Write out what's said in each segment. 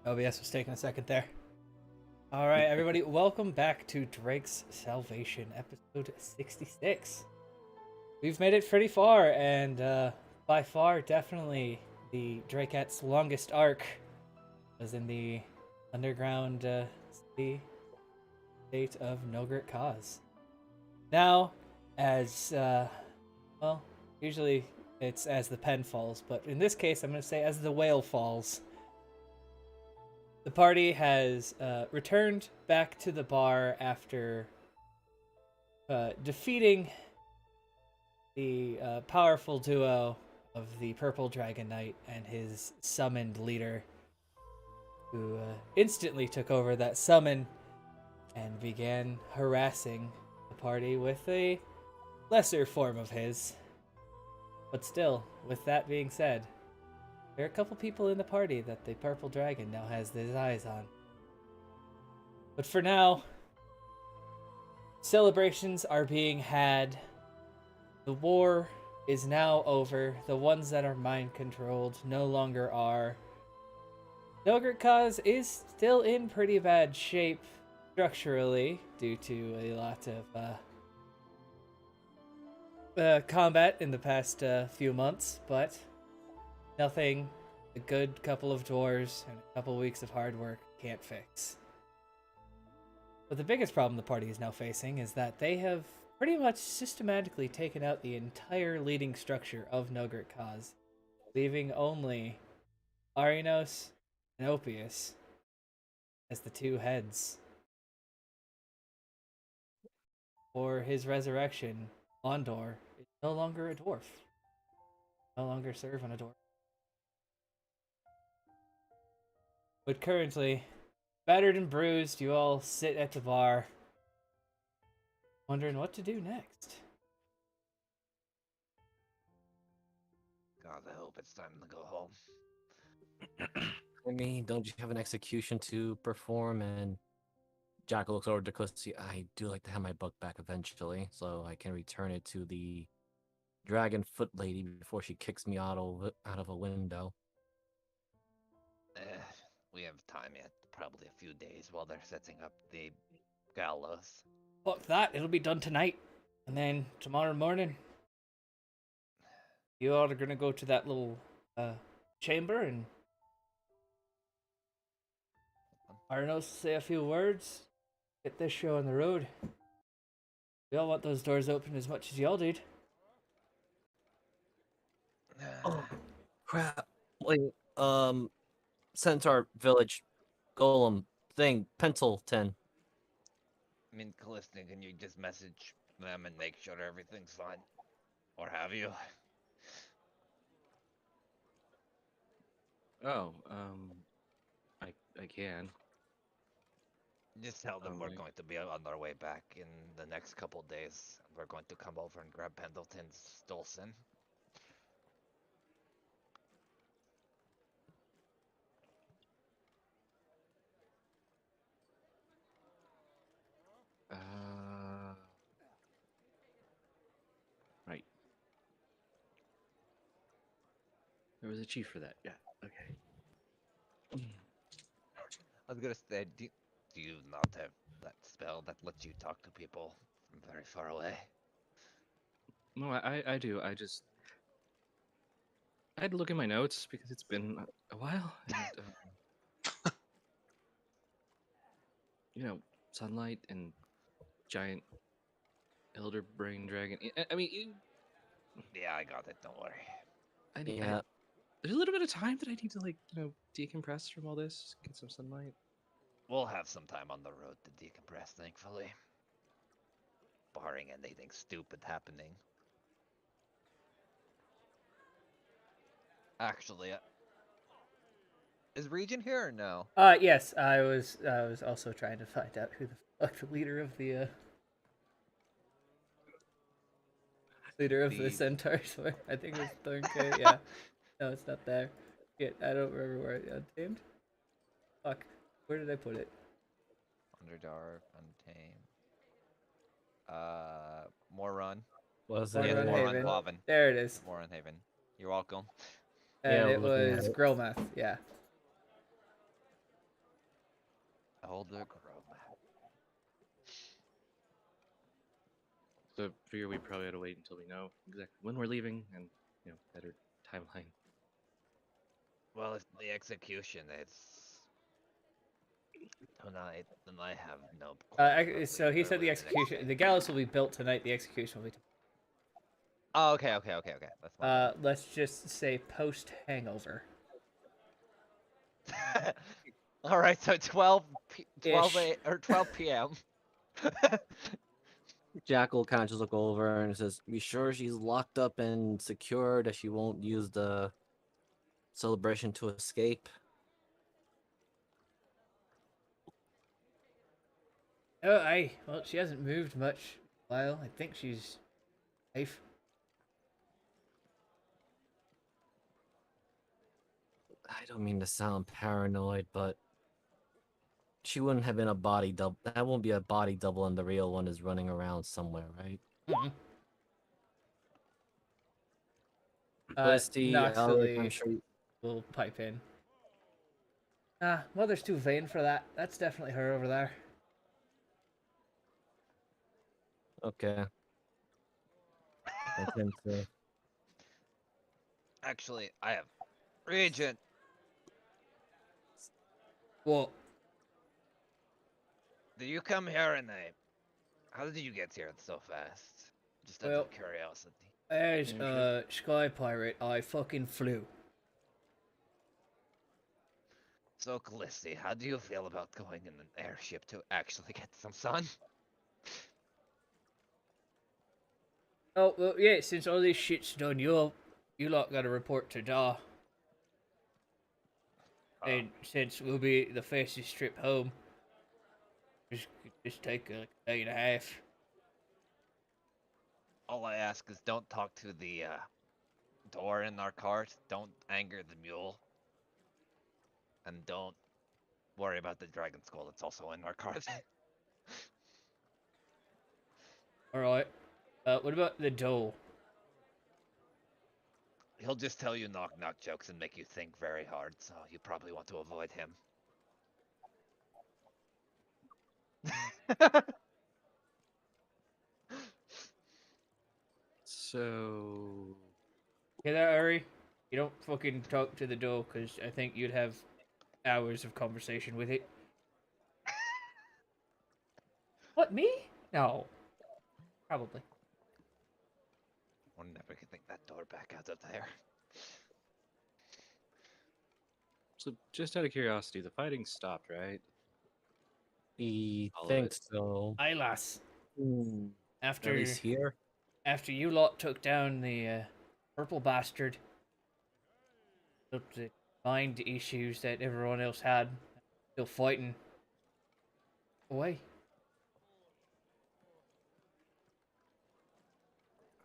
OBS was taking a second there. All right, everybody, welcome back to Drake's Salvation, episode 66. We've made it pretty far, and by far, definitely the Drakeette's longest arc was in the underground city state of Nogurt Kaz. Now, as well, usually it's as the pen falls, but in this case, I'm going to say as the whale falls. The party has returned back to the bar after defeating the powerful duo of the Purple Dragon Knight and his summoned leader, who instantly took over that summon and began harassing the party with a lesser form of his. But still, with that being said, there are a couple people in the party that the Purple Dragon now has his eyes on. But for now, celebrations are being had. The war is now over. The ones that are mind controlled no longer are. Nogurt Kaz is still in pretty bad shape structurally due to a lot of combat in the past few months, but nothing a good couple of dwarves and a couple weeks of hard work can't fix. But the biggest problem the party is now facing is that they have pretty much systematically taken out the entire leading structure of Nogurt Kaz, leaving only Arinos and Opius as the two heads. For his resurrection, Ondor is no longer a dwarf. No longer serve on a dwarf. But currently, battered and bruised, you all sit at the bar, wondering what to do next. God, I hope it's time to go home. I mean, don't you have an execution to perform? And Jack looks over to Clissy. I do like to have my book back eventually, so I can return it to the dragon foot lady before she kicks me out of a window. We have time yet. Probably a few days while they're setting up the gallows. Fuck that, it'll be done tonight. And then tomorrow morning, you all are gonna go to that little chamber and Arnos say a few words, get this show on the road. We all want those doors open as much as y'all did. Oh, crap! Wait, Centaur Village, Golem thing, Pendleton. I mean, Callista, can you just message them and make sure everything's fine? Or have you? Oh, I can. Just tell them we're Alright. going to be on our way back in the next couple days. We're going to come over and grab Pendleton's Stolson. Right. There was a chief for that. Yeah. Okay. I was gonna say, do you not have that spell that lets you talk to people from very far away? No, I do. I had to look in my notes because it's been a while. And, sunlight and giant elder brain dragon. I mean, Yeah, I got it. Don't worry. Yeah, there's a little bit of time that I need to decompress from all this, get some sunlight. We'll have some time on the road to decompress, thankfully. Barring anything stupid happening. Actually, is Regent here or no? Yes, I was also trying to find out who the fuck the leader of the centaurs were. I think it was Thornkay, yeah. No, it's not there. Shit, I don't remember where it untamed. Fuck. Where did I put it? Underdark, Untamed. Moron. was Moron it? Yes, Moron Haven. Quaven. There it is. Moron Haven. You're welcome. And Yeah, it looking at was it. Grillmath, yeah. Holder Grove. So figure we probably ought to wait until we know exactly when we're leaving and better timeline. Well, if the execution is tonight, then I have no qualms about So leaving he said early the the next execution, day. the gallows will be built tonight. The execution will be. Oh, okay. That's my bad. Let's just say post hangover. All right, so 12 Ish. or 12 p.m. Jackal kind of just look over and says, "Be sure she's locked up and secure that she won't use the celebration to escape." Oh, aye. Well, she hasn't moved much. While I think she's safe. I don't mean to sound paranoid, but she wouldn't have been a body double. That won't be a body double, and the real one is running around somewhere, right? Mm-mm. Felicity, Nox Alec, I'm sure. will pipe in. Ah, Mother's too vain for that. That's definitely her over there. Okay. I tend to. Actually, I have Regent. What? Did you come here in a? How did you get here so fast? Just out Well, of curiosity. as Airship. Sky Pirate, I fucking flew. So, Callisti, how do you feel about going in an airship to actually get some sun? Oh, well, yeah, since all this shit's done, you lot gotta report to Da. And since we'll be the fastest trip home, just take like a day and a half. All I ask is don't talk to the door in our cart. Don't anger the mule. And don't worry about the dragon skull that's also in our cart. Alright. What about the doll? He'll just tell you knock-knock jokes and make you think very hard, so you probably want to avoid him. So Hear that, Ari? You don't fucking talk to the doll, because I think you'd have hours of conversation with it. What, me? No. Probably. We're never getting that door back out of there. so just out of curiosity, the fighting stopped, right? He All of it. thinks so. Aye, lass. At least here. After you lot took down the purple bastard, the mind issues that everyone else had, still fighting away.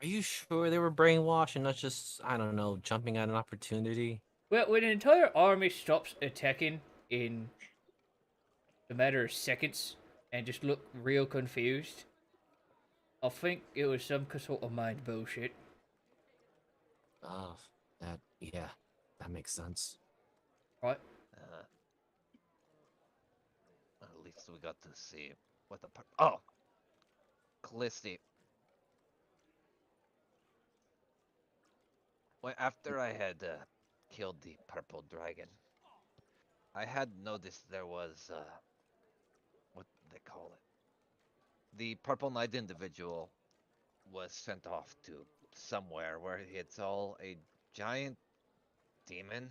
Are you sure they were brainwashed and not just, I don't know, jumping at an opportunity? Well, when an entire army stops attacking in a matter of seconds and just look real confused, I think it was some sort of mind bullshit. Oh, yeah, that makes sense. Right? At least we got to see what the oh, Callisti. Well, after I had killed the purple dragon, I had noticed there was what do they call it? The purple knight individual was sent off to somewhere where it's all a giant demon.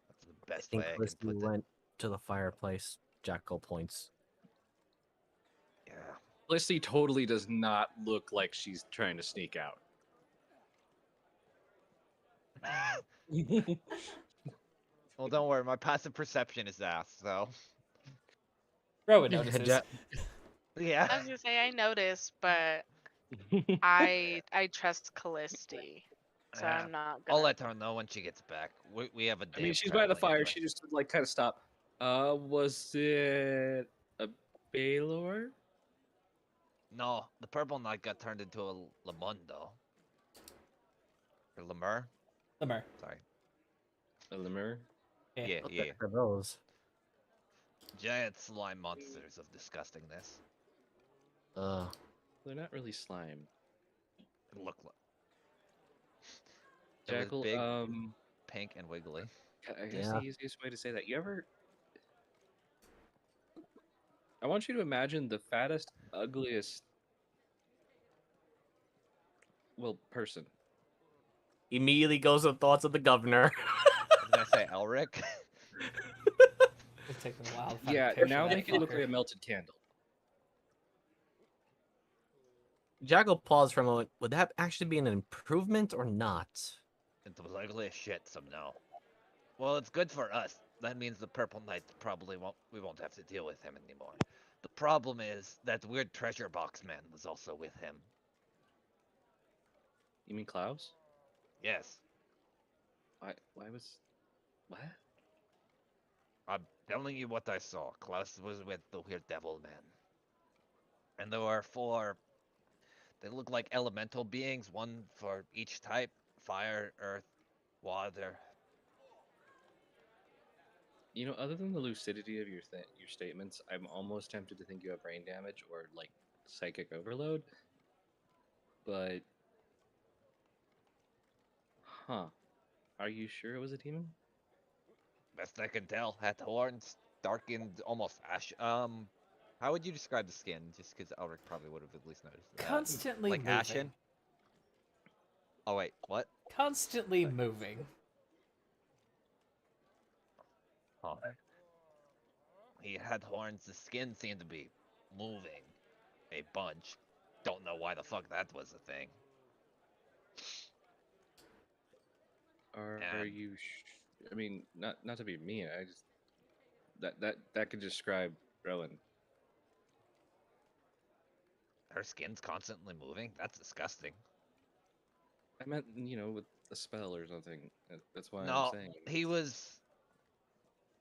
That's the I best think way I can Felicity put it. went to the fireplace. Jackal points. Yeah. Felicity totally does not look like she's trying to sneak out. Well, don't worry. My passive perception is ass, so Rowan notices. Ja- yeah. I was gonna say I noticed, but I trust Callisti, so Yeah. I'm not I'll gonna. let her know when she gets back. We have a day I mean, of she's by the traveling fire. anyway. She just like kind of stop. Was it a Baylor? No, the purple knight got turned into a Lamundo. Or Lemur? Lemur. Sorry. A lemur? Yeah, What the yeah. heck are those? Giant slime monsters of disgustingness. Uh, They're not really slime. It looked like it was Jackal, big, pink, and wiggly. I guess yeah. the easiest way to say that. You ever? I want you to imagine the fattest, ugliest, well, person. Immediately goes to thoughts of the governor. I was gonna say Elric. It'll take them a while to find a Yeah, picture now of that make it look fucker. like a melted candle. Jackal paused for a moment. Would that actually be an improvement or not? It was ugly as shit, so no. Well, it's good for us. That means the Purple Knight probably won't. We won't have to deal with him anymore. The problem is that weird treasure box man was also with him. You mean Klaus? Yes, Why? Why was? What? I'm telling you what I saw. Klaus was with the weird devil man, and there were four. They look like elemental beings, one for each type: fire, earth, water. You know, other than the lucidity of your statements, I'm almost tempted to think you have brain damage or like psychic overload. But, huh? Are you sure it was a demon? Best I can tell, had horns, darkened, almost ash. How would you describe the skin? Just because Elric probably would have at least noticed. Constantly Like moving. ashen. Oh wait, what? Constantly moving. Oh. He had horns. The skin seemed to be moving a bunch. Don't know why the fuck that was a thing. Are And you? I mean, not to be mean. I just that could describe Rowan. her skin's constantly moving. That's disgusting. I meant, with a spell or something. That's why I'm No, saying he was.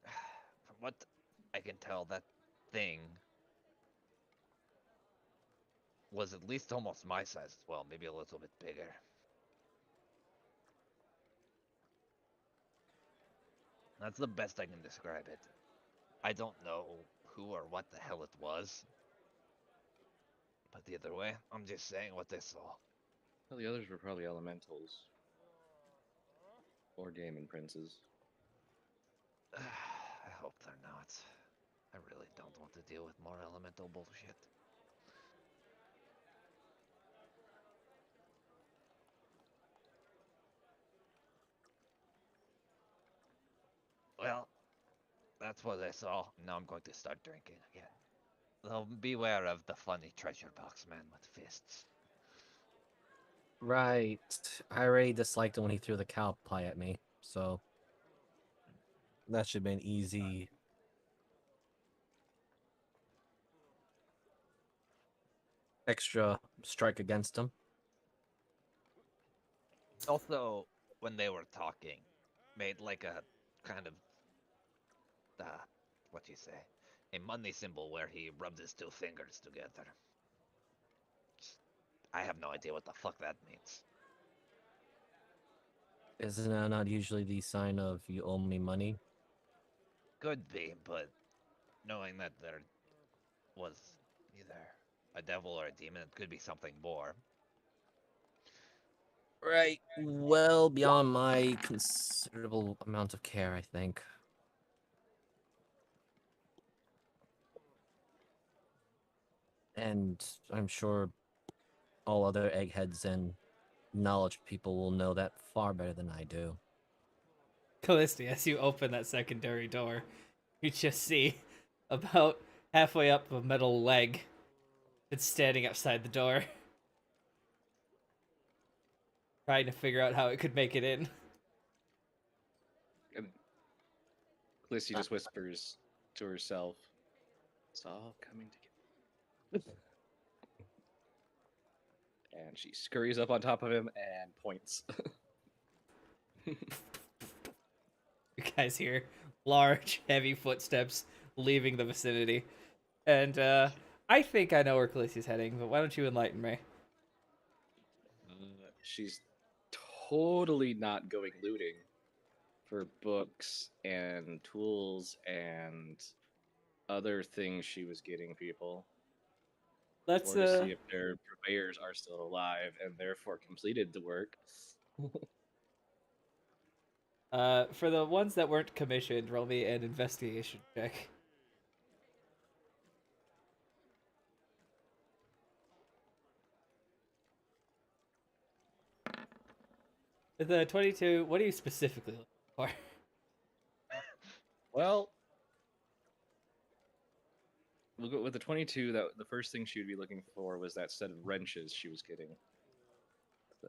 From what I can tell, that thing was at least almost my size as well, maybe a little bit bigger. That's the best I can describe it. I don't know who or what the hell it was, but either way, I'm just saying what I saw. Well, the others were probably elementals or demon princes. I hope they're not. I really don't want to deal with more elemental bullshit. Well, that's what I saw. Now I'm going to start drinking again. Though beware of the funny treasure box man with fists. Right. I already disliked it when he threw the cow pie at me, so that should be an easy. Extra strike against him. Also, when they were talking, made like a kind of what you say, a money symbol where he rubbed his two fingers together. I have no idea what the fuck that means. Isn't that not usually the sign of you owe me money? Could be, but knowing that there was either a devil or a demon, it could be something more. Right. Well beyond my considerable amount of care, I think. And I'm sure all other eggheads and knowledge people will know that far better than I do. Callisti, as you open that secondary door, you just see about halfway up a metal leg that's standing outside the door, trying to figure out how it could make it in. And Lissy just whispers to herself, "It's all coming together." And she scurries up on top of him and points. You guys hear large, heavy footsteps leaving the vicinity. And I think I know where Callisti's heading, but why don't you enlighten me? She's totally not going looting. for books and tools and other things she was getting people, Let's or to see if their purveyors are still alive and therefore completed the work. for the ones that weren't commissioned, roll me an investigation check. The 22, what are you specifically looking for? Well, we'll go with the 22. That the first thing she would be looking for was that set of wrenches she was getting,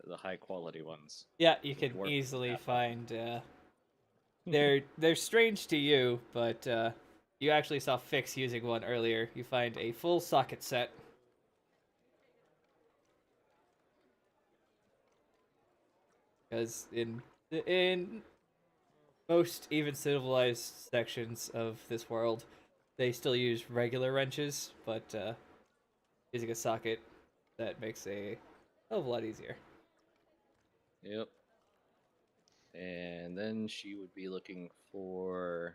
the high quality ones. Yeah, you The can dwarf easily half of find. They're strange to you, but you actually saw Fix using one earlier. You find a full socket set. Because in most even civilized sections of this world, they still use regular wrenches, but using a socket that makes a hell of a lot easier. Yep. And then she would be looking for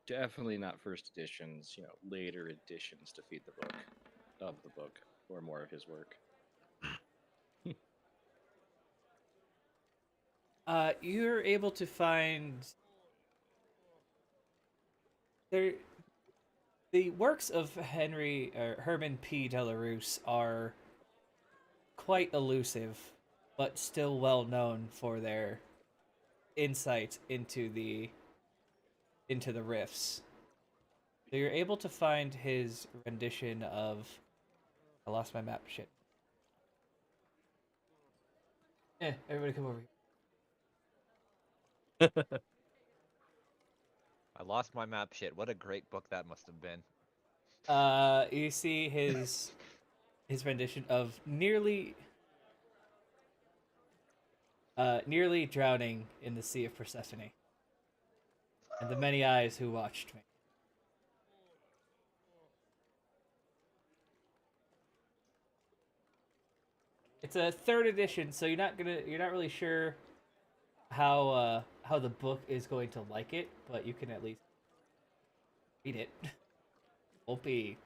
definitely not first editions, later editions to feed the book of the book or more of his work. You're able to find there the works of Henry or Herman P. Delarose are quite elusive, but still well known for their insight into the riffs. So you're able to find his rendition of I lost my map shit. Everybody come over here. I lost my map shit. What a great book that must have been. You see his rendition of nearly drowning in the sea of Persephone, and the many eyes who watched me. It's a third edition, so you're not really sure how the book is going to like it, but you can at least read it. Won't be.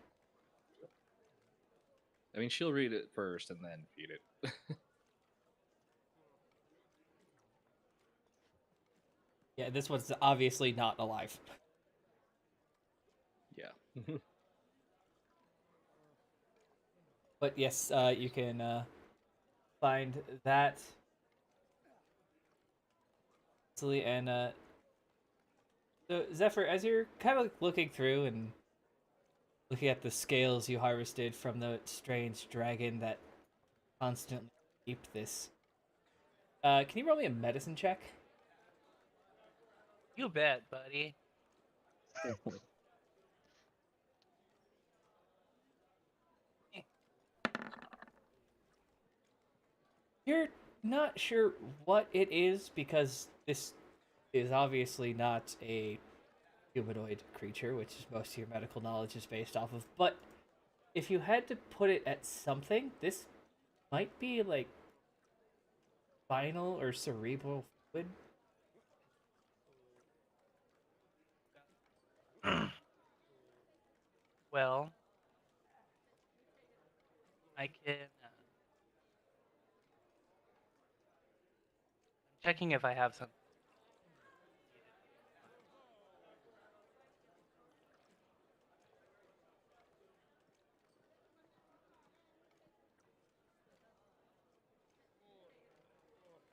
I mean, she'll read it first and then feed it. Yeah, this one's obviously not alive. Yeah. But yes, you can find that easily. And so Zephyr, as you're kind of looking through and looking at the scales you harvested from the strange dragon that constantly keep this, can you roll me a medicine check? You bet, buddy. You're not sure what it is because this is obviously not a humanoid creature, which is most of your medical knowledge is based off of. But if you had to put it at something, this might be like spinal or cerebral fluid. Well, I can. I'm checking if I have some.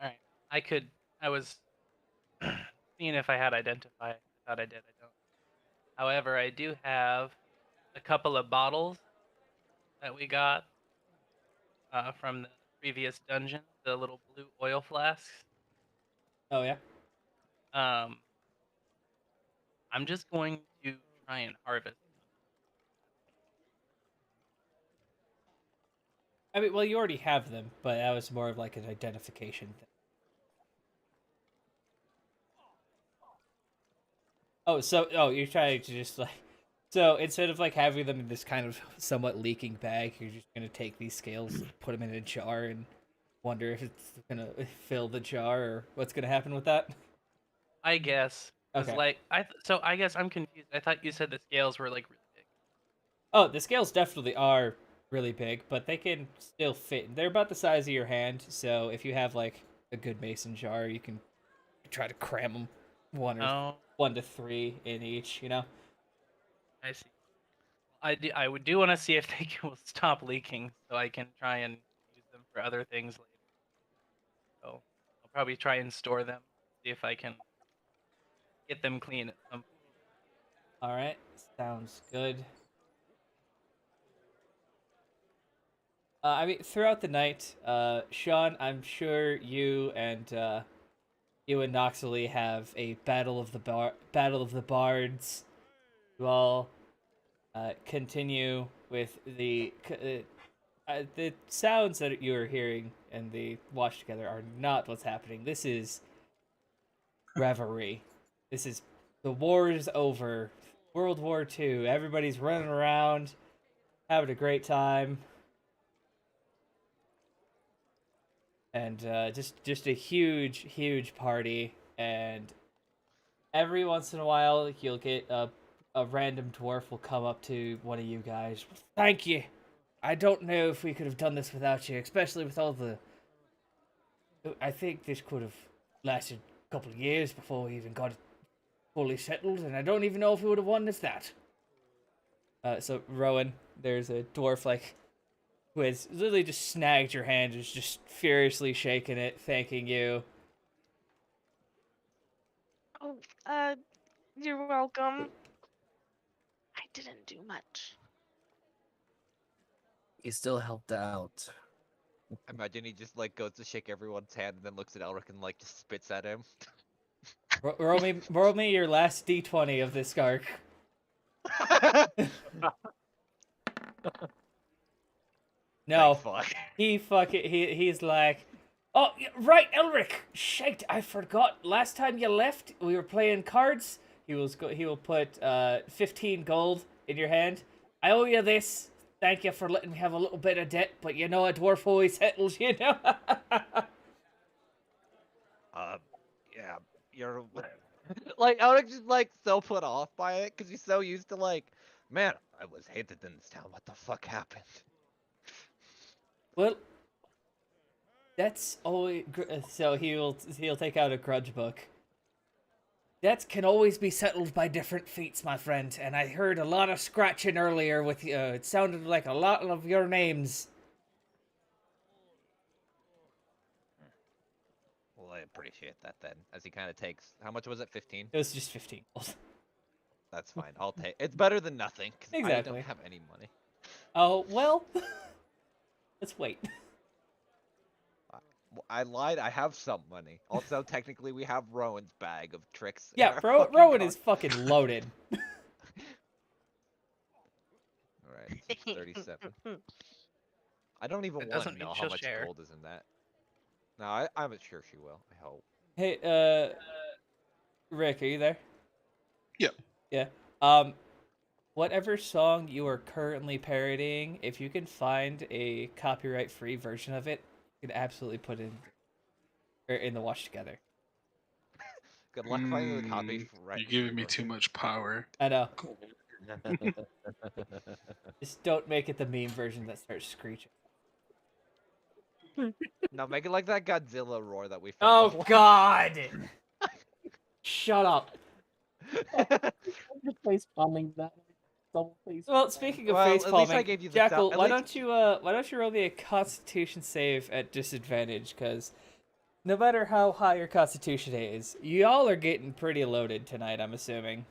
All right. I could. I was seeing if I had identified. I thought I did. I don't. However, I do have a couple of bottles that we got from the previous dungeon. The little blue oil flasks. Oh yeah. Um, I'm just going to try and harvest. I mean, well, you already have them, but that was more of like an identification thing. You're trying to just like so instead of like having them in this kind of somewhat leaking bag, you're just gonna take these scales, put them in a jar, and wonder if it's gonna fill the jar or what's gonna happen with that. I guess. 'Cause, Okay. like, so I guess I'm confused. I thought you said the scales were like really big. Oh, the scales definitely are really big, but they can still fit. They're about the size of your hand, so if you have like a good mason jar, you can try to cram them Oh, 1 to 3 in each. You know. I see. I would do want to see if they will stop leaking, so I can try and use them for other things later. So I'll probably try and store them, see if I can get them clean at some. All right, sounds good. I mean, throughout the night, Sean, I'm sure you and Noxley have a battle of the bards. You all continue with the sounds that you are hearing and the watch together are not what's happening. This is reverie. This is the war is over. World War II. Everybody's running around, having a great time. And just a huge party, and every once in a while you'll get a random dwarf will come up to one of you guys. Thank you. I don't know if we could have done this without you, especially with all the. I think this could have lasted a couple of years before we even got it fully settled, and I don't even know if we would have won if that. So Rowan, there's a dwarf like who has literally just snagged your hand, is just furiously shaking it, thanking you. Oh, you're welcome. I didn't do much. You still helped out. Imagine he just like goes to shake everyone's hand and then looks at Elric and like just spits at him. Roll me your last d20 of this arc. No, Thank fuck. he's like, oh right, Elric. Shite, I forgot. Last time you left, we were playing cards. He will put 15 gold in your hand. I owe you this. Thank you for letting me have a little bit of debt, but you know a dwarf always settles, you know. Yeah, you're like Elric just like so put off by it because he's so used to like, man, I was hated in this town. What the fuck happened? Well, that's always so he'll take out a grudge book. Debts can always be settled by different feats, my friend. And I heard a lot of scratching earlier with you. It sounded like a lot of your names. Well, I appreciate that then. As he kind of takes, how much was it? 15. It was just 15 gold. That's fine. I'll take. It's better than nothing because I Exactly. don't have any money. Oh well. Let's wait. I lied. I have some money. Also, technically, we have Rowan's bag of tricks. in Yeah, our fucking Rowan car. is fucking loaded. All right, 37. I don't even That want doesn't to mean know how she'll much share. gold is in that. No, I'm sure she will. I hope. Hey, Rick, are you there? Yeah. Yeah. Whatever song you are currently parodying, if you can find a copyright-free version of it, you can absolutely put it in the watch together. Good luck finding the copy. You're giving me too much power. I know. Just don't make it the meme version that starts screeching. No, make it like that Godzilla roar that we Oh found. God! Shut up. Face palming that double face. Well, speaking of Well, face at least I palming, gave you the Jackal, at why least- don't you roll me a Constitution save at disadvantage? Because no matter how high your Constitution is, y'all are getting pretty loaded tonight. I'm assuming.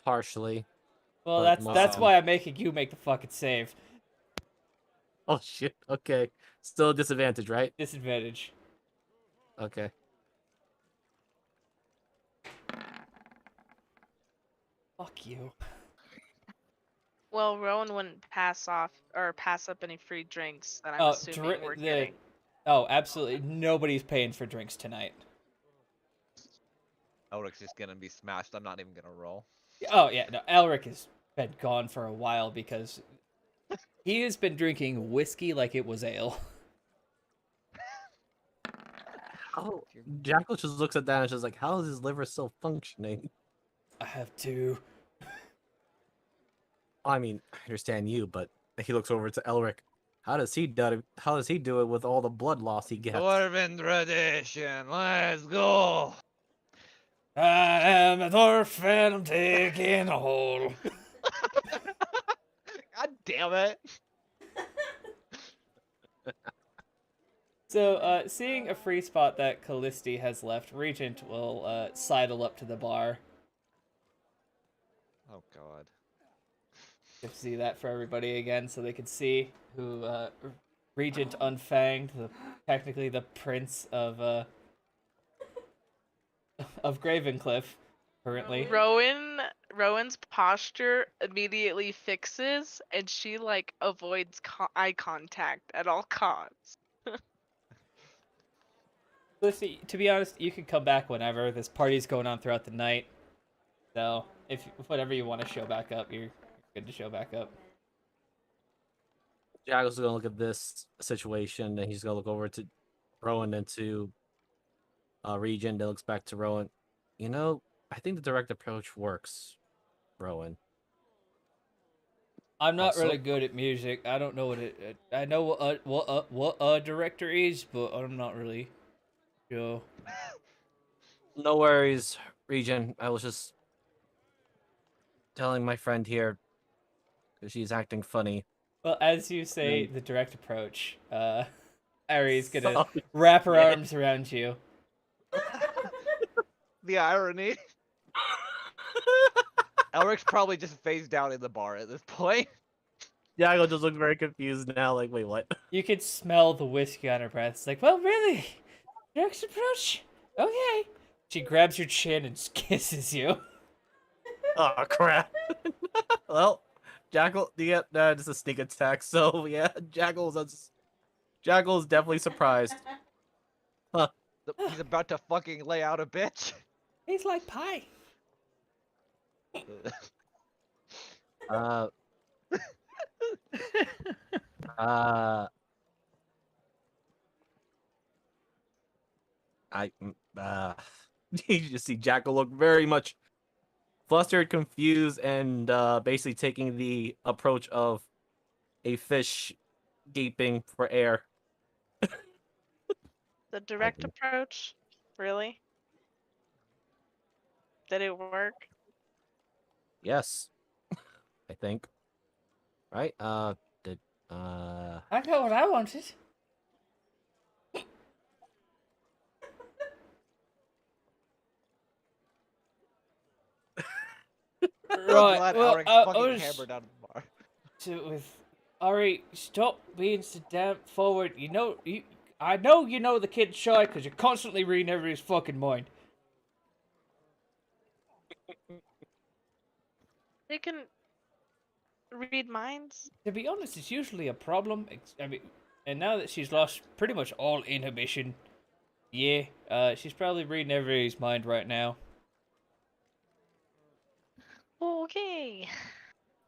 Partially. Well, But that's mostly- why I'm making you make the fucking save. Oh shit. Okay. Still a disadvantage, right? Disadvantage. Okay. Fuck you. Well, Rowan wouldn't pass up any free drinks that I'm Oh, assuming we're getting. Oh, absolutely. Nobody's paying for drinks tonight. Elric's just gonna be smashed. I'm not even gonna roll. Oh yeah, no. Elric has been gone for a while because he has been drinking whiskey like it was ale. Oh, Jackal just looks at that and is just like, how is his liver still functioning? I have two. I mean, I understand you, but he looks over to Elric. How does he do it? How does he do it with all the blood loss he gets? Dwarven tradition. Let's go. I am a dwarf and I'm taking a hole. God damn it. So, seeing a free spot that Callisti has left, Regent will sidle up to the bar. Oh god. You have to see that for everybody again, so they can see who Regent Unfanged, technically the prince of Gravencliff, currently. Rowan's posture immediately fixes, and she like avoids eye contact at all costs. Callisti, to be honest, you can come back whenever. This party's going on throughout the night, so if whatever you want to show back up, you're good to show back up. Jackal's gonna look at this situation and he's gonna look over to Rowan and to Regent that looks back to Rowan. You know, I think the direct approach works, Rowan. I'm not Also- really good at music. I don't know what it. I know what a director is, but I'm not really sure. No worries, Regent. I was just telling my friend here because she's acting funny. Well, as you say, the direct approach, Ari's gonna Oh, wrap her yeah. arms around you. The irony. Elric's probably just phased out in the bar at this point. Jackal just looks very confused now, like, wait, what? You can smell the whiskey on her breath. It's like, well, really? Direct approach? Okay. She grabs your chin and kisses you. Oh, crap. Well, Jackal, yeah, it's a sneak attack, so yeah, Jackal's definitely surprised. He's about to fucking lay out a bitch. He's like pie. Uh, uh, you just see Jackal look very much flustered, confused, and basically taking the approach of a fish gaping for air. The direct think- approach, really? Did it work? Yes, I think. Right? I got what I wanted. I'm Right. glad Well, Elric's I fucking was hammered out of the bar. with Ari. Stop being so damn forward. I know you know the kid's shy because you're constantly reading everybody's fucking mind. They can read minds. To be honest, it's usually a problem. I mean, and now that she's lost pretty much all inhibition, yeah, she's probably reading everybody's mind right now. Okay.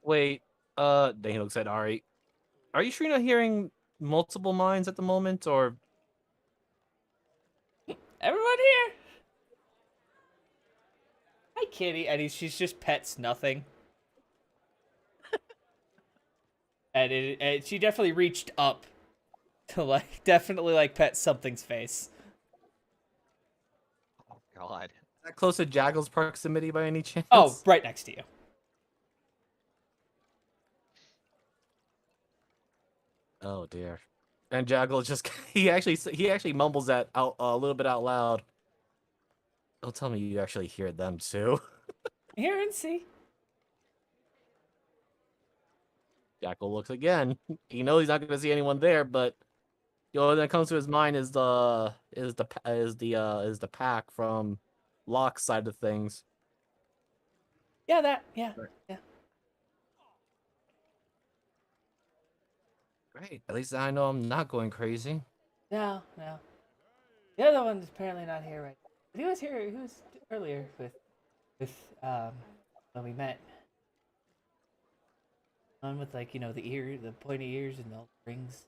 Wait, then he looks at Ari. Are you sure you're not hearing multiple minds at the moment, or Everyone here. Hi, kitty. And she's just pets nothing. And she definitely reached up to definitely pet something's face. Oh god. that close to Jaggal's proximity by any chance? Oh, right next to you. Oh dear. And Jaggle just he actually mumbles that out a little bit out loud. Don't tell me you actually hear them too. Here and see. Jackal looks again. He knows he's not going to see anyone there, but the only thing that comes to his mind is the pack from Locke's side of things. Yeah. Great. At least I know I'm not going crazy. No. The other one's apparently not here right now. But he was here. He was earlier with when we met. One with the the pointy ears and the rings.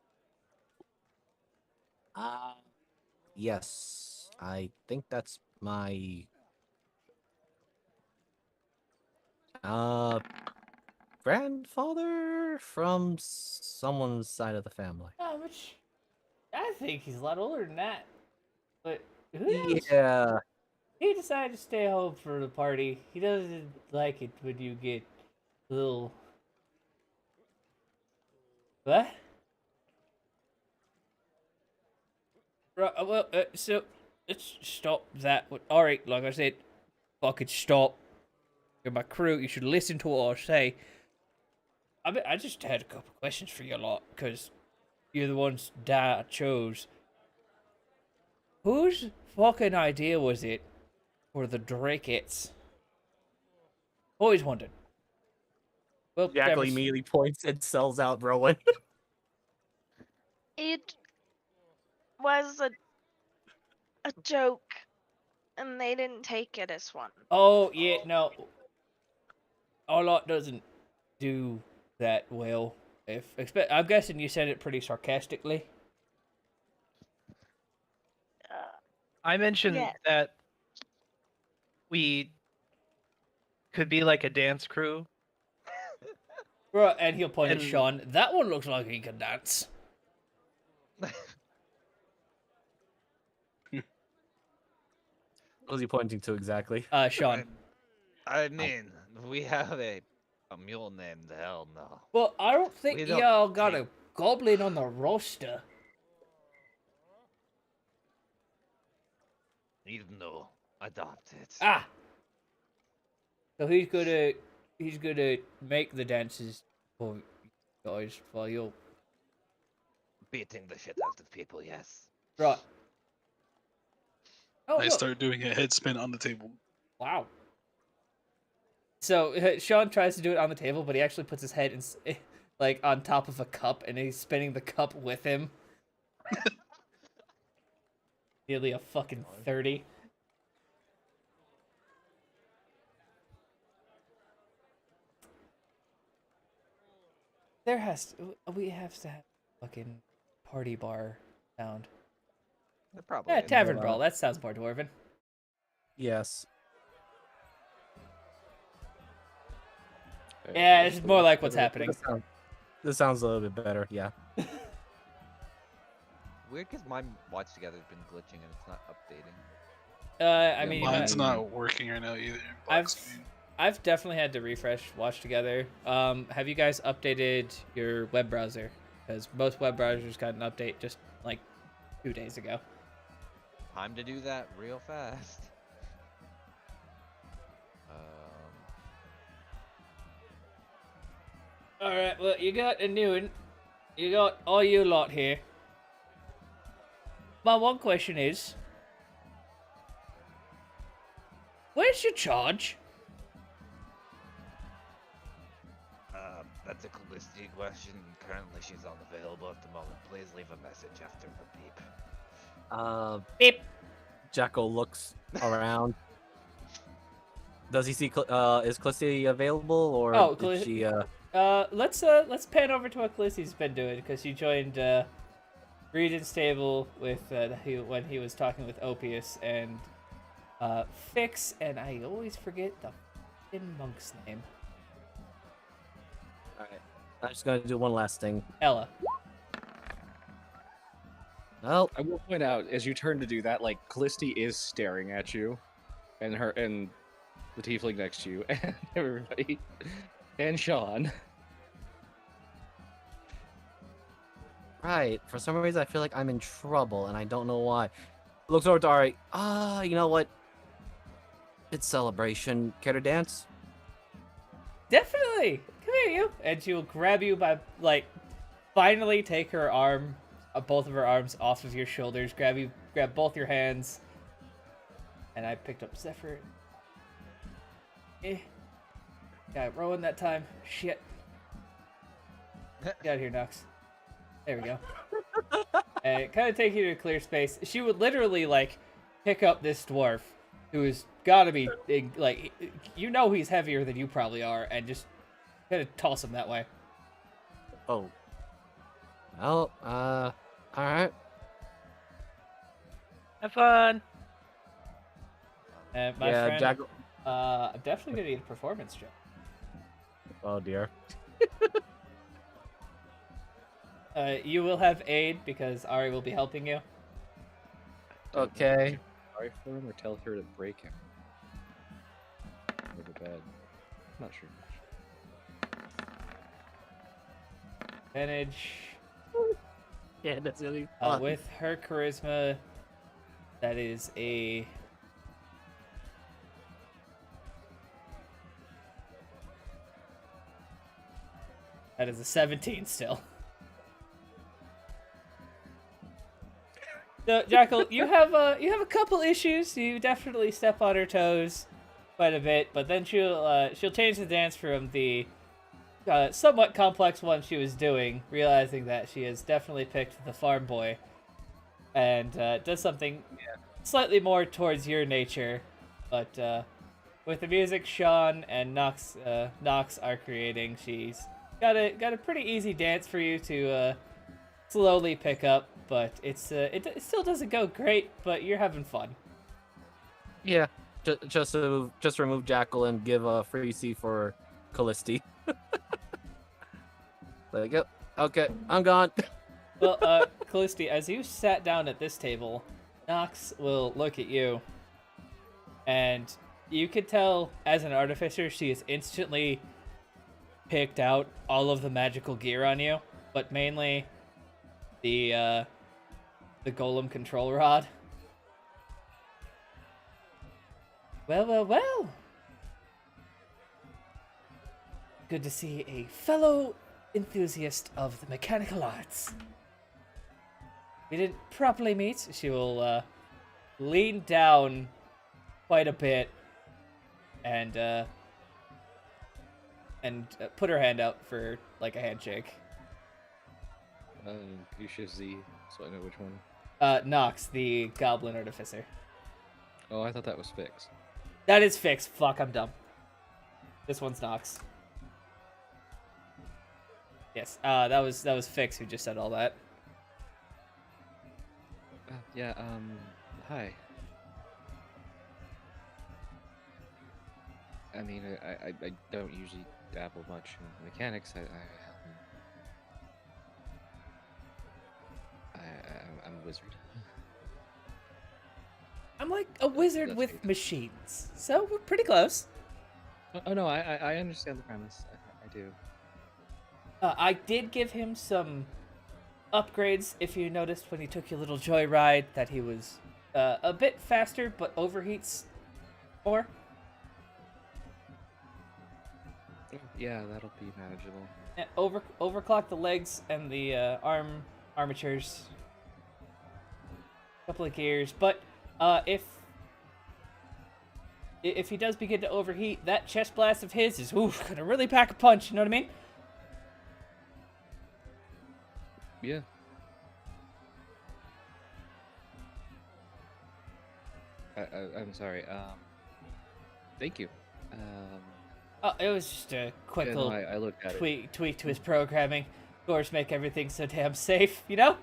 Yes. I think that's my uh grandfather from someone's side of the family. Which I think he's a lot older than that. But who knows? Yeah. He decided to stay home for the party. He doesn't like it when you get a little. What? Right, so let's stop that. All right, like I said, fucking stop. You're my crew. You should listen to what I say. I just had a couple questions for you lot because you're the ones that I chose. Whose fucking idea was it for the Drakets? Always wondered. Well, Jackal Demis, immediately points and sells out Rowan. It was a joke, and they didn't take it as one. oh yeah, no, our lot doesn't do that well. I'm guessing you said it pretty sarcastically. I mentioned Yes. that we could be like a dance crew. Right, and he'll point at And- Sean. That one looks like he can dance. What was he pointing to exactly? Sean. I mean, we have a mule named Hell No. Well, I don't think We don't y'all got take- a goblin on the roster. He's no adopted. Ah. So he's gonna make the dances for you guys for you. Beating the shit out of people, yes. Right. Oh, I look. start doing a head spin on the table. Wow. So Sean tries to do it on the table, but he actually puts his head in, like on top of a cup, and he's spinning the cup with him. Nearly a fucking 30. We have to have fucking party bar sound. They're probably Yeah, is. tavern brawl. That sounds more dwarven. Yes. Yeah, it's more like what's happening. This sounds a little bit better, yeah. Weird because my watch together has been glitching and it's not updating. I mean, Mine's not working right now either. Black I've screen. I've definitely had to refresh Watch Together. Have you guys updated your web browser? Because most web browsers got an update just like 2 days ago. Time to do that real fast. All right, well, you got a new one. You got all you lot here. My one question is, where's your charge? That's a Callisti question. Currently, she's unavailable at the moment. Please leave a message after the beep. Beep. Jackal looks around. Does he see? Is Callisti available, or Oh, did she? Let's pan over to what Callisti's been doing because she joined Regent's table with when he was talking with Opius and Fix, and I always forget the f***ing monk's name. All right. I'm just gonna do one last thing. Ella. Well, I will point out as you turn to do that, like Callisti is staring at you, and the tiefling next to you, and everybody, and Sean. right. For some reason, I feel like I'm in trouble, and I don't know why. Looks over to Ari. You know what? It's celebration. Care to dance? Definitely. Come here, you. And she'll grab you by finally take her arm, both of her arms off of your shoulders, grab both your hands. And I picked up Zephyr. Got Rowan that time. Shit. Get out of here, Nox. There we go. And kind of take you to a clear space. She would literally pick up this dwarf, who's gotta be he's heavier than you probably are, and just kind of toss him that way. Oh. Well, all right. Have fun. My Yeah, friend, Jackal. I'm definitely gonna need a performance check. Oh dear. You will have aid because Ari will be helping you. Don't know if I Okay. should Sorry for him or tell her to break him. Or the bed. Not sure. Advantage. Yeah, that's really fun. With her charisma, that is a... That is a 17 still. So, Jackal, you have a couple issues. You definitely step on her toes quite a bit, but then she'll change the dance from the somewhat complex one she was doing, realizing that she has definitely picked the farm boy, and does something slightly more towards your nature, but with the music Sean and Nox are creating, she's got a pretty easy dance for you to slowly pick up, but it still doesn't go great, but you're having fun. Yeah, just remove Jackal and give a free C for Callisti. Like, yep, okay, I'm gone. Well, Callisti, as you sat down at this table, Nox will look at you, and you could tell as an artificer she has instantly picked out all of the magical gear on you, but mainly the golem control rod. Well. Good to see a fellow enthusiast of the mechanical arts. We didn't properly meet. She will lean down quite a bit and put her hand out for like a handshake. You should Z, so I know which one. Nox, the goblin artificer. Oh, I thought that was Fix. That is Fix. Fuck, I'm dumb. This one's Nox. Yes, that was Fix who just said all that. Yeah, hi. I mean, I don't usually dabble much in mechanics. I'm a wizard. I'm like a wizard that's with me. machines, so we're pretty close. Oh no, I understand the premise. I do. I did give him some upgrades. If you noticed when he took your little joyride, that he was a bit faster, but overheats more. Yeah, that'll be manageable. Overclock the legs and the armatures. Couple of gears, but if he does begin to overheat, that chest blast of his is gonna really pack a punch. You know what I mean? Yeah. I'm sorry. Thank you. Oh, it was just a quick Yeah, no, little I looked at it. tweak to his programming. Of course, make everything so damn safe, you know?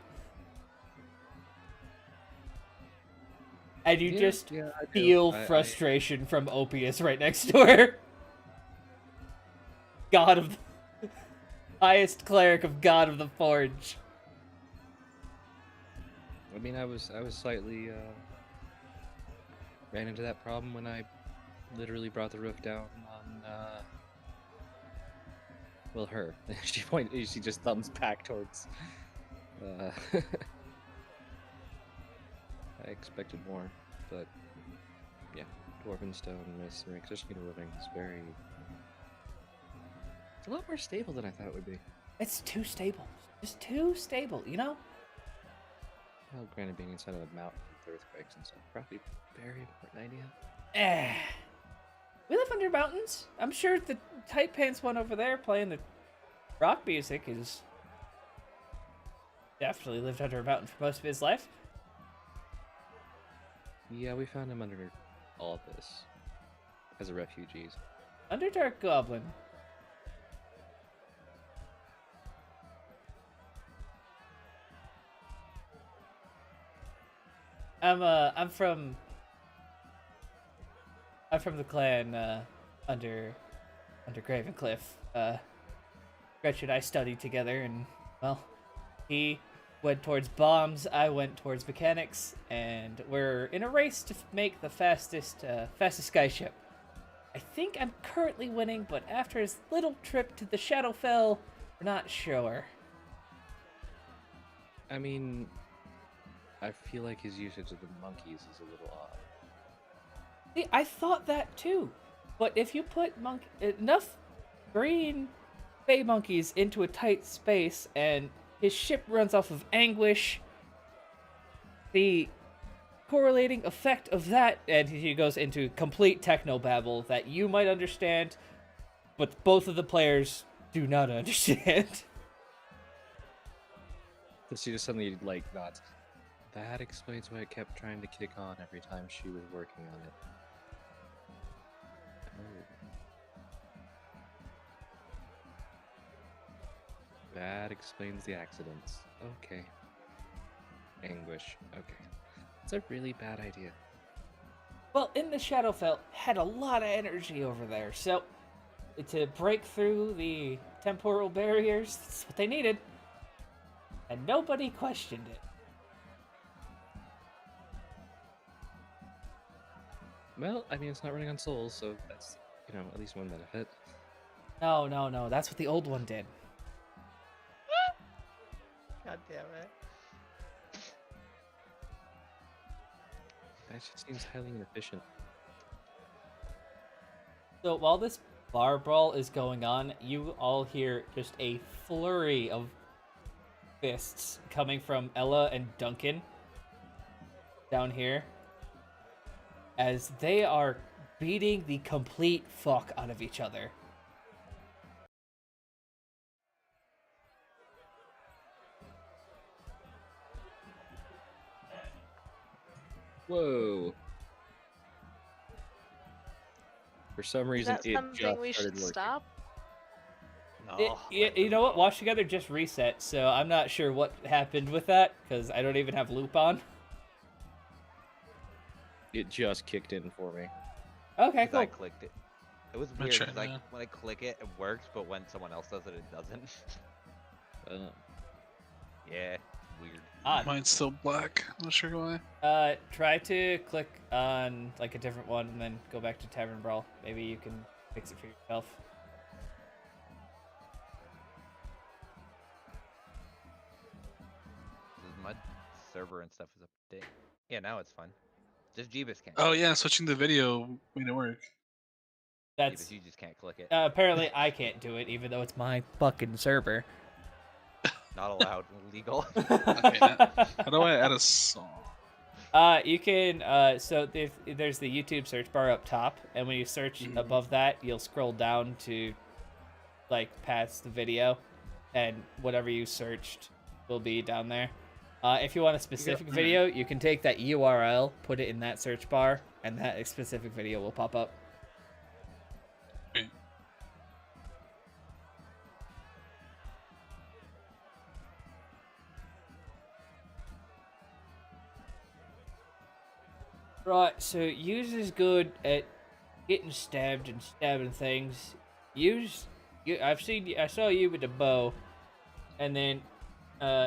And you just I do. feel frustration from Opius right next to her. God of the highest cleric of God of the Forge. I mean, I was slightly ran into that problem when I literally brought the roof down on well, her. She just thumbs back towards I expected more, but yeah, dwarven stone masonry, especially in a living, is very. It's a lot more stable than I thought it would be. It's too stable. Just too stable, you know? Well, granted, being inside of a mountain with earthquakes and stuff, probably a very important idea. We live under mountains. I'm sure the tight pants one over there playing the rock music is definitely lived under a mountain for most of his life. Yeah, we found him under all of this as a refugees. Underdark Goblin. I'm from I'm from the clan under Gravencliff. Gretchen and I studied together, and well, he went towards bombs, I went towards mechanics, and we're in a race to make the fastest skyship. I think I'm currently winning, but after his little trip to the Shadowfell, we're not sure. I mean, I feel like his usage of the monkeys is a little odd. See, I thought that too, but if you put enough green bay monkeys into a tight space and his ship runs off of anguish, the correlating effect of that, and he goes into complete technobabble that you might understand, but both of the players do not understand. She just suddenly like nods. That explains why I kept trying to kick on every time she was working on it. That explains the accidents. Okay. Anguish. Okay. It's a really bad idea. Well, in the Shadowfell had a lot of energy over there, so to break through the temporal barriers, that's what they needed. And nobody questioned it. Well, I mean, it's not running on souls, so that's, at least one benefit. No, that's what the old one did. God damn it. That just seems highly inefficient. So while this bar brawl is going on, you all hear just a flurry of fists coming from Ella and Duncan down here as they are beating the complete fuck out of each other. Whoa. For some Is reason, that it something just we started should working. stop? No. You know what? Watch Together just reset, so I'm not sure what happened with that, because I don't even have loop on. It just kicked in for me. Okay, 'Cause cool. I clicked it. It was I'm weird trying because to- when I click it, it works, but when someone else does it, it doesn't. Yeah, weird. Odd. Mine's still black. I'm not sure why. Try to click on like a different one and then go back to Tavern Brawl. Maybe you can fix it for yourself. My server and stuff is up to date. Yeah, now it's fine. Just Jeebus can't. Oh click yeah, switching the video made it work. it. That's Jeebus, you just can't click it. apparently I can't do it, even though it's my fucking server. Not allowed. Illegal. Okay, how do I add a song? You can. So there's the YouTube search bar up top, and when you search above that, you'll scroll down to like past the video, and whatever you searched will be down there. If you want a specific video, you can take that URL, put it in that search bar, and that specific video will pop up. Okay. Right, so Yous is good at getting stabbed and stabbing things. I saw you with the bow, and then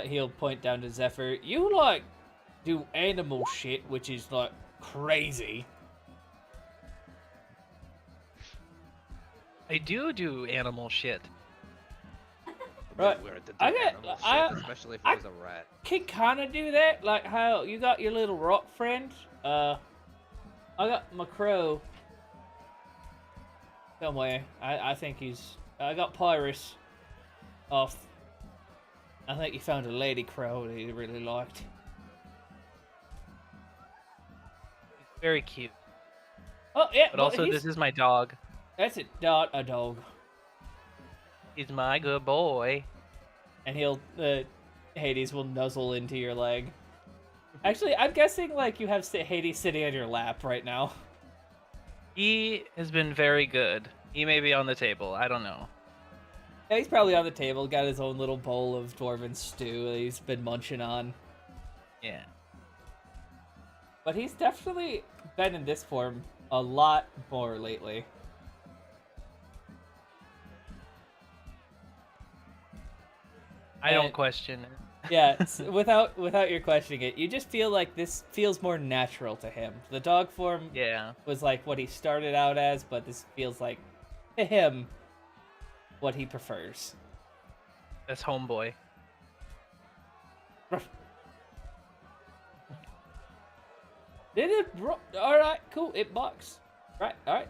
he'll point down to Zephyr. You like do animal shit, which is like crazy. I do animal shit. Right. Weird to do I got- animal I- shit, especially if I- it was a rat. Can kind of do that, like how you got your little rock friend. I got my crow somewhere. I think I got Pyrus off. I think he found a lady crow that he really liked. He's very cute. Oh yeah, But also, this is my dog. that's not a dog, He's my good boy. and he'll Hades will nuzzle into your leg. Actually, I'm guessing like you have Hades sitting on your lap right now. He has been very good. He may be on the table. I don't know. Yeah, he's probably on the table, got his own little bowl of dwarven stew that he's been munching on. Yeah. But he's definitely been in this form a lot more lately. I don't And- question it. Yeah, without your questioning it, you just feel like this feels more natural to him. The dog form Yeah, was like what he started out as, but this feels like to him what he prefers. that's homeboy. Did it? All right, cool. It bucks. Right, all right.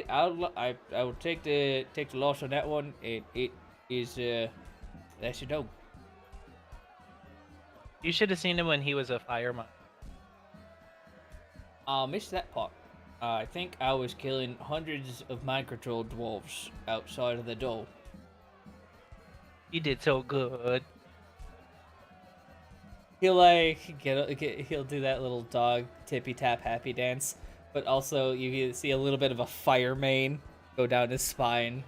I will take the loss on that one. It is that's your dog. You should have seen him when he was a fireman. I missed that part. I think I was killing hundreds of microtroll dwarves outside of the door. You did so good. He'll like he'll do that little dog tippy tap happy dance, but also you see a little bit of a fire mane go down his spine.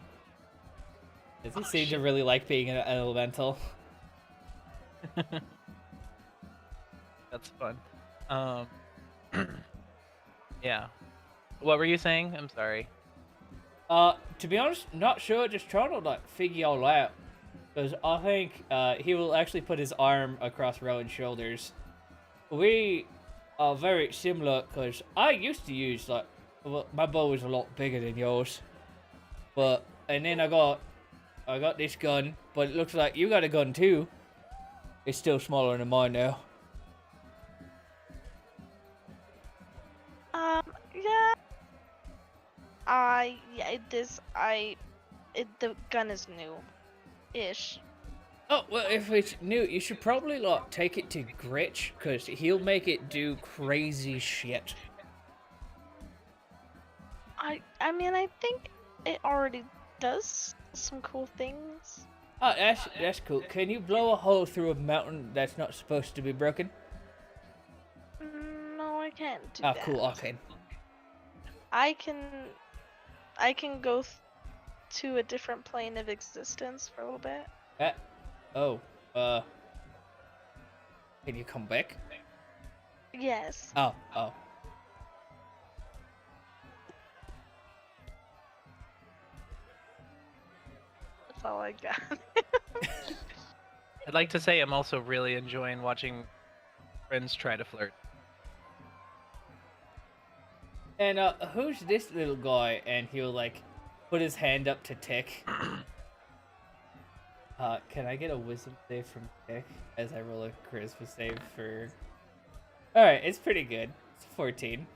Does he seem to really like being an elemental? That's fun. Yeah. What were you saying? I'm sorry. To be honest, not sure. Just trying to like figure all out. Because I think he will actually put his arm across Rowan's shoulders. We are very similar because I used to use like, well, my bow was a lot bigger than yours, and then I got this gun, but it looks like you got a gun too. It's still smaller than mine now. Yeah. The gun is new-ish. Oh, well, if it's new, you should probably, like, take it to Gritch, because he'll make it do crazy shit. I mean, I think it already does some cool things. Oh, that's cool. Can you blow a hole through a mountain that's not supposed to be broken? No, I can't do Oh, that. cool, okay. I can go to a different plane of existence for a little bit. Oh, can you come back? Yes. Oh. That's all I got. I'd like to say I'm also really enjoying watching friends try to flirt. And, who's this little guy? And he'll, like, put his hand up to Tick. Can I get a wisdom save from Tick as I roll a charisma save for... Alright, it's pretty good. It's 14.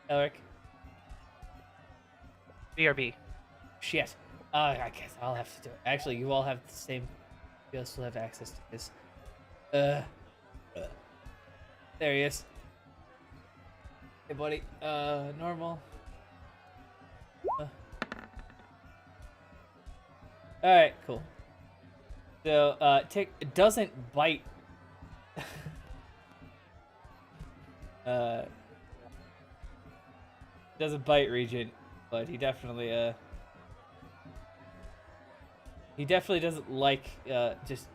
Elric? BRB. Shit. I guess I'll have to do it. Actually, you all have the same... You also have access to this. There he is. Hey, buddy. Normal. Alright, cool. So, Tick doesn't bite. Doesn't bite Regent, but he definitely doesn't like, just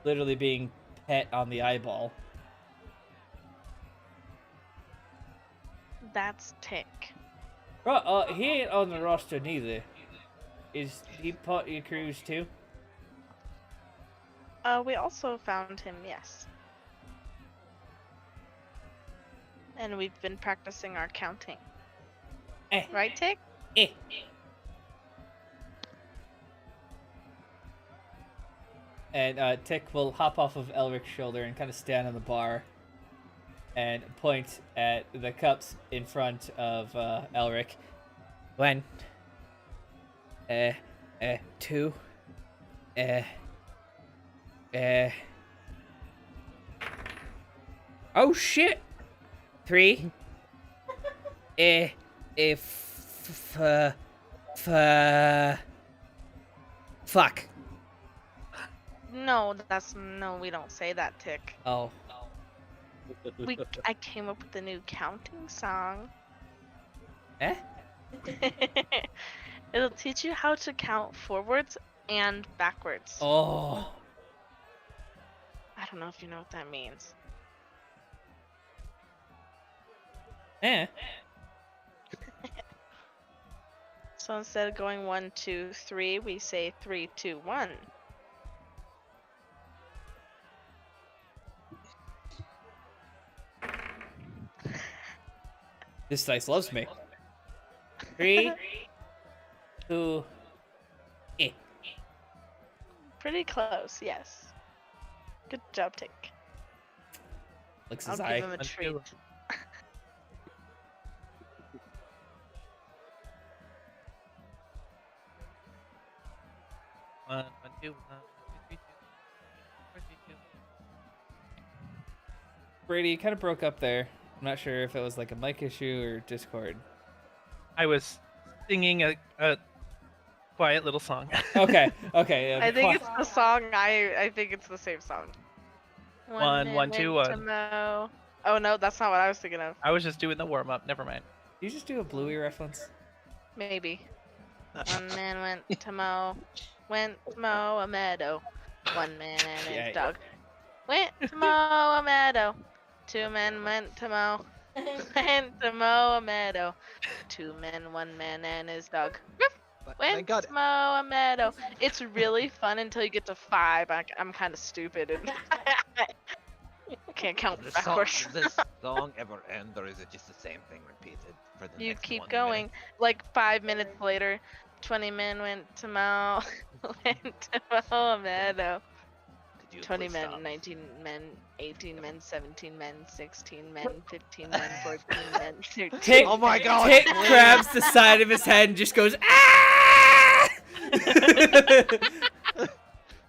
literally being pet on the eyeball. That's Tick. Right, he ain't on the roster neither. Is he part of your crews too? We also found him, yes. And we've been practicing our counting. Right, Tick? And Tick will hop off of Elric's shoulder and kind of stand on the bar and point at the cups in front of Elric. 1, 2, oh shit! 3, fuck. No, we don't say that, Tick. Oh. I came up with a new counting song. Eh? It'll teach you how to count forwards and backwards. Oh. I don't know if you know what that means. Eh. So instead of going 1, 2, 3, we say 3, 2, 1. This dice loves me. 3, 2, Pretty close, yes. Good job, Tick. Looks I'll his give eye. him a treat. 1, 1, 2, 1, 2, 3, 2, 4, 3, 2. Brady, you kind of broke up there. I'm not sure if it was like a mic issue or Discord. I was singing a quiet little song. Okay, okay. I think it's the song. I think it's the same song. 1, man 1, 2, went 1. to mow. Oh no, that's not what I was thinking of. I was just doing the warm up. Never mind. Did you just do a Bluey reference? Maybe. One man went to mow a meadow. One man and his Yeah. dog went to mow a meadow. Two men went to mow a meadow. Two men, one man and his dog went got to mow a meadow. It's really fun until you get to 5. I'm kind of stupid and can't count Does backwards. this song ever end, or is it just the same thing repeated for the You next keep 20 going. minutes? Like 5 minutes later, 20 men went to mow a meadow. Could you 20 please men, stop? 19 men, 18 men, 17 men, 16 men, 15 men, 14 men, 13 Tick, Oh my God, Tick please. grabs the side of his head and just goes, ah!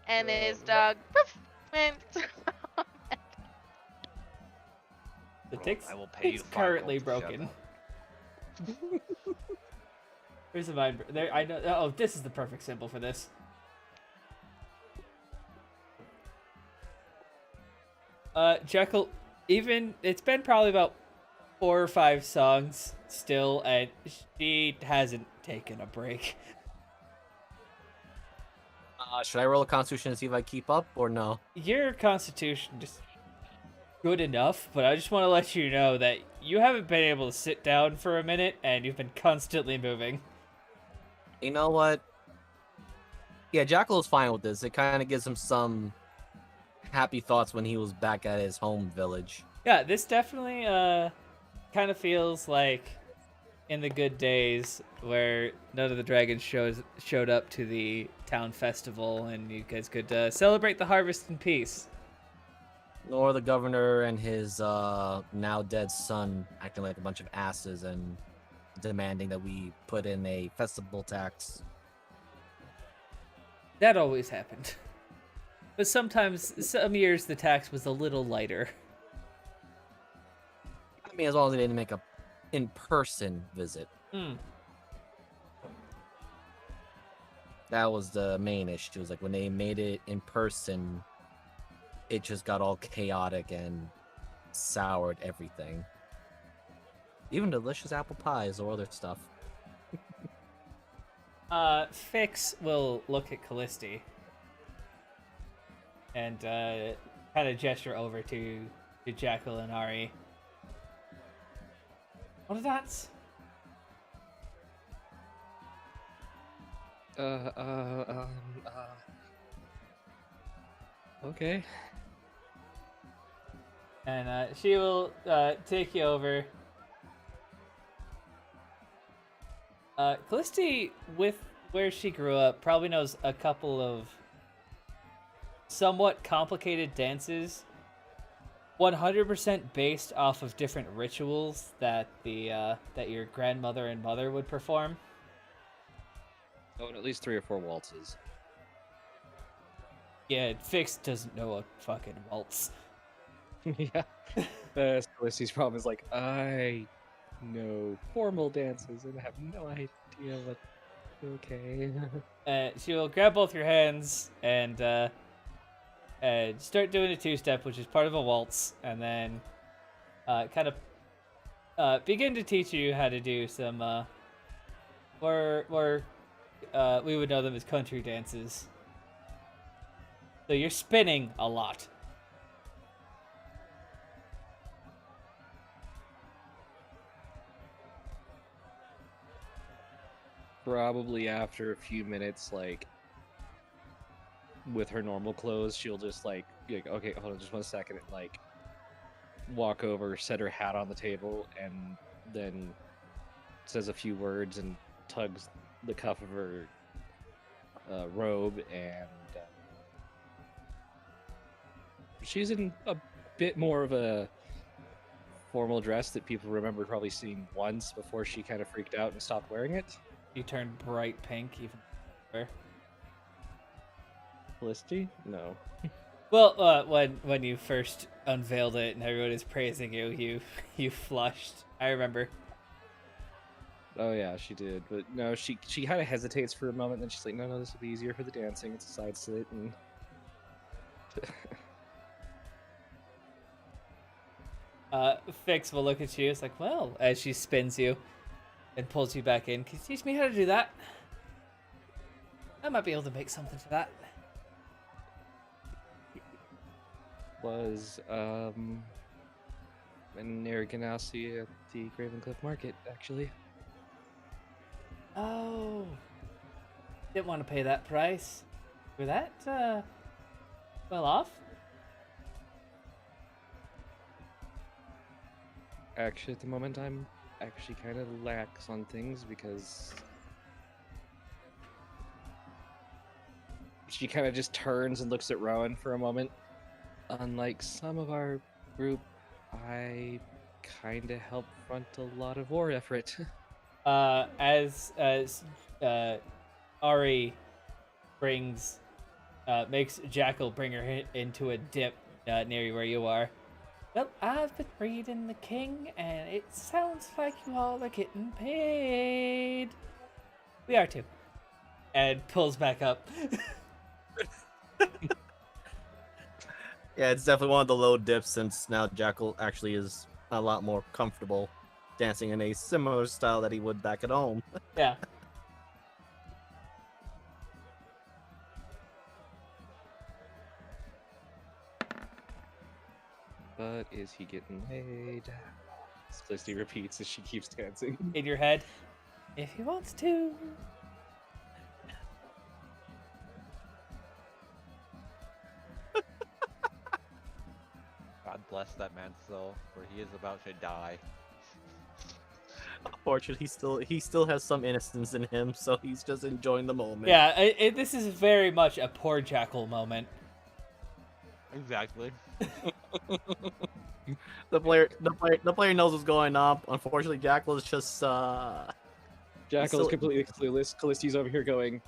and his dog poof, went to The Bro, Tick's, I will pay you Tick's 5 currently gold to shut broken. up. Where's the mind? There, I know. Oh, this is the perfect symbol for this. Jekyll, even it's been probably about 4 or 5 songs still, and she hasn't taken a break. Should I roll a Constitution to see if I keep up or no? Your constitution just good enough, but I just want to let you know that you haven't been able to sit down for a minute, and you've been constantly moving. You know what? Yeah, Jackal is fine with this. It kind of gives him some happy thoughts when he was back at his home village. Yeah, this definitely kind of feels like in the good days where none of the dragons showed up to the town festival, and you guys could celebrate the harvest in peace. Nor the governor and his now dead son acting like a bunch of asses and demanding that we put in a festival tax. That always happened. But sometimes, some years, the tax was a little lighter. I mean, as long as they didn't make a in-person visit. Hmm. That was the main issue. It was like when they made it in person, it just got all chaotic and soured everything. Even delicious apple pies or other stuff. Fix will look at Callisti and kind of gesture over to Jackal and Ari. What are that? Okay. And she will take you over. Callisti, with where she grew up, probably knows a couple of somewhat complicated dances, 100% based off of different rituals that that your grandmother and mother would perform. Oh, and at least 3 or 4 waltzes. Yeah, Fix doesn't know a fucking waltz. Yeah. That's Callisti's problem is like, I know formal dances and have no idea what. Okay. She will grab both your hands and start doing a 2-step, which is part of a waltz, and then kind of begin to teach you how to do some more we would know them as country dances. So you're spinning a lot. probably after a few minutes, like with her normal clothes, she'll just like be like, okay, hold on, just 1 second, and like walk over, set her hat on the table, and then says a few words and tugs the cuff of her robe, and she's in a bit more of a formal dress that people remember probably seeing once before she kind of freaked out and stopped wearing it. You turned bright pink even more. Felicity? No. Well, when you first unveiled it and everyone is praising you flushed. I remember. Oh yeah, she did. But no, she kind of hesitates for a moment, then she's like, no, this will be easier for the dancing. It's a side slit, and Fix will look at you. It's like, well, as she spins you and pulls you back in. Can you teach me how to do that? I might be able to make something for that. was an Narragansett at the Gravencliff Market, actually. Oh, didn't want to pay that price. Were that well off? Actually, at the moment, I'm actually kind of lax on things because she kind of just turns and looks at Rowan for a moment. Unlike some of our group, I kind of help front a lot of war effort. As Ari makes Jackal bring her into a dip near where you are. Well, I've been reading the King, and it sounds like you all are getting paid. We are too. And pulls back up. Yeah, it's definitely one of the low dips since now Jackal actually is a lot more comfortable dancing in a similar style that he would back at home. Yeah. But is he getting paid? Felicity repeats as she keeps dancing. In your head, if he wants to. God bless that man's soul, for he is about to die. Unfortunately, he still has some innocence in him, so he's just enjoying the moment. Yeah, this is very much a poor Jackal moment. Exactly. The player knows what's going on. Unfortunately, Jackal is just Jackal is completely clueless. Callisti's over here going,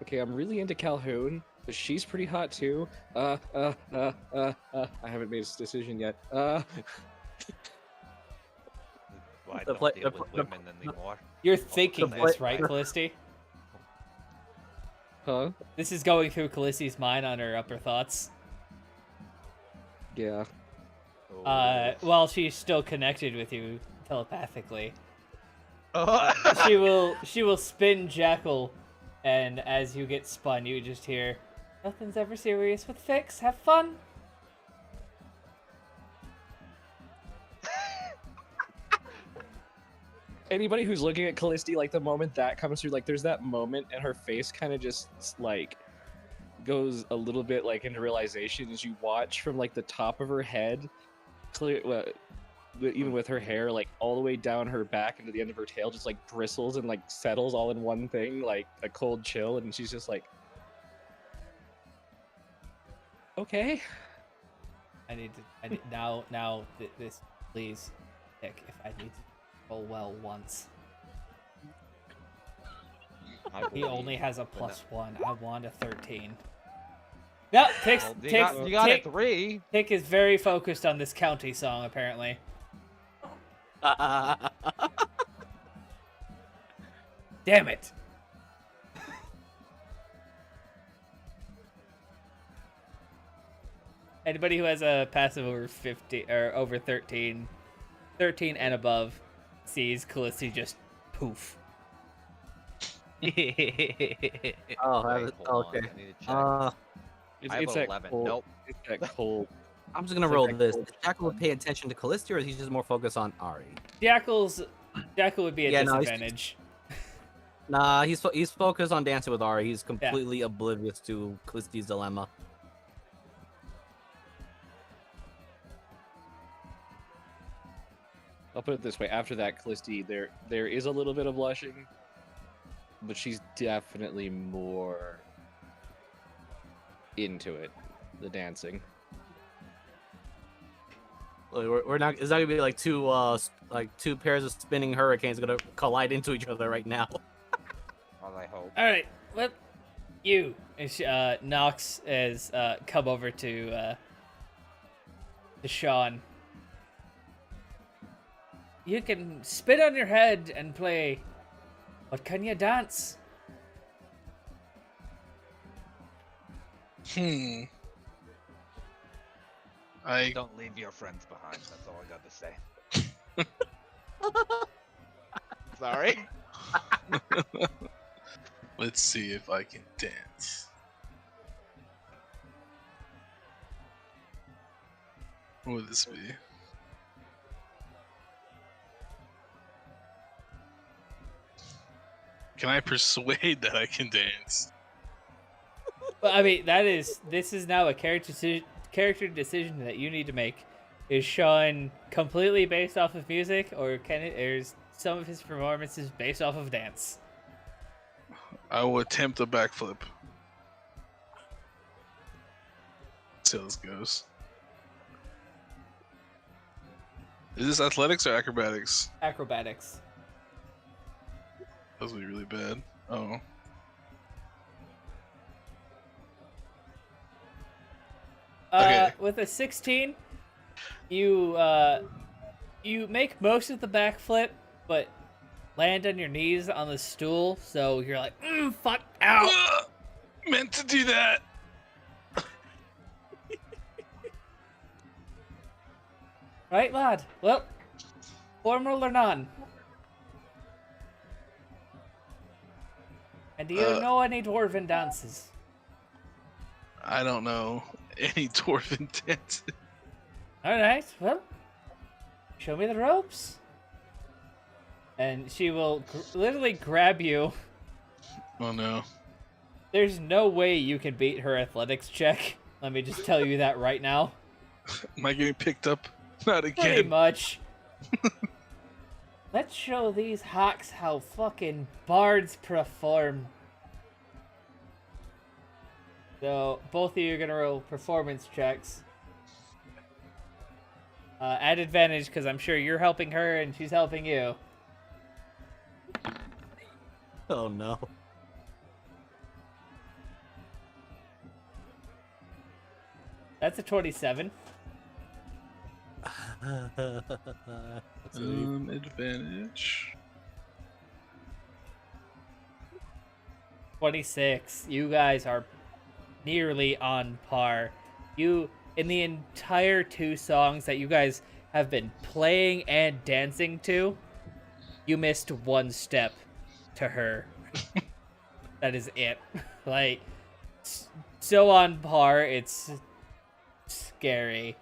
okay, I'm really into Calhoun, but she's pretty hot too. I haven't made a decision yet. Well, I don't deal with women anymore. You're thinking this, right, Callisti? Huh? This is going through Callisti's mind on her upper thoughts. Yeah. While she's still connected with you telepathically. Oh. She will spin Jackal, and as you get spun, you just hear, "Nothing's ever serious with Fix. Have fun." Anybody who's looking at Callisti, like the moment that comes through, like there's that moment, and her face kind of just like goes a little bit like into realization as you watch from like the top of her head, even with her hair like all the way down her back and to the end of her tail, just like bristles and like settles all in one thing, like a cold chill, and she's just like, okay. I need now this, please, Nick. If I need to roll well once. He only has a +1. I want a 13. No, You got a 3. Tick is very focused on this county song, apparently. Damn it! Anybody who has a passive over 50 or over 13 and above sees Callisti just poof. Oh, Wait, hold on, okay. I need to check. It's that 11. cold. Nope. It's that cold. I'm just gonna It's roll like this. cold. Does Jackal pay attention to Callisti, or is he just more focused on Ari? Jackal would be a Yeah, no, he's- disadvantage. Nah, he's focused on dancing with Ari. He's completely oblivious to Calliste's dilemma. I'll put it this way: after that, Callisti, there is a little bit of blushing, but she's definitely more into it, the dancing. We're not. It's not gonna be like two pairs of spinning hurricanes gonna collide into each other right now. All I hope. All right, well, you. And Nox has come over to Sean. You can spit on your head and play, but can you dance? Don't leave your friends behind. That's all I got to say. Sorry. Let's see if I can dance. What would this be? Can I persuade that I can dance? Well, I mean, this is now a character decision that you need to make. Is Sean completely based off of music, or is some of his performances based off of dance? I will attempt a backflip. See how this goes. Is this athletics or acrobatics? Acrobatics. That would be really bad. Oh. Okay. With a 16, you make most of the backflip, but land on your knees on the stool, so you're like, fuck out. Meant to do that. Right, lad? Well, formal or none? And do you know any dwarven dances? I don't know any dwarven dances. Alright, well, show me the ropes. And she will literally grab you. Oh no. There's no way you can beat her athletics check. Let me just tell you that right now. Am I getting picked up? Not again. Pretty much. Let's show these hawks how fucking bards perform. So, both of you are gonna roll performance checks. At advantage, because I'm sure you're helping her and she's helping you. Oh no. That's a 27. Advantage. 26. You guys are nearly on par. You, in the entire 2 songs that you guys have been playing and dancing to, you missed 1 step to her. That is it. Like, so on par, it's scary.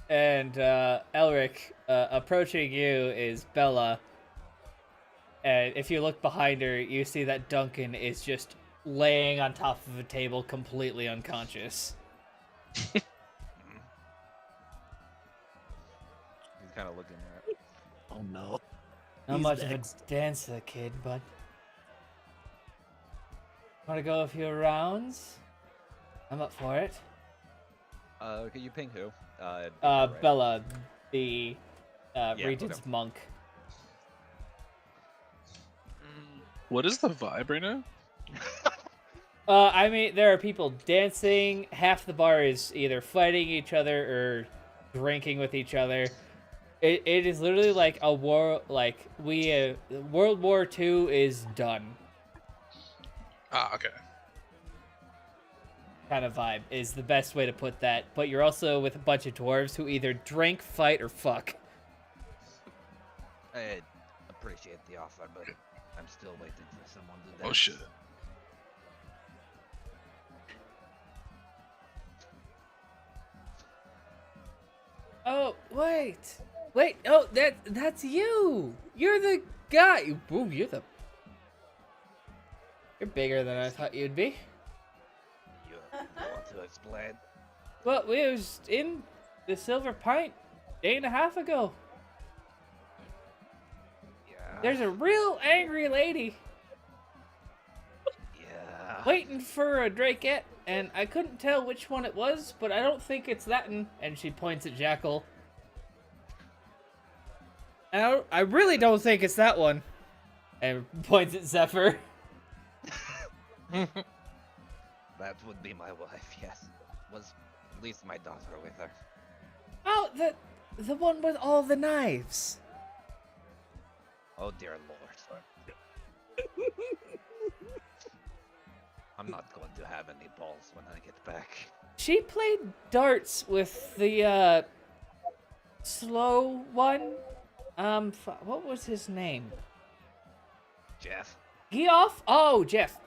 And Elric, approaching you is Bella. And if you look behind her, you see that Duncan is just laying on top of a table, completely unconscious. He's kind of looking at it. Oh no. Not He's much next. of a dancer, kid, but... Want to go a few rounds? I'm up for it. Can you ping who? Right. Bella, the Regent's okay. monk. What is the vibe right now? I mean, there are people dancing. Half the bar is either fighting each other or drinking with each other. It is literally like a war. Like World War II is done. Ah, okay. Kind of vibe is the best way to put that. But you're also with a bunch of dwarves who either drink, fight, or fuck. I appreciate the offer, but I'm still waiting for someone to dance. Oh shit. Oh, wait. Wait, oh, that's you. You're the guy. Ooh, you're bigger than I thought you'd be. You want to explain? Well, we was in the Silver Pint day and a half ago. Yeah. There's a real angry lady Yeah. waiting for a Drakette, and I couldn't tell which one it was, but I don't think it's that one. And she points at Jackal. And I really don't think it's that one. And points at Zephyr. That would be my wife, yes. Was at least my daughter with her. Oh, the one with all the knives. Oh dear lord. I'm not going to have any balls when I get back. She played darts with the slow one. What was his name? Jeff. Geoff? Oh, Jeff.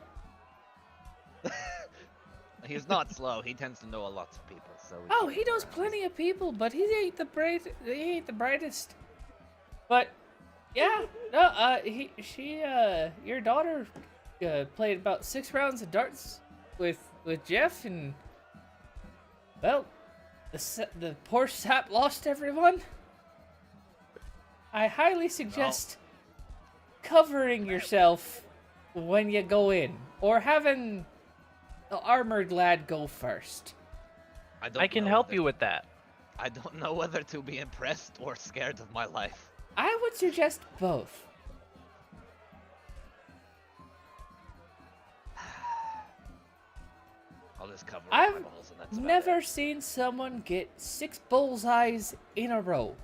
He's not slow. He tends to know a lot of people. So. Oh, he knows plenty of people, but he ain't the brightest. But yeah, no. Your daughter played about 6 rounds of darts with Jeff, and well, the poor sap lost everyone. I highly suggest covering yourself when you go in, or having the armored lad go first. I can help you with that. I don't know whether to be impressed or scared of my life. I would suggest both. I'll just cover I've my balls and that's about never it. seen someone get 6 bullseyes in a row.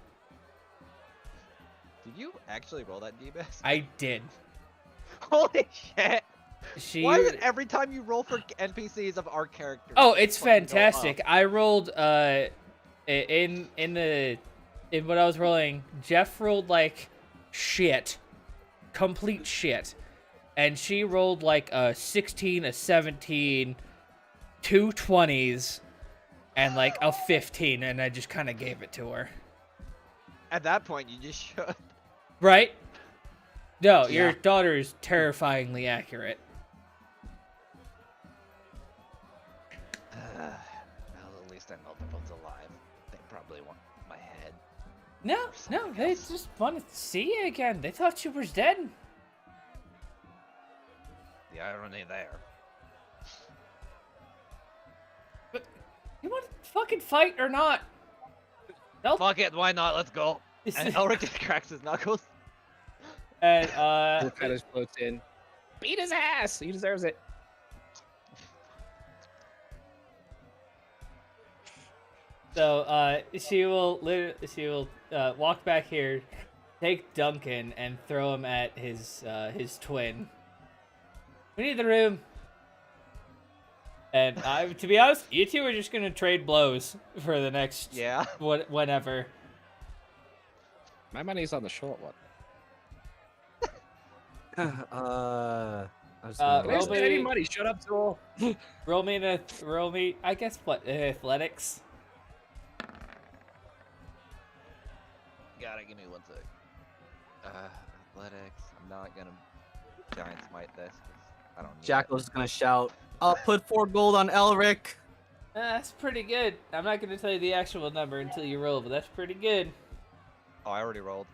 Did you actually roll that D-Best? I did. Holy shit! She. Why is it every time you roll for NPCs of our characters? Oh, it's fucking go fantastic. up? I rolled in what I was rolling, Jeff rolled like shit. Complete shit. And she rolled like a 16, a 17, 2 20s, and like a 15, and I just kind of gave it to her. At that point, you just should. Right? No, Yeah. your daughter is terrifyingly accurate. Well, at least I know they're both alive. They probably want my head. No, they just wanted to see you again. They thought you was dead. The irony there. You want to fucking fight or not? Nope. Fuck it, why not? Let's go. And Elric just cracks his knuckles. And Lucas floats in. Beat his ass. He deserves it. so she will walk back here, take Duncan, and throw him at his twin. We need the room. And to be honest, you two are just gonna trade blows for the next Yeah. whenever. My money's on the short one. I was Uh, gonna- roll There's any me- money. Shut up, Tool. Roll me. I guess what athletics. Gotta give me 1 sec. Athletics. I'm not gonna giant smite this. 'Cause I don't need Jackal's gonna shout, "I'll put 4 gold on Elric." That's pretty good. I'm not gonna tell you the actual number until you roll, but that's pretty good. it. Oh, I already rolled.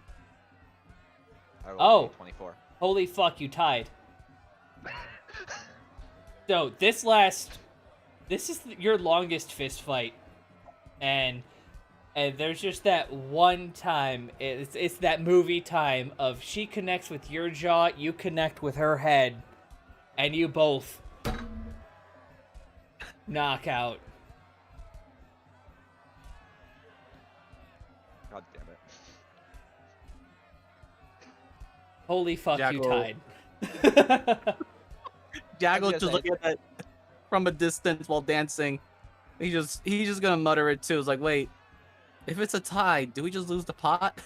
I rolled Oh. 24. Holy fuck, you tied. So this is your longest fist fight, and there's just that one time. It's that movie time of she connects with your jaw, you connect with her head, and you both knock out. God damn it. Holy fuck, you Jackal. tied. Jackal gonna just say- looking at that from a distance while dancing. He's just gonna mutter it too. It's like, wait, if it's a tie, do we just lose the pot?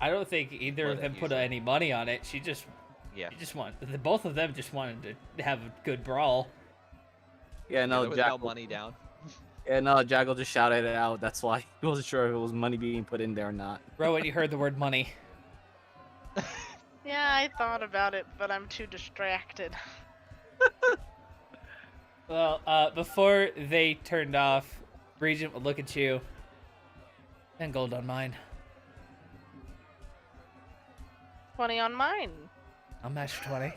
I don't think either Well, of them then put usually- any money on it. Yeah. Both of them just wanted to have a good brawl. Yeah, no, there was Jackal. no money down. Yeah, no, Jackal just shouted it out. That's why he wasn't sure if it was money being put in there or not. Rowan, you heard the word money. Yeah, I thought about it, but I'm too distracted. Well, before they turned off, Regent would look at you. 10 gold on mine. 20 on mine. I'll match 20.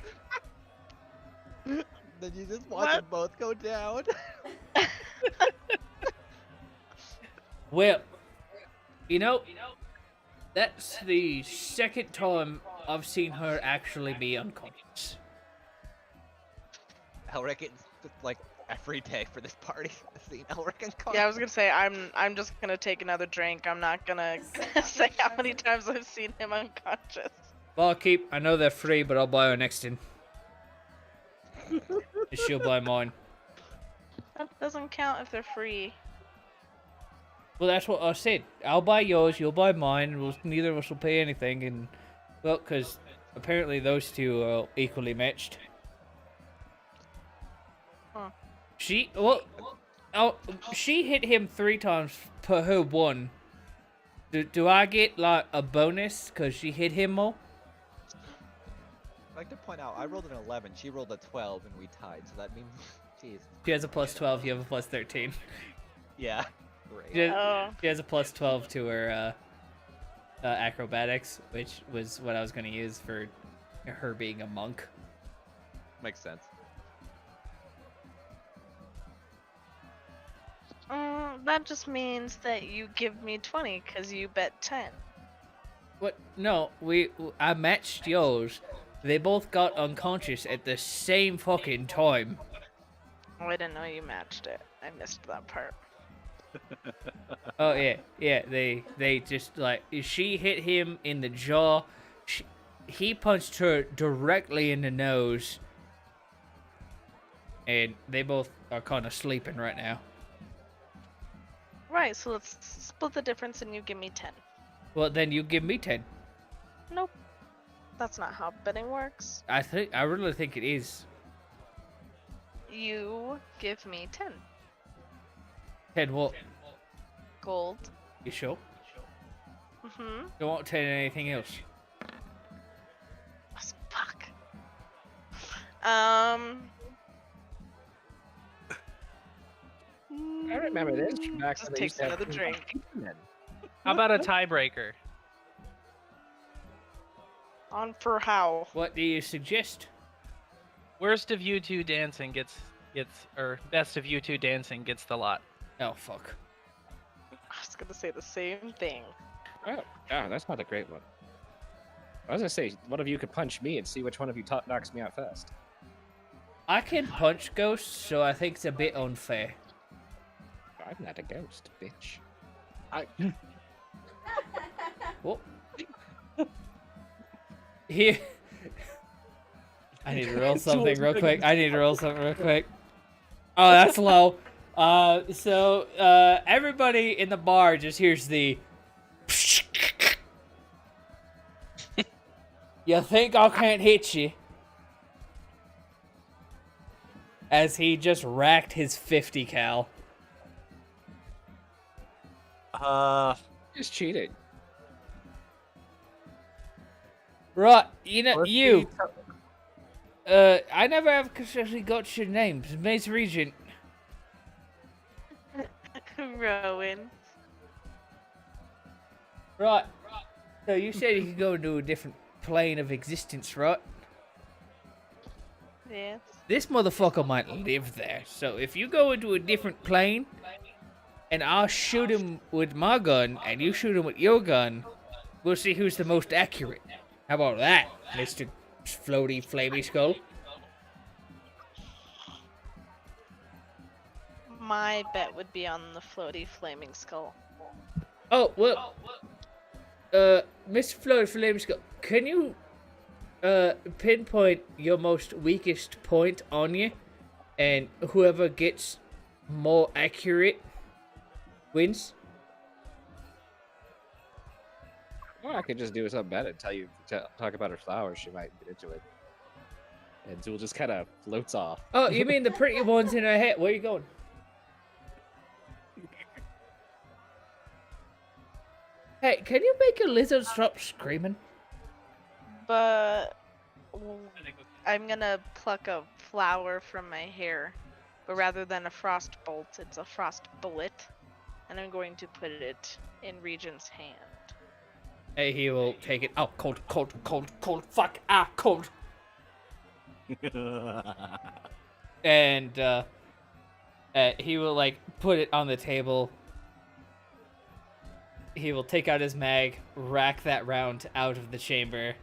Then you just watch What? them both go down. Well, you know, that's the second time I've seen her actually be unconscious. Elric, it's like every day for this party. I've seen Elric unconscious. Yeah, I was gonna say I'm just gonna take another drink. I'm not gonna say how many times I've seen him unconscious. Barkeep, I know they're free, but I'll buy her next in. And she'll buy mine. That doesn't count if they're free. Well, that's what I said. I'll buy yours, you'll buy mine, and neither of us will pay anything. And well, because apparently those two are equally matched. Huh. She hit him 3 times per her 1. Do I get like a bonus because she hit him more? I'd like to point out, I rolled an 11, she rolled a 12, and we tied. So that means, jeez. She has a plus 12. You have a plus 13. Yeah. Great. She has a plus 12 to her acrobatics, which was what I was going to use for her being a monk. Makes sense. That just means that you give me 20 because you bet 10. What? No, I matched yours. They both got unconscious at the same fucking time. Oh, I didn't know you matched it. I missed that part. Oh yeah. They just like she hit him in the jaw. He punched her directly in the nose, and they both are kind of sleeping right now. Right, so let's split the difference and you give me 10. Well, then you give me 10. Nope. That's not how betting works. I really think it is. You give me 10 10 what? gold. You sure? Mm-hmm. You won't 10 anything else. Fuck. I remember this from back Just when they take used to have another free drink. men. How about a tiebreaker? On for how? What do you suggest? Worst of you two dancing gets, or best of you two dancing gets the lot. Oh fuck. I was gonna say the same thing. Oh, that's not a great one. I was gonna say, one of you could punch me and see which one of you knocks me out first. I can punch ghosts, so I think it's a bit unfair. I'm not a ghost, bitch. What? Here. I need to roll something real quick. Oh, that's low. So everybody in the bar just hears the. You think I can't hit you? As he just racked his 50 cal. Just cheated. Right, you know, Let's you. see- I never have actually got your names. Mace Regent. Rowan. Right. So you said you could go into a different plane of existence, right? Yes. This motherfucker might live there. So if you go into a different plane, and I'll shoot him with my gun, and you shoot him with your gun, we'll see who's the most accurate. How about that, Mr. Floaty Flamey Skull? My bet would be on the floaty flaming skull. Oh, well, Mr. Floaty Flamey Skull, can you, pinpoint your most weakest point on you, and whoever gets more accurate wins? Or I could just do something better and talk about her flowers. She might get into it. And Zool just kind of floats off. Oh, you mean the pretty ones in her head? Where you going? Hey, can you make a lizard stop screaming? But I'm gonna pluck a flower from my hair, but rather than a frost bolt, it's a frost bullet, and I'm going to put it in Regent's hand. Hey, he will take it. Oh, cold, cold, cold, cold. Fuck, cold. And he will like put it on the table. He will take out his mag, rack that round out of the chamber,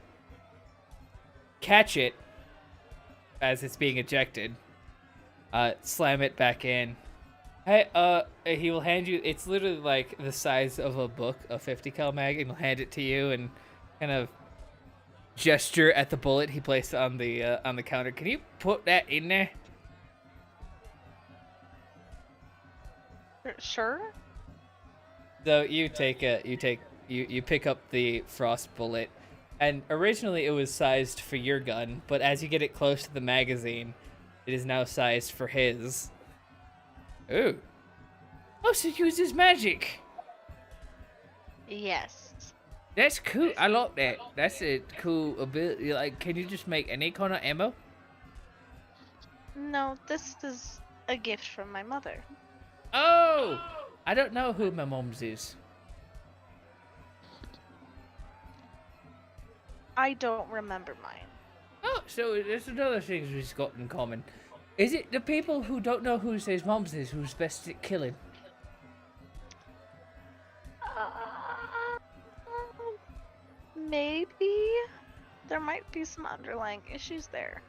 catch it as it's being ejected, slam it back in. Hey, he will hand you. It's literally like the size of a book, a 50 cal mag, and he'll hand it to you and kind of gesture at the bullet he placed on the counter. Can you put that in there? Sure. So you pick up the frost bullet, and originally it was sized for your gun, but as you get it close to the magazine, it is now sized for his. Ooh. Oh, so uses magic. Yes. That's cool. I like that. That's a cool ability. Like, can you just make any kind of ammo? No, this is a gift from my mother. Oh, I don't know who my mom's is. I don't remember mine. Oh, so there's another thing we've got in common. Is it the people who don't know who his mom's is who's best at killing? Maybe. There might be some underlying issues there.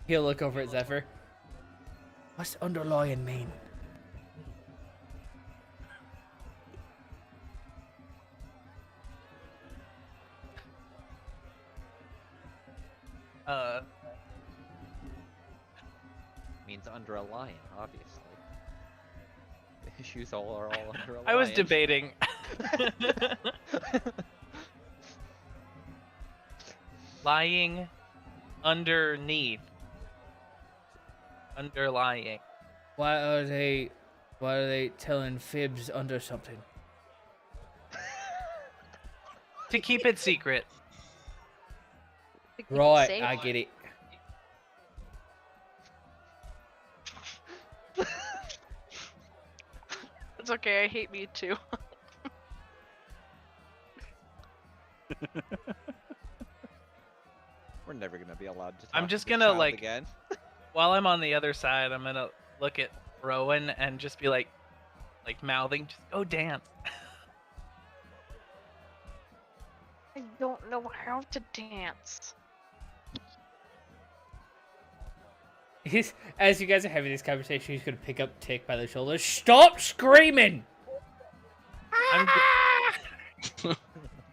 He'll look over at Zephyr. What's underlying mean? Means under a lion, obviously. The issues are all under a lion. I was debating. Lying underneath. Underlying. Why are they telling fibs under something? To keep it secret. To keep it Right, safe. I get it. It's okay, I hate me too. We're never gonna be allowed to talk I'm to just this gonna, child like- again. While I'm on the other side, I'm gonna look at Rowan and just be like mouthing, just go dance. I don't know how to dance. As you guys are having this conversation, he's gonna pick up Tick by the shoulder. Stop screaming!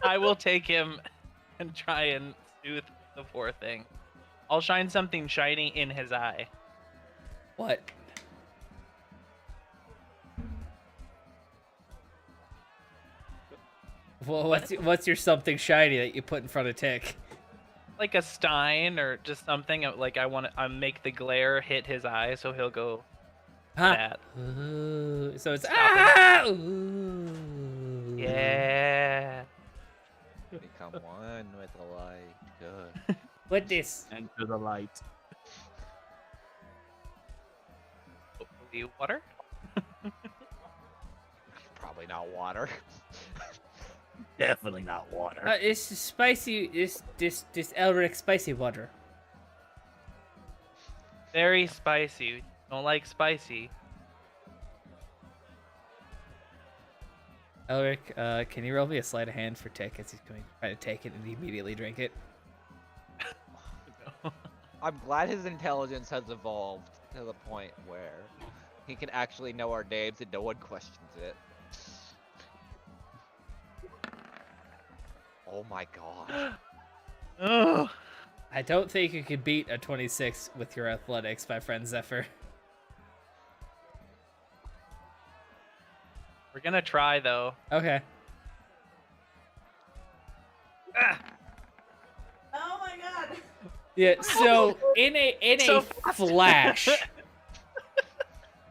I will take him and try and soothe the poor thing. I'll shine something shiny in his eye. What? Well, what's your something shiny that you put in front of Tick? Like a stein or just something. Like I make the glare hit his eye, so he'll go. Huh? That. Ooh, so it's Stop Ooh. Yeah. Become one with the light. Good. What this? Enter the light. Hopefully water. Probably not water. Definitely not water. It's spicy. This Elric spicy water. Very spicy. Don't like spicy. Elric, can you roll me a sleight of hand for Tick as he's going to try to take it and immediately drink it? I'm glad his intelligence has evolved to the point where he can actually know our names and no one questions it. Oh my god. Ugh. I don't think you could beat a 26 with your athletics, my friend Zephyr. We're gonna try though. Okay. Oh my god. Yeah. So in a So flash,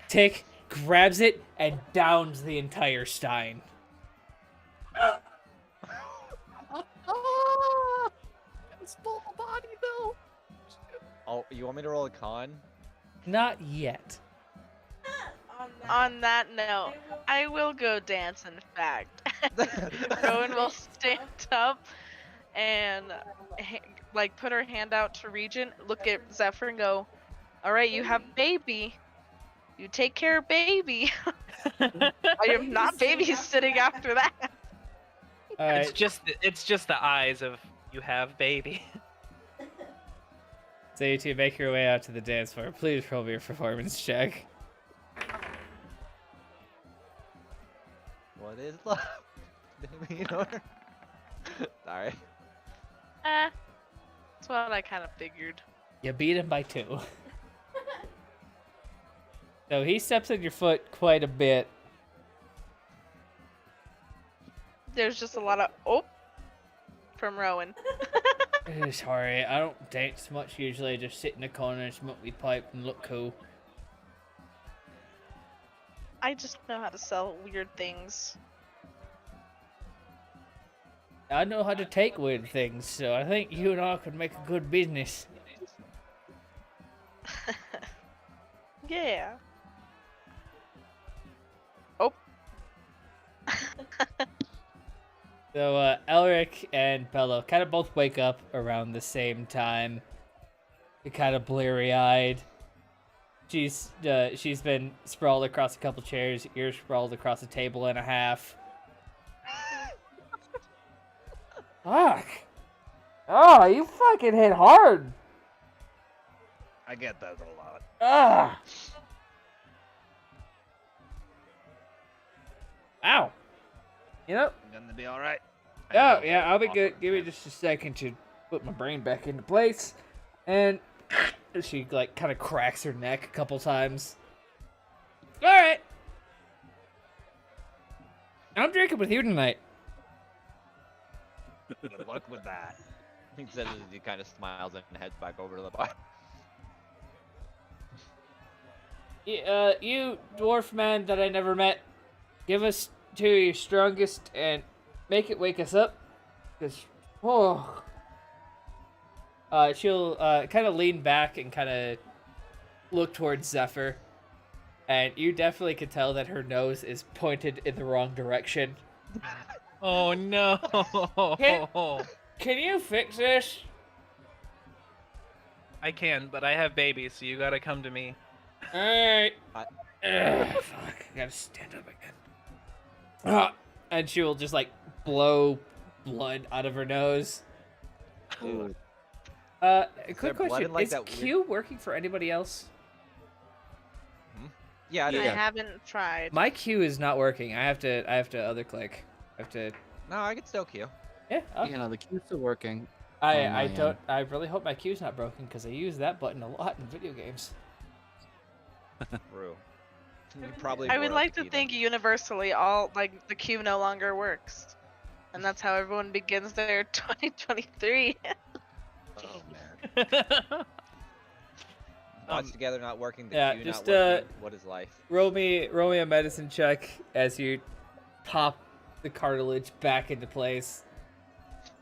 Tick grabs it and downs the entire stein. It's full body though. Oh, you want me to roll a con? Not yet. On that note, I will go dance, in fact. Rowan will stand up and like put her hand out to Regent, look at Zephyr and go, all right, you have baby. You take care of baby. I am not babysitting after that. All right. It's just the eyes of you have baby. So you two make your way out to the dance floor. Please roll me a performance check. What is love? Baby, Sorry. That's what I kind of figured. You beat him by 2. So he steps on your foot quite a bit. There's just a lot of from Rowan. Sorry, I don't dance much usually. I just sit in the corner and smoke my pipe and look cool. I just know how to sell weird things. I know how to take weird things, so I think you and I could make a good business. Yeah. Oh. So Elric and Bello kind of both wake up around the same time. They're kind of bleary-eyed. She's been sprawled across a couple chairs, ears sprawled across a table and a half. Fuck! Oh, you fucking hit hard! I get those a lot. Ah! Ow! You know? I'm gonna be alright. Oh, yeah, I'll be good. Give me just a second to put my brain back into place. And she, like, kind of cracks her neck a couple times. Alright! I'm drinking with you tonight. Good luck with that. He says as he kind of smiles and heads back over to the bar. You dwarf man that I never met, give us 2 of your strongest and make it wake us up. Cause, she'll kind of lean back and kind of look towards Zephyr, and you definitely can tell that her nose is pointed in the wrong direction. Oh no! Can you fix this? I can, but I have babies, so you gotta come to me. Alright. Fuck, I gotta stand up again. And she will just, like, blow blood out of her nose. Dude. A there quick blood question. in, like, Is that Q working for anybody else? Yeah, it I is. haven't tried. My Q is not working. I have to other click. I have to. No, I can still queue. Yeah. You know, the queue's still working. I on my don't. end. I really hope my Q's not broken because I use that button a lot in video games. True. You probably I were would up like to to key think then. universally all the queue no longer works. And that's how everyone begins their 2023. Oh man. Watch together not working. The yeah, queue just, not working. What is life? Roll me a medicine check as you pop the cartilage back into place.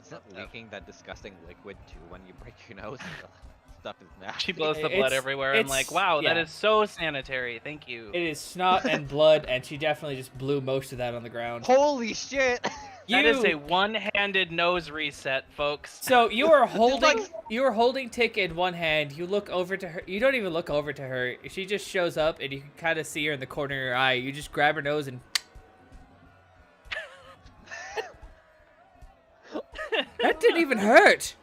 Is that leaking that disgusting liquid too when you break your nose? Stuff is nasty. She blows the blood It's- everywhere. I'm like, it's- wow, that yeah. is so sanitary. Thank you. It is snot and blood, and she definitely just blew most of that on the ground. Holy shit! That is a one-handed nose reset, folks. So you are holding Tick in one hand. You look over to her. You don't even look over to her. She just shows up, and you can kind of see her in the corner of your eye. You just grab her nose and. That didn't even hurt.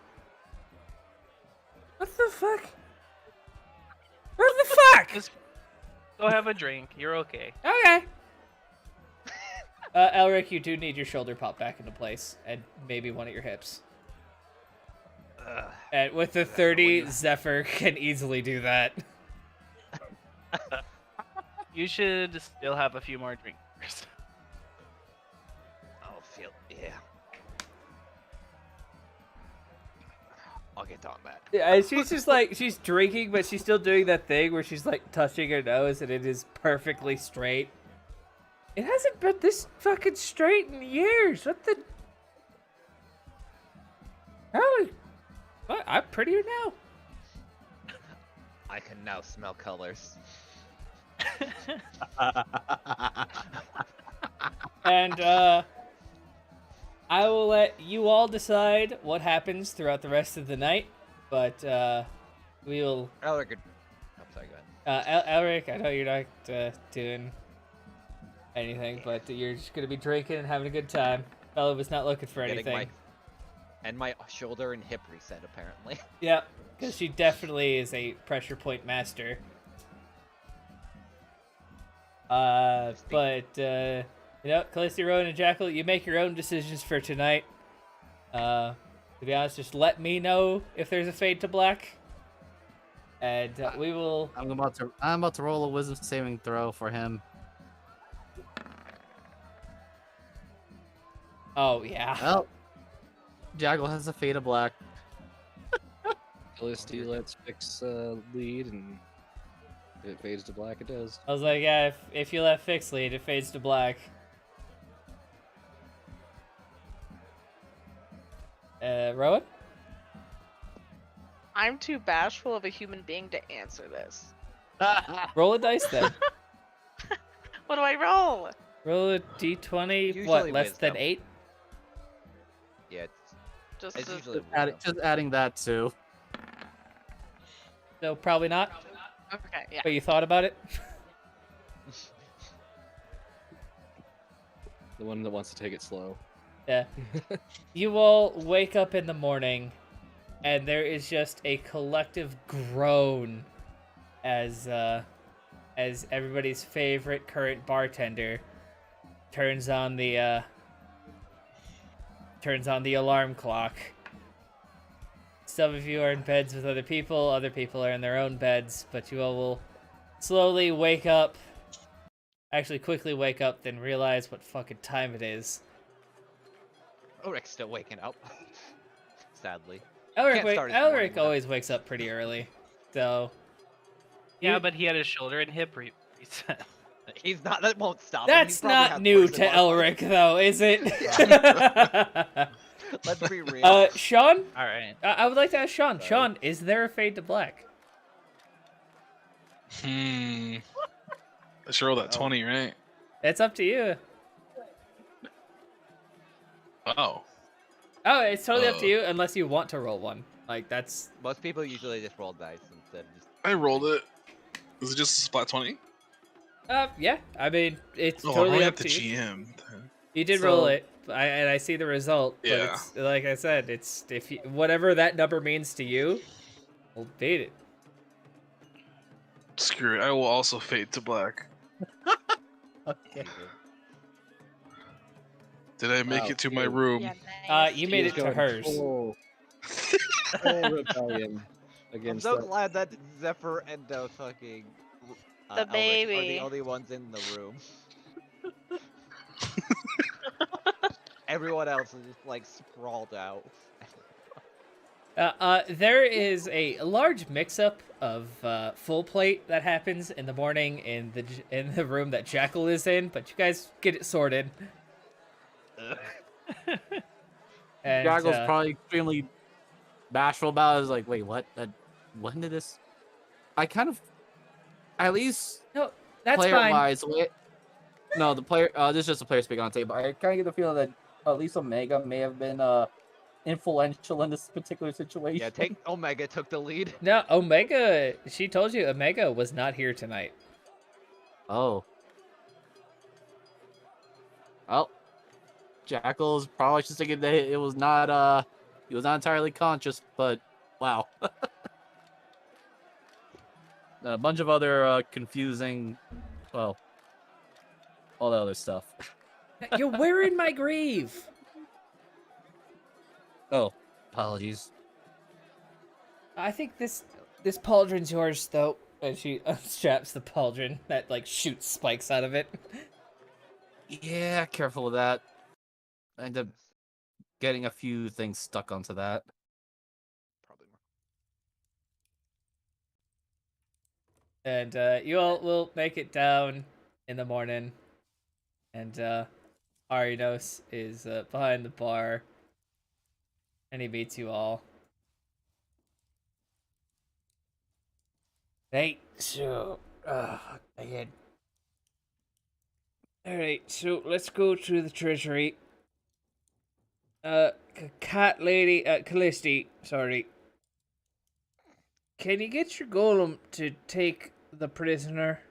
What the fuck? What the fuck? Just go have a drink. You're okay. Okay. Elric, you do need your shoulder pop back into place, and maybe one of your hips. And with the 30, Zephyr can easily do that. You should still have a few more drinks first. I'll feel yeah. I'll get on that. Yeah, and she's just like, she's drinking, but she's still doing that thing where she's like touching her nose and it is perfectly straight. It hasn't been this fucking straight in years. What the? What? I'm prettier now. I can now smell colors. And I will let you all decide what happens throughout the rest of the night. But we'll. Elric, I'm sorry, go ahead. Elric, I know you're not doing anything, but you're just gonna be drinking and having a good time. Bella was not looking for anything. My shoulder and hip reset, apparently. Yep, because she definitely is a pressure point master. But you know, Callisto, Rowan, and Jackal, you make your own decisions for tonight. To be honest, just let me know if there's a fade to black, and we will. I'm about to roll a wisdom saving throw for him. Oh yeah. Well, Jackal has a fade of black. Felicity lets Fix lead, and if it fades to black, it does. I was like, yeah, if you let Fix lead, it fades to black. Rowan? I'm too bashful of a human being to answer this. Roll a dice then. What do I roll? Roll a d20, Usually what, less than wisdom. 8? Yeah, Just it's to- usually Just adding that too. So probably not, okay, yeah. but you thought about it? The one that wants to take it slow. Yeah. You all wake up in the morning, and there is just a collective groan as everybody's favorite current bartender turns on the alarm clock. Some of you are in beds with other people are in their own beds, but you all will slowly wake up. Actually, quickly wake up, then realize what fucking time it is. Elric's still waking up. Sadly. Elric always wakes up pretty early, so. Yeah, but he had his shoulder and hip reset. He's not. That won't stop him. He That's probably not has new poison to modifiers. Elric, though, is it? Let's be real. Sean, All right. I would like to ask Sean. Sorry. Sean, is there a fade to black? I should roll that 20, right? It's up to you. Oh. Oh, it's totally up to you, unless you want to roll one. Like, that's... Most people usually just roll dice instead of just. I rolled it. Is it just a splat 20? Yeah. I mean, it's Oh, I'm totally only up at the to you. GM. You did So- roll it, and I see the result. But Yeah. it's, like I said, it's if you, whatever that number means to you, we'll beat it. Screw it. I will also fade to black. Okay. Did I make Wow, it to my cool. room? Yeah, nice. You made He's it to going hers. Full rebellion I'm against so that. glad that Zephyr and fucking The Elric are baby. the only ones in the room. Everyone else is just like sprawled out. There is a large mix-up of full plate that happens in the morning in the room that Jackal is in, but you guys get it sorted. And, Jackal's probably extremely bashful about it. Is like, wait, what? When did this? I kind of, at least no, that's player fine. wise, no, the player. This is just a player speaking on tape. But I kind of get the feeling that at least Omega may have been influential in this particular situation. Yeah, Omega took the lead. No, Omega. She told you Omega was not here tonight. Oh. Well, Jackal's probably just thinking that it was not he was not entirely conscious, but wow. A bunch of other confusing, well, all the other stuff. You're wearing my greave. Oh, apologies. I think this pauldron's yours, though. And she unstraps the pauldron that like shoots spikes out of it. Yeah, careful with that. I end up getting a few things stuck onto that. Probably more. And you all will make it down in the morning. And Arinos is behind the bar. And he meets you all. Right, so, again. Alright, so let's go to the treasury. Cat lady, Callisti, sorry. Can you get your golem to take the prisoner?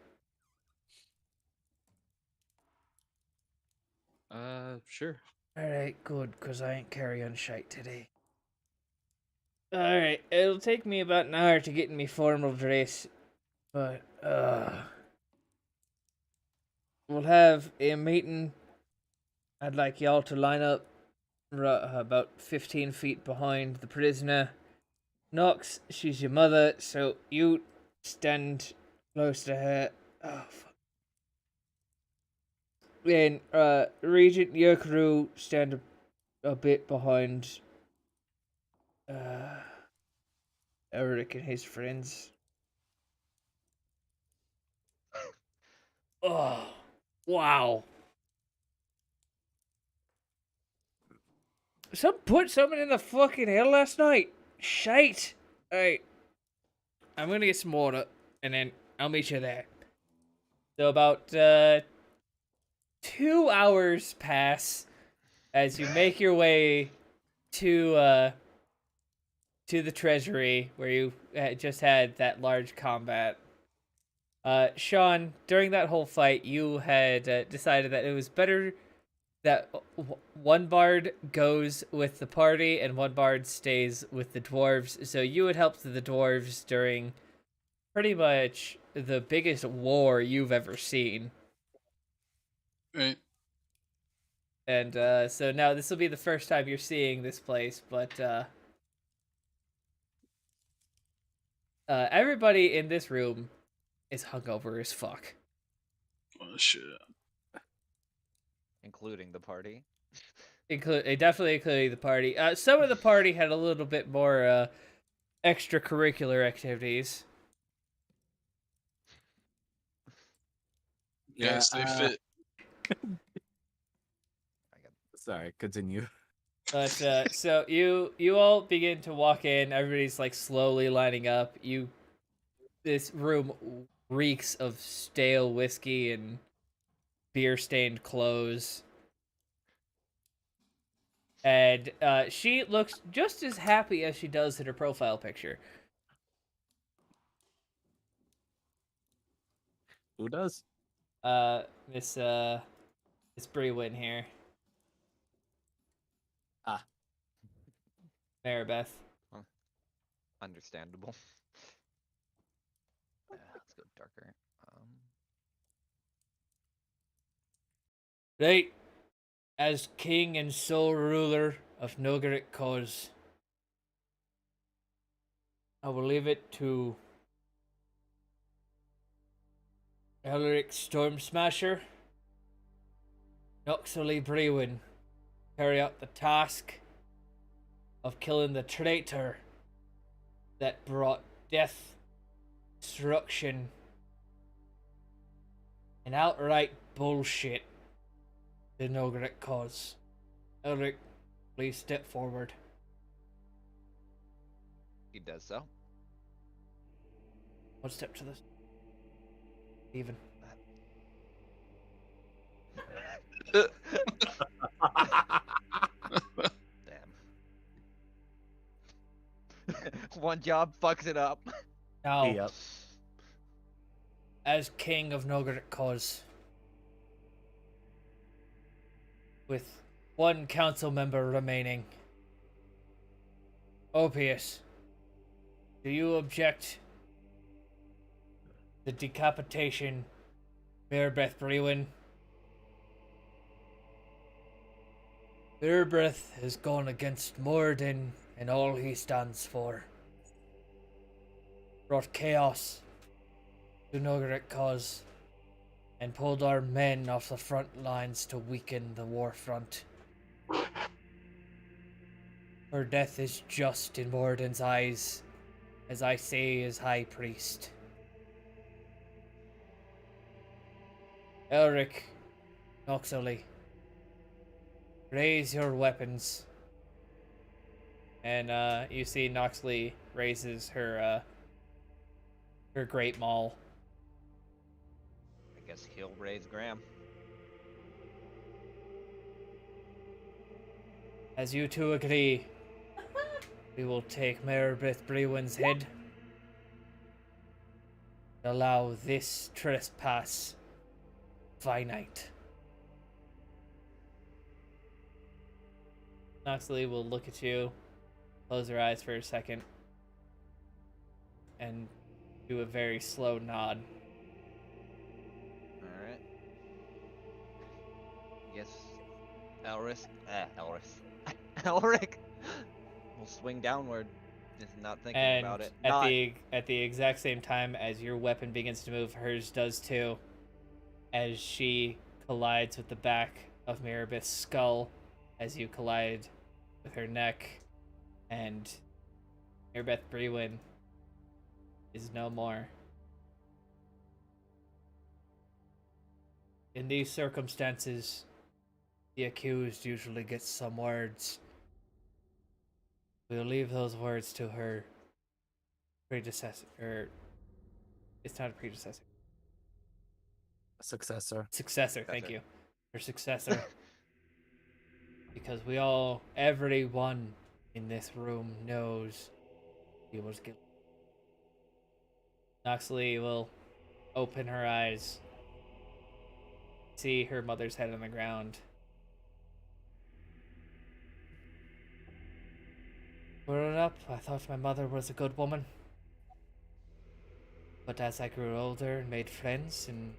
Sure. Alright, good, because I ain't carrying shite today. Alright, it'll take me about an hour to get in me formal dress, but, we'll have a meeting. I'd like y'all to line up about 15 feet behind the prisoner. Nox, she's your mother, so you stand close to her. Oh, fuck. Then, Regent, your crew stand a bit behind, Eric and his friends. Oh, wow. Put someone in the fucking hell last night. Shite. Alright. I'm gonna get some water, and then I'll meet you there. So about, 2 hours pass as you make your way to the treasury where you just had that large combat. Sean, during that whole fight, you had decided that it was better that one bard goes with the party and one bard stays with the dwarves. So you had helped the dwarves during pretty much the biggest war you've ever seen. Right. And so now this will be the first time you're seeing this place, but everybody in this room is hungover as fuck. Oh shit. Including the party. Definitely including the party. Some of the party had a little bit more extracurricular activities. Yeah, stay fit. Sorry, continue. But so you all begin to walk in. Everybody's like slowly lining up. This room reeks of stale whiskey and beer-stained clothes. And she looks just as happy as she does in her profile picture. Who does? Miss Brewin here. Ah. Maribeth. Understandable. Let's go darker. Right. As king and sole ruler of Nogaret cause, I will leave it to Elric Storm Smasher, Noxley Brewin, carry out the task of killing the traitor that brought death, destruction, and outright bullshit to Nogaret cause. Elric, please step forward. He does so. One step to this. Even. Damn. One job fucks it up. Now, Yep. as king of Nogaret cause, with one council member remaining, Opius, do you object the decapitation Mirabeth Brewin? Mirabeth has gone against Morden and all he stands for. Brought chaos to Nogaret cause and pulled our men off the front lines to weaken the war front. Her death is just in Morden's eyes, as I say as High Priest. Elric, Noxley, raise your weapons. And you see Noxley raises her great maul. I guess he'll raise Graham. As you two agree, we will take Meredith Brewin's head and allow this trespass finite. Noxley will look at you, close her eyes for a second, and do a very slow nod. Alright. Yes. Elric will swing downward. Just not thinking And about it. at the exact same time as your weapon begins to move, hers does too. As she collides with the back of Maribeth's skull, as you collide with her neck, and Maribeth Brewin is no more. In these circumstances, the accused usually gets some words. We'll leave those words to her predecessor. It's not a predecessor. Successor. Successor, thank you. Her successor. Because everyone in this room knows he was guilty. Noxley will open her eyes, see her mother's head on the ground. Growing up, I thought my mother was a good woman. But as I grew older and made friends and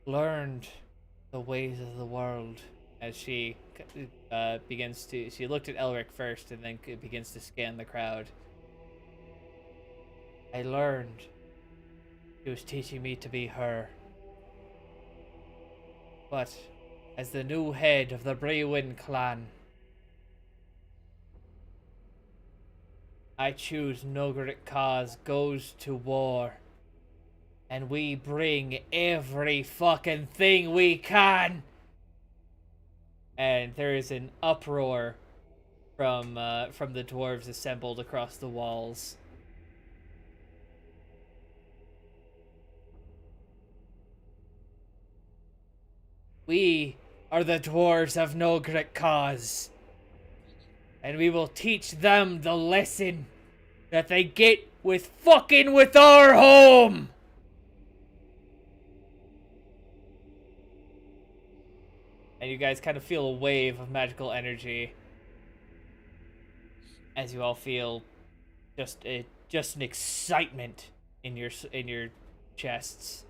learned the ways of the world, as she she looked at Elric first and then begins to scan the crowd. I learned she was teaching me to be her. But as the new head of the Brewin clan, I choose Nogric cause goes to war. And we bring every fucking thing we can. And there is an uproar from the dwarves assembled across the walls. We are the dwarves of Nogric cause. And we will teach them the lesson that they get with fucking with our home! And you guys kind of feel a wave of magical energy as you all feel just an excitement in your chests.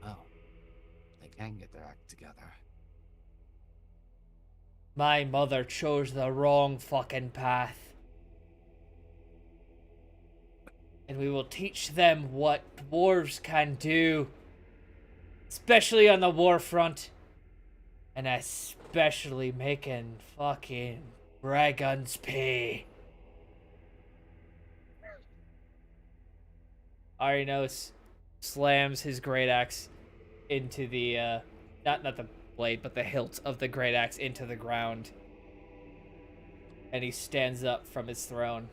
Oh, they can get their act together. My mother chose the wrong fucking path. And we will teach them what dwarves can do. Especially on the war front. And especially making fucking dragons pay. Arinos slams his great axe into the, not the blade, but the hilt of the great axe into the ground. And he stands up from his throne.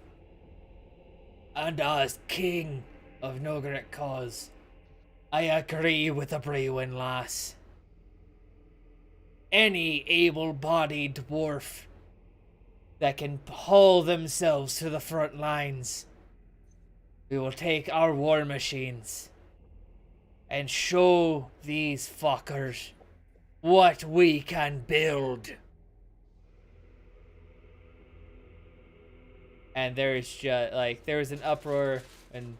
And as king of Nogric cause, I agree with the Brewin lass. Any able-bodied dwarf that can haul themselves to the front lines, we will take our war machines and show these fuckers what we can build. And there's just there was an uproar when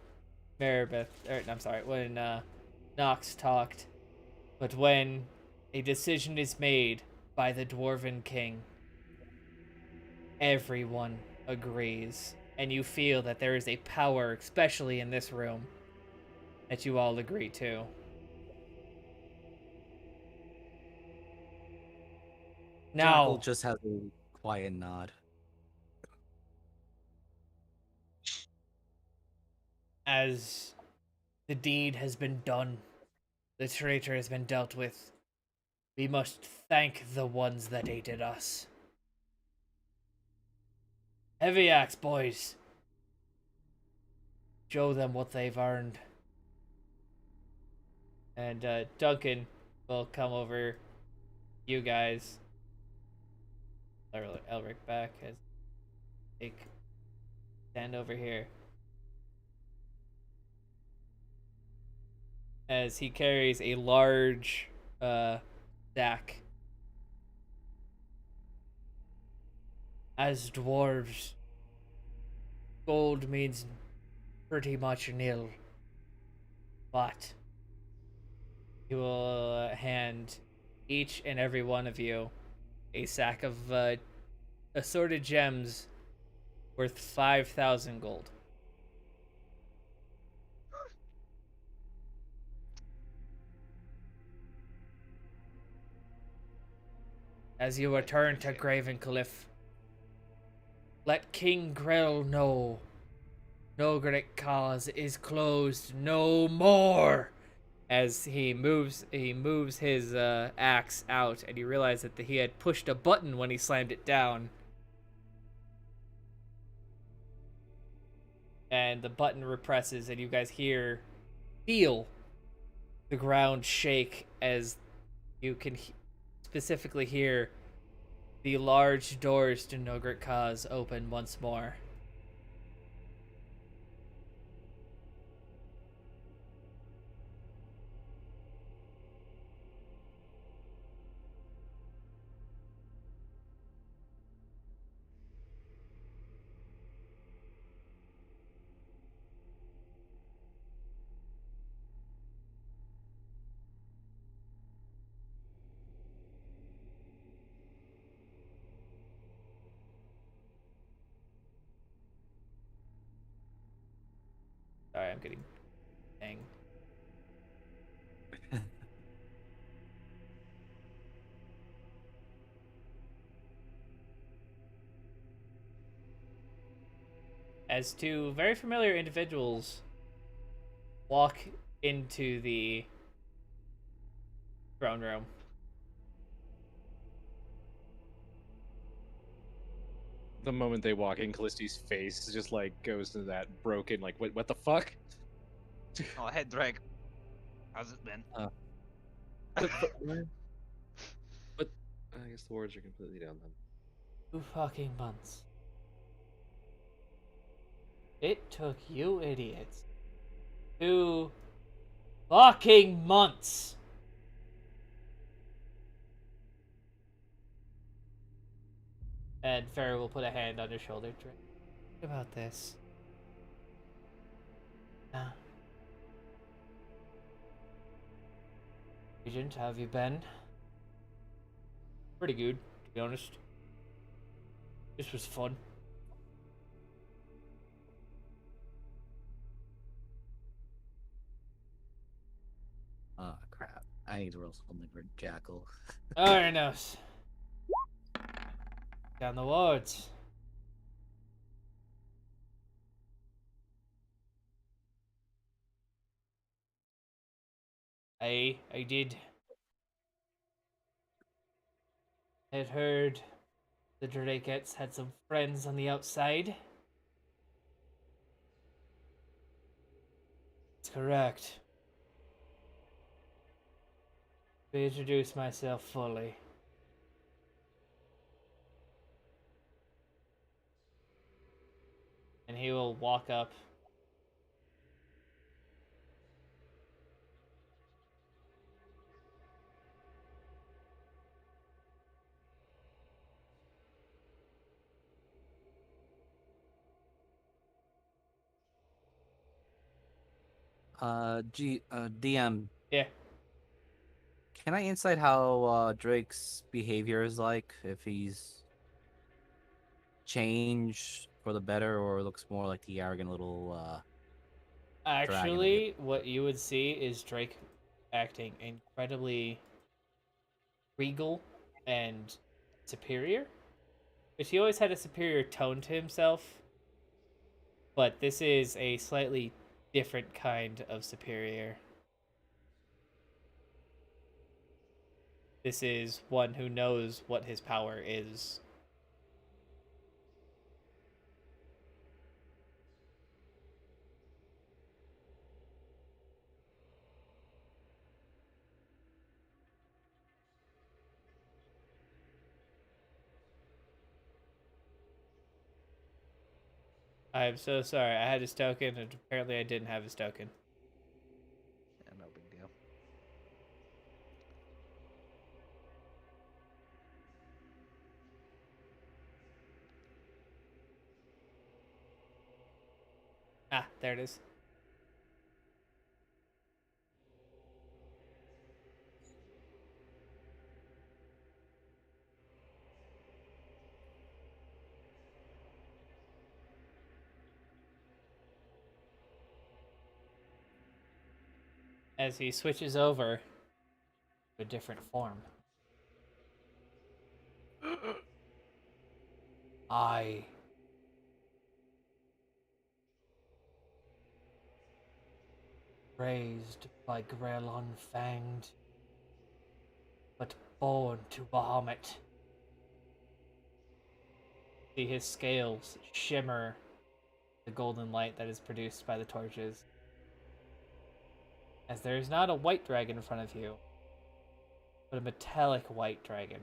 when Nox talked, but when a decision is made by the Dwarven King, everyone agrees, and you feel that there is a power, especially in this room, that you all agree to. Jackal Now, just has a quiet nod. as the deed has been done, the traitor has been dealt with, we must thank the ones that aided us. Heavy axe, boys. Show them what they've earned. And Duncan will come over you guys. Elric back as take stand over here. As he carries a large sack. As dwarves, gold means pretty much nil. But he will hand each and every one of you a sack of assorted gems worth 5,000 gold. As you return to Gravencliff, let King Grell know no great cause is closed no more. As he moves his axe out, and you realize that he had pushed a button when he slammed it down. And the button represses, and you guys feel the ground shake as you can specifically hear the large doors to Nogrit Kaz open once more. Sorry, I'm getting dang. As two very familiar individuals walk into the throne room. The moment they walk in, Callisti's face just like goes to that broken, like, what the fuck? Oh, hey, Drake. How's it been? But I guess the words are completely down then. 2 fucking months. It took you idiots 2 fucking months. And Farrah will put a hand on your shoulder. Drink about this. Agent, how have you been? Pretty good, to be honest. This was fun. Oh crap! I need to roll something for Jackal. Alright, now. Down the wards. I did. I had heard the Drakettes had some friends on the outside. That's correct. To introduce myself fully. And he will walk up. DM, Yeah. can I insight how Drake's behavior is like? If he's changed for the better, or looks more like the arrogant little dragon that he. Actually, what you would see is Drake acting incredibly regal and superior. But he always had a superior tone to himself. But this is a slightly different kind of superior. This is one who knows what his power is. I'm so sorry. I had his token, and apparently I didn't have his token. Yeah, no big deal. Ah, there it is. As he switches over to a different form. I, raised by Grell unfanged, but born to Bahamut. See his scales shimmer the golden light that is produced by the torches. As there is not a white dragon in front of you, but a metallic white dragon.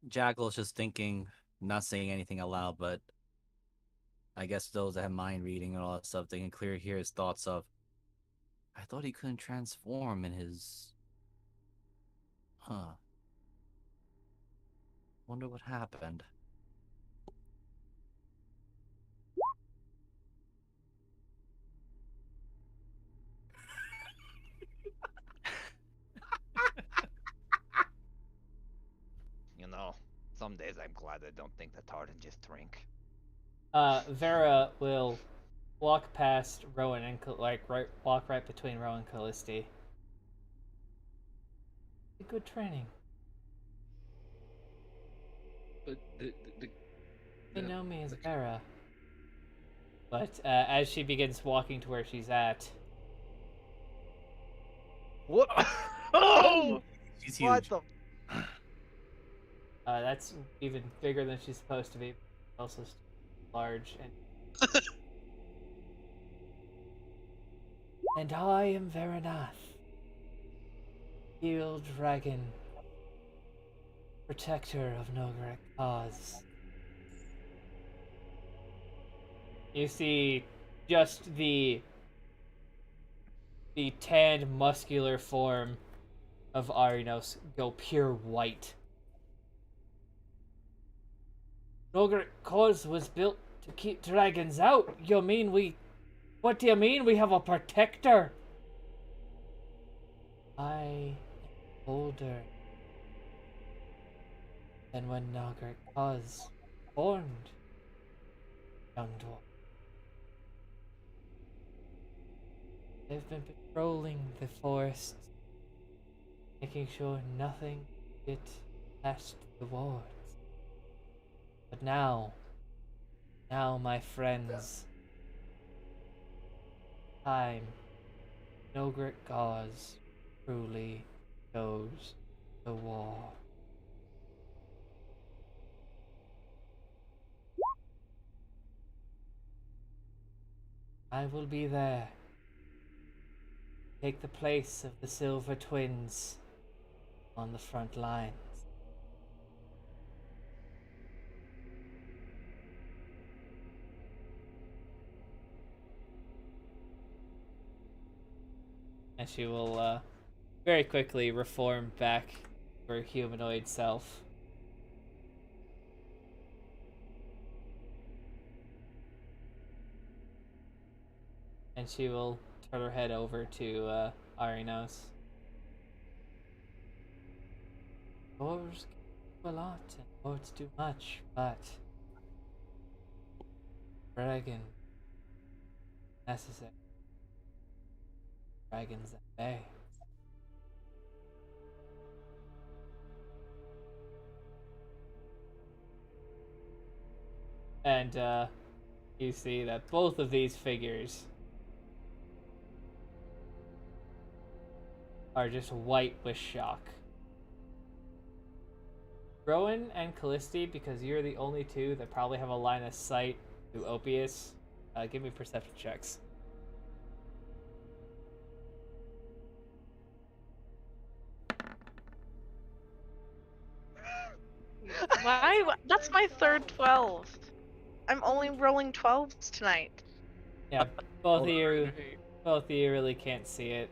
Jackal's just thinking, not saying anything aloud, but I guess those that have mind reading and all that stuff, they can clearly hear his thoughts of, I thought he couldn't transform in his... Huh. Wonder what happened. You know, some days I'm glad I don't think that hard and just drink. Vera will walk past Rowan and walk right between Rowan and Callisti. Good training. But They know me as Vera. But as she begins walking to where she's at, What? Oh! She's What huge. the? that's even bigger than she's supposed to be. Also large and. And I am Veranath, Shield Dragon, protector of Nogrek cause. You see just the tanned muscular form of Arinos go pure white. Nogrek cause was built to keep dragons out. You mean we... What do you mean we have a protector? I am older than when Nogrek cause formed, young dwarf. They've been patrolling the forests, making sure nothing get past the wards. But now, my friends, time, Nogric Gauze truly goes to war. I will be there. Take the place of the Silver Twins on the front lines. And she will very quickly reform back to her humanoid self. And she will turn her head over to Arinos. Dwarves can do a lot and lords do much, but dragon necessary. Dragons at bay. And you see that both of these figures are just white with shock. Rowan and Callisti, because you're the only two that probably have a line of sight to Opius, give me perception checks. Why? That's my third 12. I'm only rolling 12s tonight. Yeah, both of you, Alright. both of you really can't see it.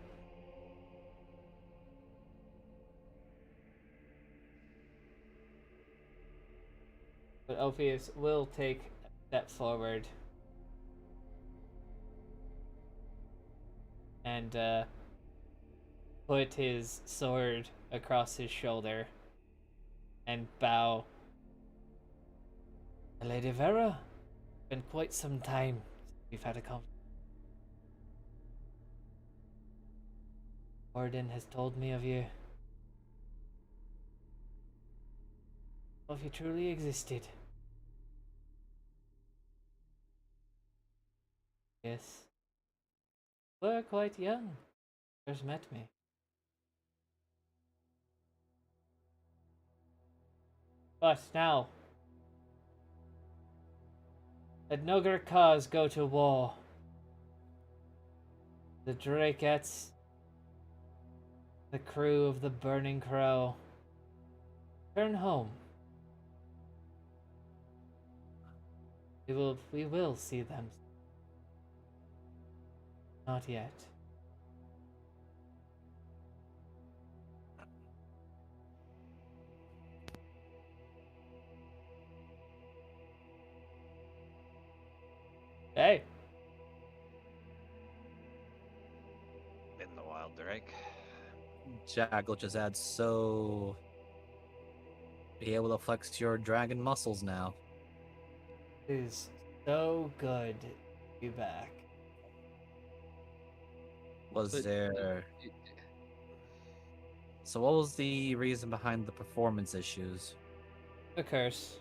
But Ophius will take a step forward and put his sword across his shoulder and bow. Lady Vera, been quite some time since we've had a conversation. Warden has told me of you. Of you truly existed. Yes. Were quite young. First met me. But now, let no great cause go to war. The Drakettes, the crew of the Burning Crow, turn home. We will see them. Not yet. Hey, Been a while, Drake. Jackal just adds, so be able to flex your dragon muscles now. it is so good to be back. Was But- there? So what was the reason behind the performance issues? The curse.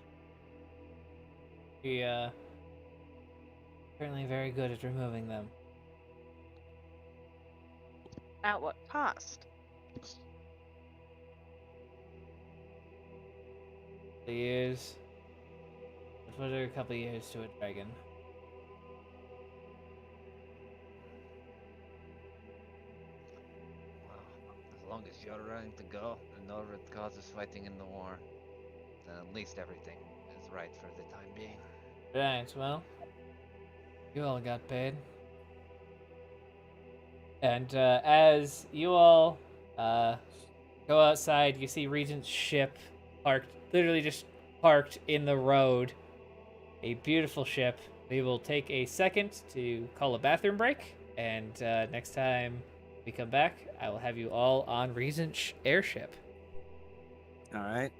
We currently very good at removing them. At what cost? The years. What are a couple years to a dragon? Well, as long as you're ready to go and no red causes fighting in the war, then at least everything is right for the time being. Right, well, you all got paid. And as you all go outside, you see Regent's ship parked, literally just parked in the road. A beautiful ship. We will take a second to call a bathroom break, and next time we come back, I will have you all on Regent's airship. All right,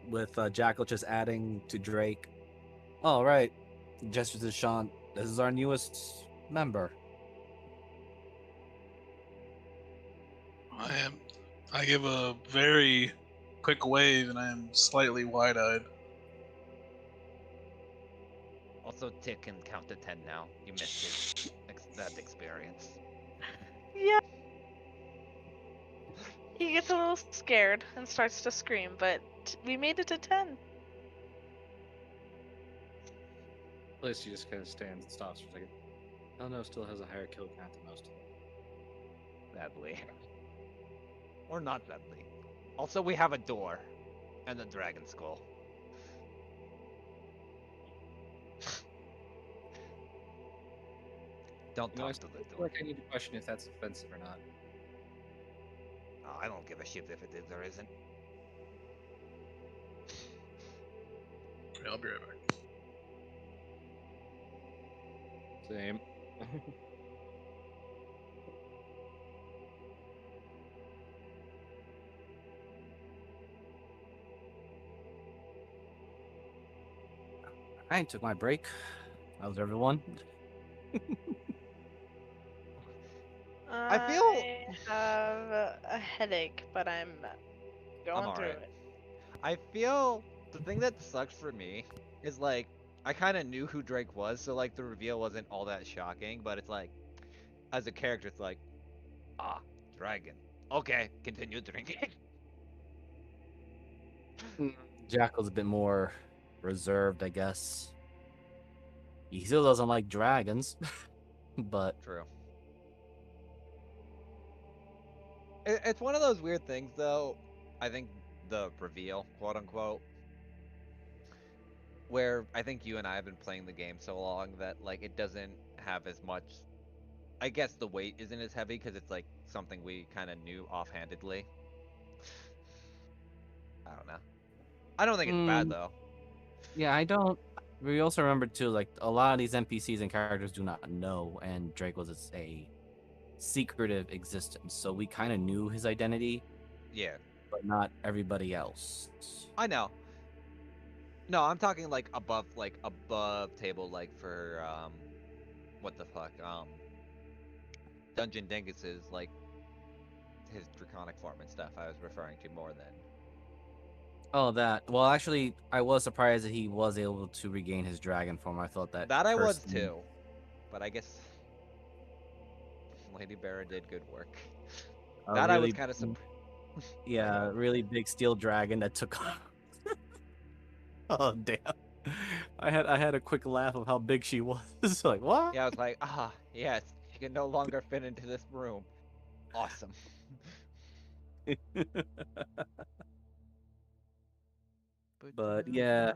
with Jackal just adding to Drake. All right, gestures to Sean. This is our newest member. I give a very quick wave, and I am slightly wide-eyed. Also, Tick can count to 10 now. You missed his that experience. Yeah. He gets a little scared and starts to scream, but we made it to 10. Place she just kind of stands and stops for a second. Oh no, still has a higher kill count than most. Sadly. Or not sadly. Also, we have a door and a dragon skull. Don't You know, I talk to the feel door. like I need to question if that's offensive or not. Oh, I don't give a shit if it is or isn't. Okay, I'll be right back. Same. I took my break. How's everyone? I feel- I have a headache, but I'm going through alright. it. I feel the thing that sucks for me is like I kind of knew who Drake was, so like the reveal wasn't all that shocking. But it's like, as a character, it's like, ah, dragon. Okay, continue drinking. Jackal's a bit more reserved, I guess. He still doesn't like dragons, but True. It's one of those weird things, though. I think the reveal, quote unquote, where I think you and I have been playing the game so long that like it doesn't have as much. I guess the weight isn't as heavy because it's like something we kind of knew offhandedly. I don't know. I don't think it's bad Mm, though. yeah, I don't. We also remember too, like a lot of these NPCs and characters do not know, and Drake was a secretive existence, so we kind of knew his identity, Yeah, but not everybody else. I know. No, I'm talking like above table, like for what the fuck, Dungeon Dingus's like his draconic form and stuff. I was referring to more than Oh, that. Well, actually, I was surprised that he was able to regain his dragon form. I thought that that. I was person, too, but I guess Lady Barra did good work. a That I was really, kind of surprised. yeah, really big steel dragon that took. Oh damn! I had a quick laugh of how big she was. Like what? Yeah, I was like, ah, yes, she can no longer fit into this room. Awesome. But yeah,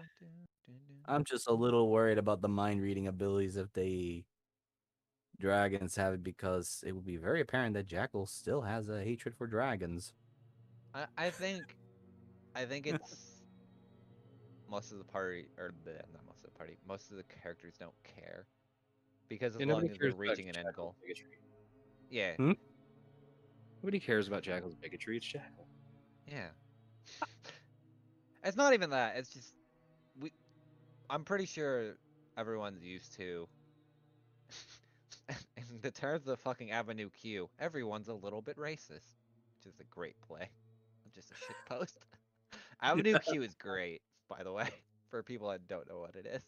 I'm just a little worried about the mind reading abilities if they dragons have it, because it will be very apparent that Jackal still has a hatred for dragons. I think it's most of the party, or not most of the party, most of the characters don't care because as Yeah, long nobody as they're cares about reaching an end Jackal's goal. bigotry. Yeah, Hmm? Nobody cares about Jackal's bigotry. It's Jackal. yeah. It's not even that. It's just we. I'm pretty sure everyone's used to. In the terms of fucking Avenue Q, everyone's a little bit racist, which is a great play. Just a shit post. Avenue Q is great, by the way, for people that don't know what it is.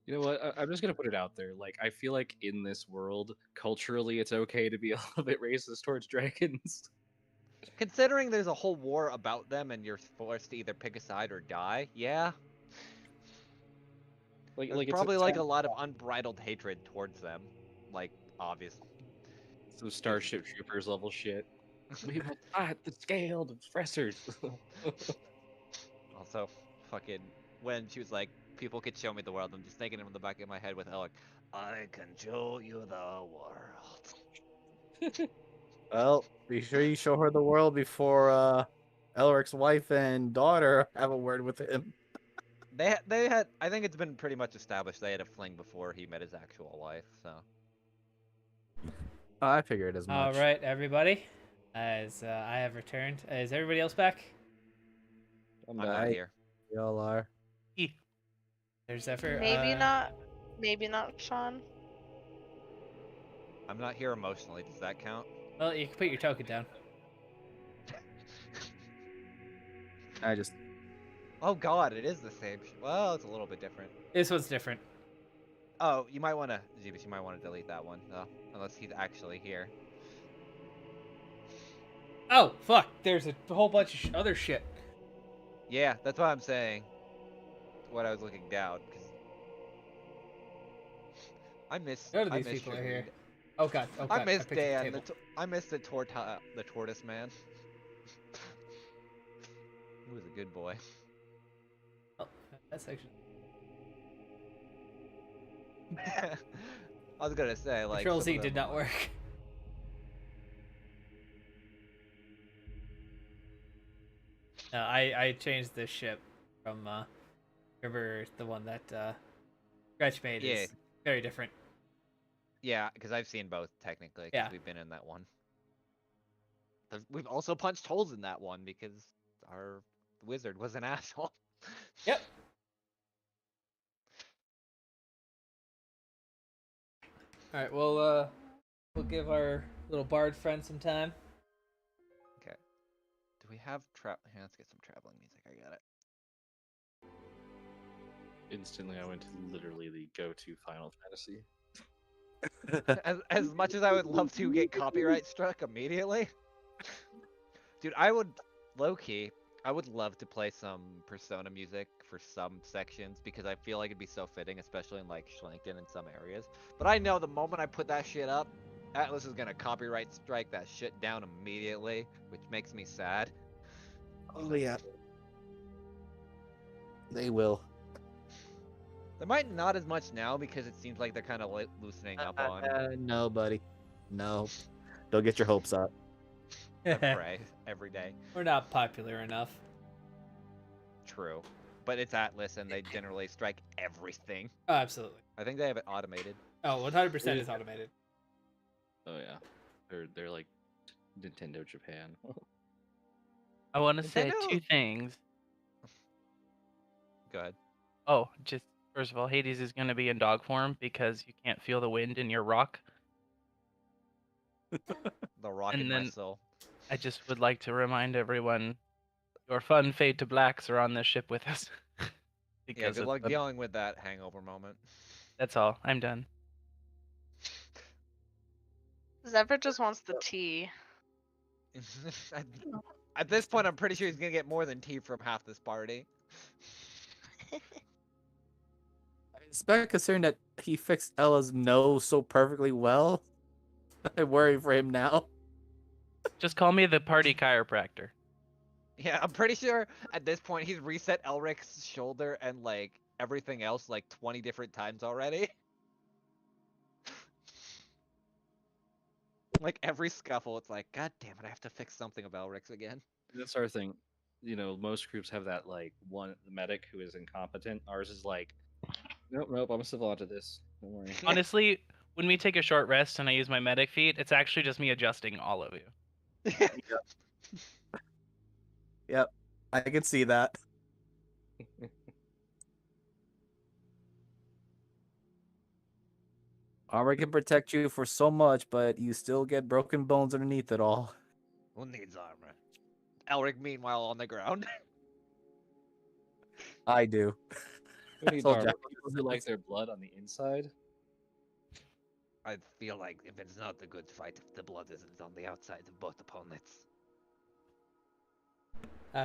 You know what? I'm just gonna put it out there. Like, I feel like in this world, culturally, it's okay to be a little bit racist towards dragons. Considering there's a whole war about them and you're forced to either pick a side or die, yeah. There's It's probably like a lot of unbridled hatred towards them. Like, obvious. some Starship Troopers level shit. We will fight the scaled oppressors. Also, fucking, when she was like, people could show me the world, I'm just thinking in the back of my head with Alec, I can show you the world. Well, be sure you show her the world before Elric's wife and daughter have a word with him. They had, I think it's been pretty much established they had a fling before he met his actual wife, so. Oh, I figured as All much. right, everybody. As I have returned, is everybody else back? I'm I'm back. not here. Y'all are. There's Zephyr. Maybe not, Sean. I'm not here emotionally. Does that count? Well, you can put your token down. I just Oh god, it is the same. Well, it's a little bit different. This one's different. Oh, you might want to, Jeebus, you might want to delete that one, though. Unless he's actually here. Oh, fuck. There's a whole bunch of other shit. Yeah, that's what I'm saying. What I was looking down, because None of I these miss people are Shrewd. here. Oh god, oh I god. miss picked up Dan. the table. I miss the tortoise man. He was a good boy. Oh, that section. I was gonna say like Control some Z of did them not are- work. I changed the ship from remember the one that Gretch made Yeah, is very different. yeah, because I've seen both technically. Because Yeah. we've been in that one. We've also punched holes in that one because our wizard was an asshole. Yep. All right, we'll give our little bard friend some time. Okay. Do we have Here, let's get some traveling music. I got it. Instantly, I went to literally the go-to Final Fantasy. As much as I would love to get copyright struck immediately, dude, I would low key. I would love to play some Persona music for some sections because I feel like it'd be so fitting, especially in like Schlanken in some areas. But I know the moment I put that shit up, Atlas is gonna copyright strike that shit down immediately, which makes me sad. Oh yeah, they will. They might not as much now because it seems like they're kind of loosening up on. No, buddy. No. Don't get your hopes up. I pray every day. We're not popular enough. True, but it's Atlas and they generally strike everything. Oh, absolutely. I think they have it automated. Oh, 100% is automated. Oh yeah, they're like Nintendo Japan. I want to say Nintendo- two things. Go ahead. Oh, just first of all, Hades is going to be in dog form because you can't feel the wind in your rock. The rock And in my then- soul. I just would like to remind everyone, your fun fade to blacks are on this ship with us. Yeah, because good of luck the- dealing with that hangover moment. That's all. I'm done. Zephyr just wants the tea. At this point, I'm pretty sure he's gonna get more than tea from half this party. Especially considering that he fixed Ella's nose so perfectly well. I worry for him now. Just call me the party chiropractor. Yeah, I'm pretty sure at this point he's reset Elric's shoulder and like everything else like 20 different times already. Like every scuffle, it's like, God damn it, I have to fix something of Elric's again. That's our thing. You know, most groups have that like one medic who is incompetent. Ours is like, nope, I'm still onto this. Don't worry. Honestly, when we take a short rest and I use my medic feat, it's actually just me adjusting all of you. Yep, I can see that. Armor can protect you for so much, but you still get broken bones underneath it all. Who needs armor? Elric, meanwhile, on the ground. I do. Who needs Told armor? Jack- People who like their blood on the inside. I feel like if it's not a good fight, if the blood isn't on the outside of both opponents.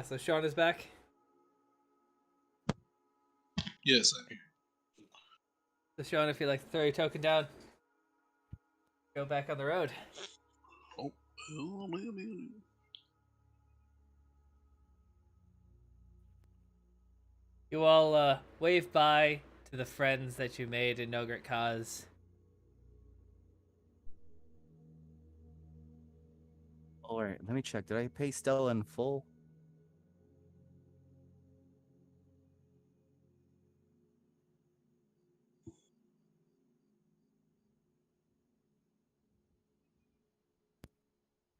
So Sean is back. Yes, I'm here. So Sean, if you'd like to throw your token down, go back on the road. Oh, You all wave bye to the friends that you made in Nogurt Kaz. Alright, let me check. Did I pay Stella in full?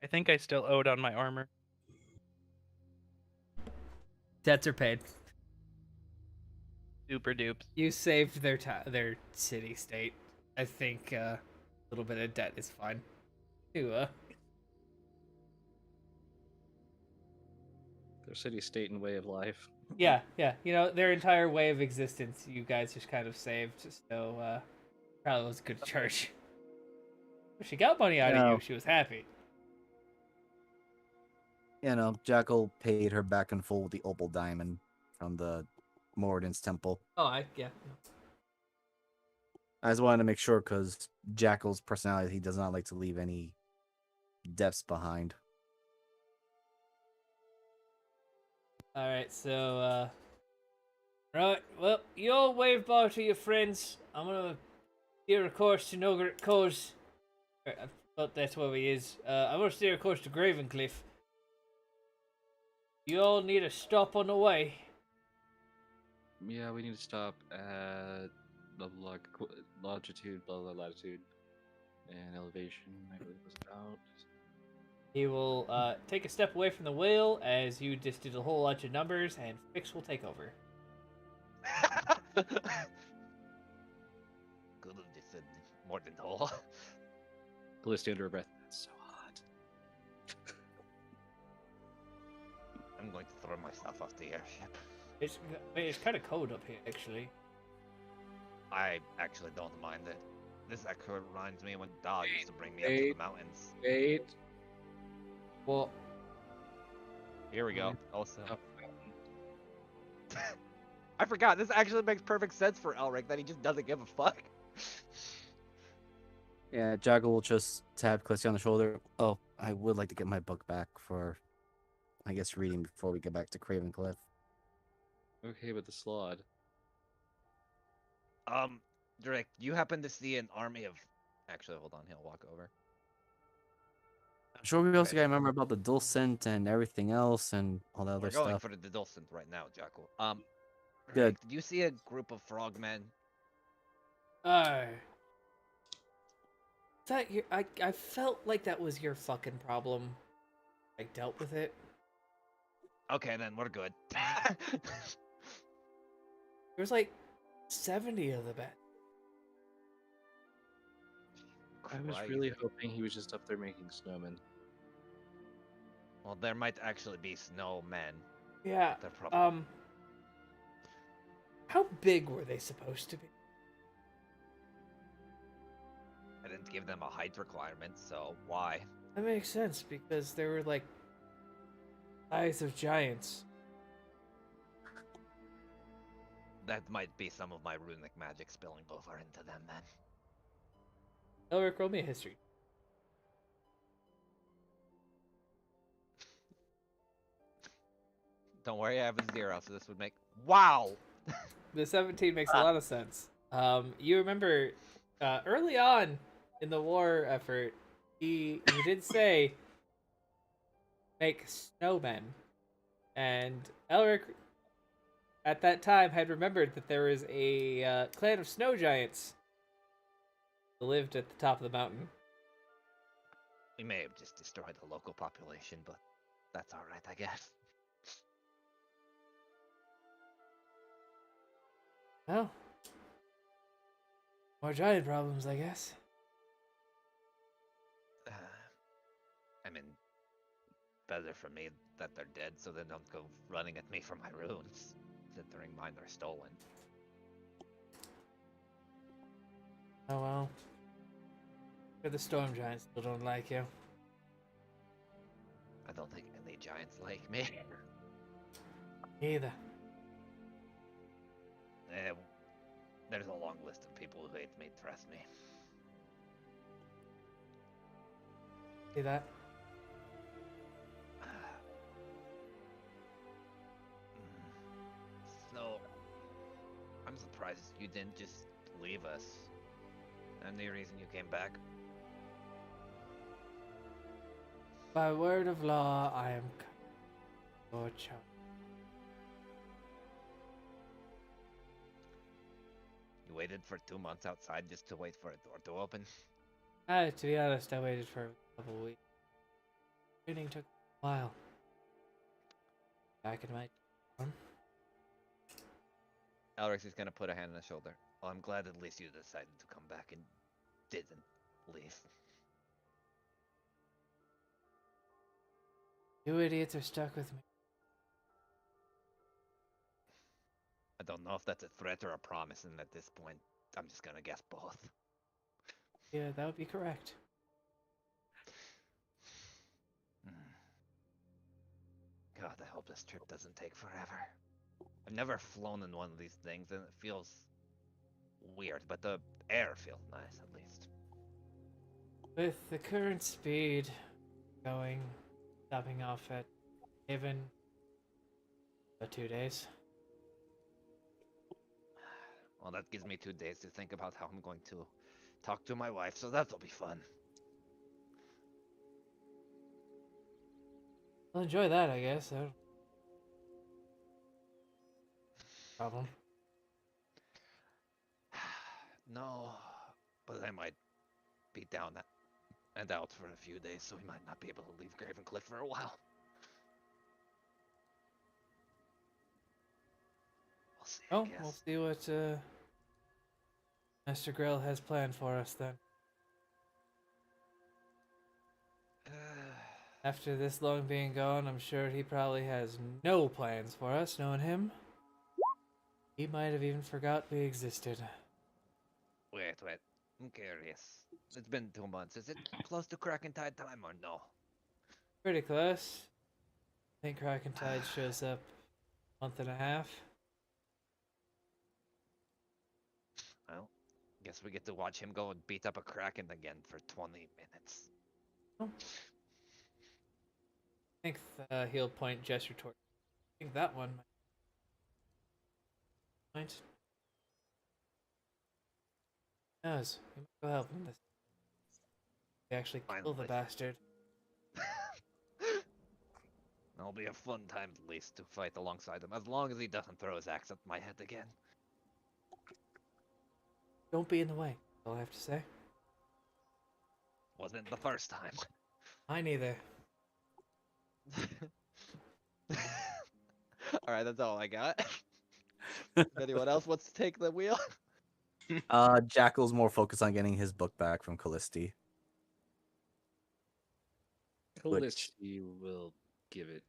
I think I still owed on my armor. Debts are paid. Super dupes. You saved their city state. I think a little bit of debt is fine. Their city, state, and way of life. Yeah. You know, their entire way of existence, you guys just kind of saved. So probably was a good charge. If she got money out of No. you, she was happy. You know, Jackal paid her back in full with the opal diamond from the Moradin's temple. Oh, yeah. I just wanted to make sure because Jackal's personality, he does not like to leave any depths behind. All right, so right. Well, you all wave bye to your friends. I'm gonna steer a course to Nogurt Cove. I thought that's where he is. I'm gonna steer a course to Gravencliff. You all need a stop on the way. Yeah, we need to stop at blah blah longitude, blah blah latitude, and elevation. I believe was about. He will take a step away from the wheel as you just did a whole bunch of numbers, and Fix will take over. Could have just said more than whole. Callisto under her breath. That's so hot. I'm going to throw myself off the airship. It's kind of cold up here, actually. I actually don't mind it. This actually reminds me when Dog used to bring me up to the Wait. mountains. Wait. Well, Here we go. Also, Oh, I forgot. This actually makes perfect sense for Elric that he just doesn't give a fuck. Yeah, Jagger will just tap Clissy on the shoulder. Oh, I would like to get my book back for, I guess, reading before we get back to Craven Cliff. okay, but the slot. Drake, you happen to see an army of? Actually, hold on. He'll walk over. I'm sure we also Okay. gotta remember about the Dulcent and everything else and all that We're other going stuff. for the Dulcent right now, Jackal. Good. Drake, did you see a group of frogmen? uh, that your I felt like that was your fucking problem. I dealt with it. Okay, then we're good. There was like 70 of the bat. I was Christ. really hoping he was just up there making snowmen. Well, there might actually be snowmen. Yeah. They're probably. How big were they supposed to be? I didn't give them a height requirement, so why? That makes sense because they were like size of giants. That might be some of my runic magic spilling over into them then. Elric, roll me a history. Don't worry, I have a 0, so this would make. Wow! The 17 makes a lot of sense. You remember early on in the war effort, you did say make snowmen, and Elric at that time had remembered that there was a clan of snow giants that lived at the top of the mountain. We may have just destroyed the local population, but that's alright, I guess. Well, more giant problems, I guess. I mean, better for me that they're dead so they don't go running at me for my runes, considering mine are stolen. Oh well. The storm giants still don't like you. I don't think any giants like me. Either. Eh, there's a long list of people who hate me, trust me. See that? So, I'm surprised you didn't just leave us. Any reason you came back? By word of law, I am your child. You waited for 2 months outside just to wait for a door to open? To be honest, I waited for a couple weeks. Training took a while. Back in my town. Elrix is gonna put a hand on his shoulder. Well, I'm glad at least you decided to come back and didn't leave. You idiots are stuck with me. I don't know if that's a threat or a promise, and at this point, I'm just gonna guess both. Yeah, that would be correct. God, I hope this trip doesn't take forever. I've never flown in one of these things, and it feels weird, but the air feels nice at least. With the current speed going, stopping off at Haven, about 2 days. Well, that gives me 2 days to think about how I'm going to talk to my wife, so that'll be fun. I'll enjoy that, I guess. Problem. No, but I might be down and out for a few days, so we might not be able to leave Gravencliff for a while. We'll see, I Oh, guess. we'll see what Master Grill has planned for us then. After this long being gone, I'm sure he probably has no plans for us, knowing him. He might have even forgot we existed. Wait. I'm curious. It's been 2 months. Is it close to Kraken Tide time or no? Pretty close. I think Krakentide shows up month and a half. Well, guess we get to watch him go and beat up a Kraken again for 20 minutes. I think the he'll point gesture toward. I think that one might point. Who knows? We might go help him this. We actually kill the Finally. bastard. It'll be a fun time at least to fight alongside him, as long as he doesn't throw his axe at my head again. Don't be in the way. That's all I have to say. Wasn't the first time. I neither. Alright, that's all I got. If anyone else wants to take the wheel? Jackal's more focused on getting his book back from Callisti. Callisti will give it.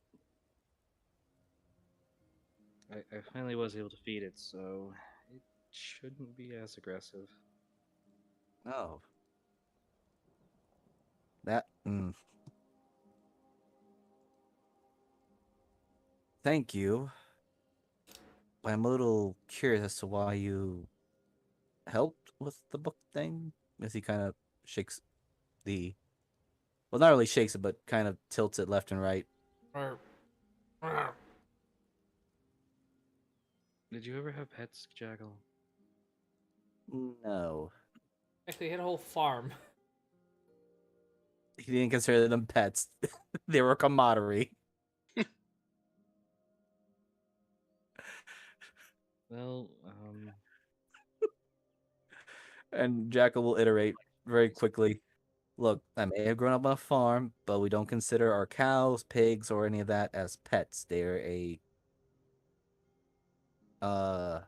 I finally was able to feed it, so it shouldn't be as aggressive. Oh. That. Thank you. I'm a little curious as to why you helped with the book thing. As he kind of shakes the. Well, not really shakes it, but kind of tilts it left and right. Did you ever have pets, Jackal? No. Actually, he had a whole farm. He didn't consider them pets. They were camaraderie. Well, And Jackal will iterate very quickly. Look, I may have grown up on a farm, but we don't consider our cows, pigs, or any of that as pets. They're I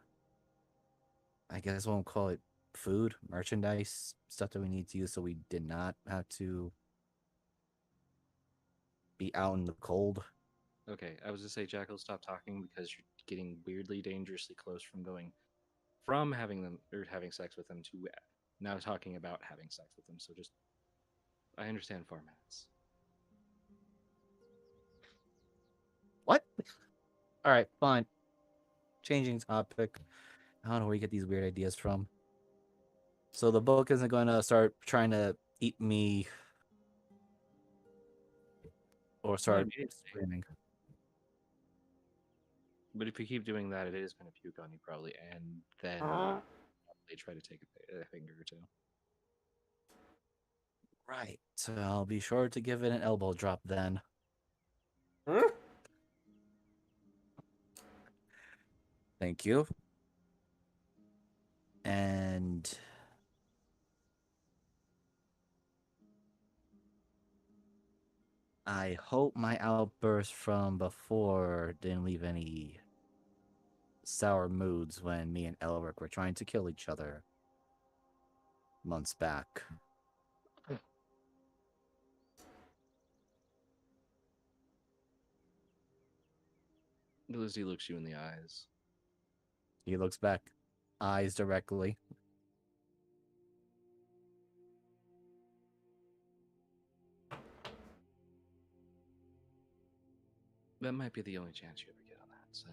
guess we'll call it food, merchandise, stuff that we need to use, so we did not have to be out in the cold. okay, I was to say, Jackal, stop talking because you're getting weirdly dangerously close from going from having them or having sex with them to now talking about having sex with them. So just, I understand formats. What? All right, fine. Changing topic. I don't know where you get these weird ideas from. So the book isn't going to start trying to eat me or start screaming. But if you keep doing that, it is going to puke on you probably, and then they try to take a finger or two. Right. So I'll be sure to give it an elbow drop then. Thank you. And I hope my outburst from before didn't leave any sour moods when me and Elric were trying to kill each other months back. Lizzie looks you in the eyes. He looks back, eyes directly. That might be the only chance you ever get on that, so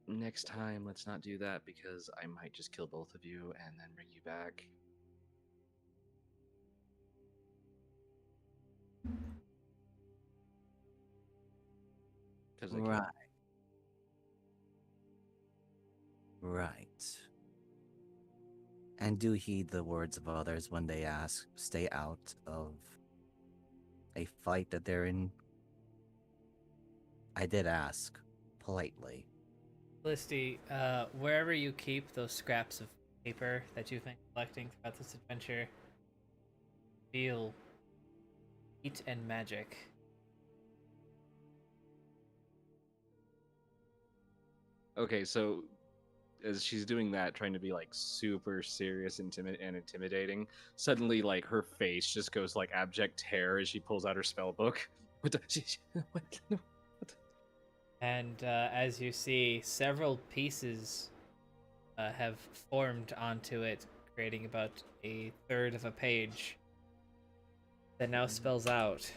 next time, let's not do that because I might just kill both of you and then bring you back. Right. Right. And do heed the words of others when they ask, stay out of a fight that they're in. I did ask, politely. Listy, wherever you keep those scraps of paper that you've been collecting throughout this adventure, feel heat and magic. Okay, so as she's doing that, trying to be like super serious and intimidating, suddenly like her face just goes like abject terror as she pulls out her spell book. What the? What? No. And as you see, several pieces have formed onto it, creating about a third of a page that now spells out: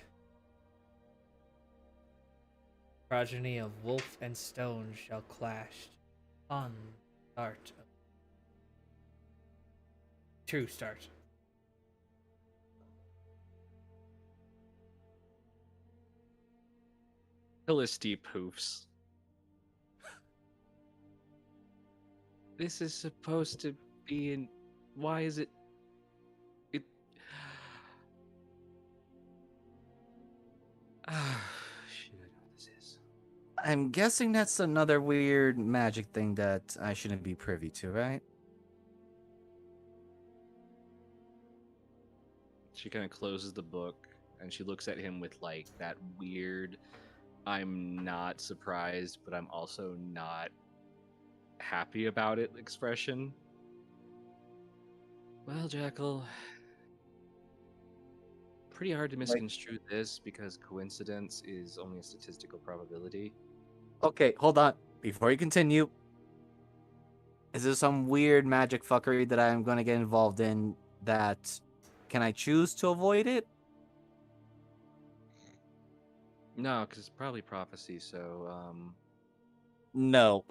progeny of wolf and stone shall clash on start. True start. Felicity poofs. This is supposed to be in. Why is it? It. Shoot, I know what this is. I'm guessing that's another weird magic thing that I shouldn't be privy to, right? She kind of closes the book and she looks at him with like that weird, I'm not surprised, but I'm also not happy about it expression. Well, Jackal, pretty hard to misconstrue this because coincidence is only a statistical probability. Okay, hold on. Before you continue, is there some weird magic fuckery that I'm going to get involved in that can I choose to avoid it? No, because it's probably prophecy, so No.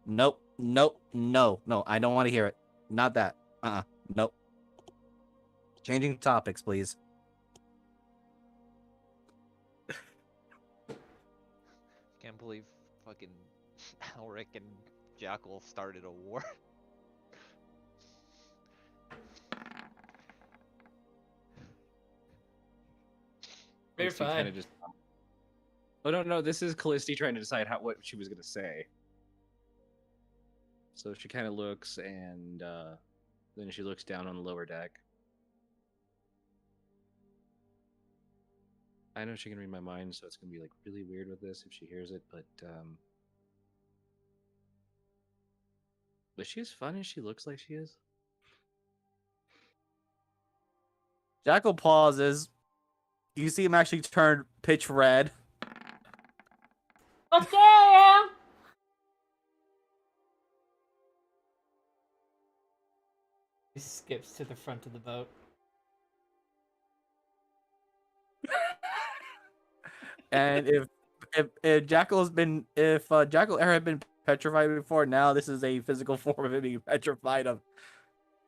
Nope. Nope. No. I don't want to hear it. Not that. Nope. Changing topics, please. Can't believe fucking Alric and Jackal started a war. You're Callisti kind fine. of just. Oh no, this is Callisti trying to decide what she was gonna say. So she kind of looks, and then she looks down on the lower deck. I know she can read my mind, so it's gonna be like really weird with this if she hears it. But she as fun as she looks like she is? Jackal pauses. You see him actually turn pitch red. Okay. He skips to the front of the boat. And if Jackal ever had been petrified before, now this is a physical form of him being petrified of.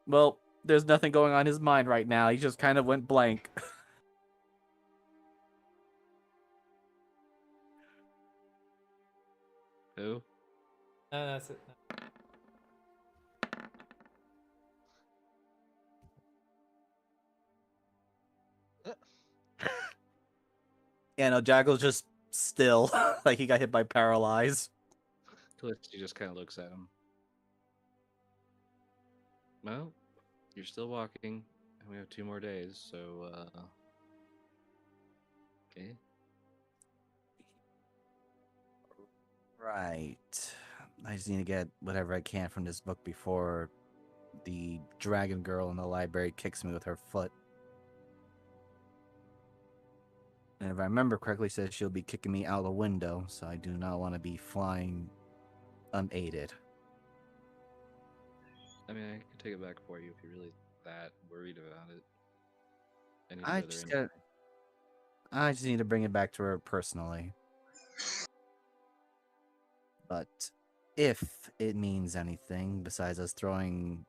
Well, there's nothing going on in his mind right now. He just kind of went blank. Who? No, that's it. Yeah, no, Jackal's just still like he got hit by paralyze. Callisti just kind of looks at him. Well, you're still walking, and we have 2 more days, so okay. Right. I just need to get whatever I can from this book before the dragon girl in the library kicks me with her foot. And if I remember correctly, says she'll be kicking me out the window, so I do not want to be flying unaided. I mean, I can take it back for you if you're really that worried about it. I need to I go there just anyway. I just need to bring it back to her personally. But if it means anything besides us throwing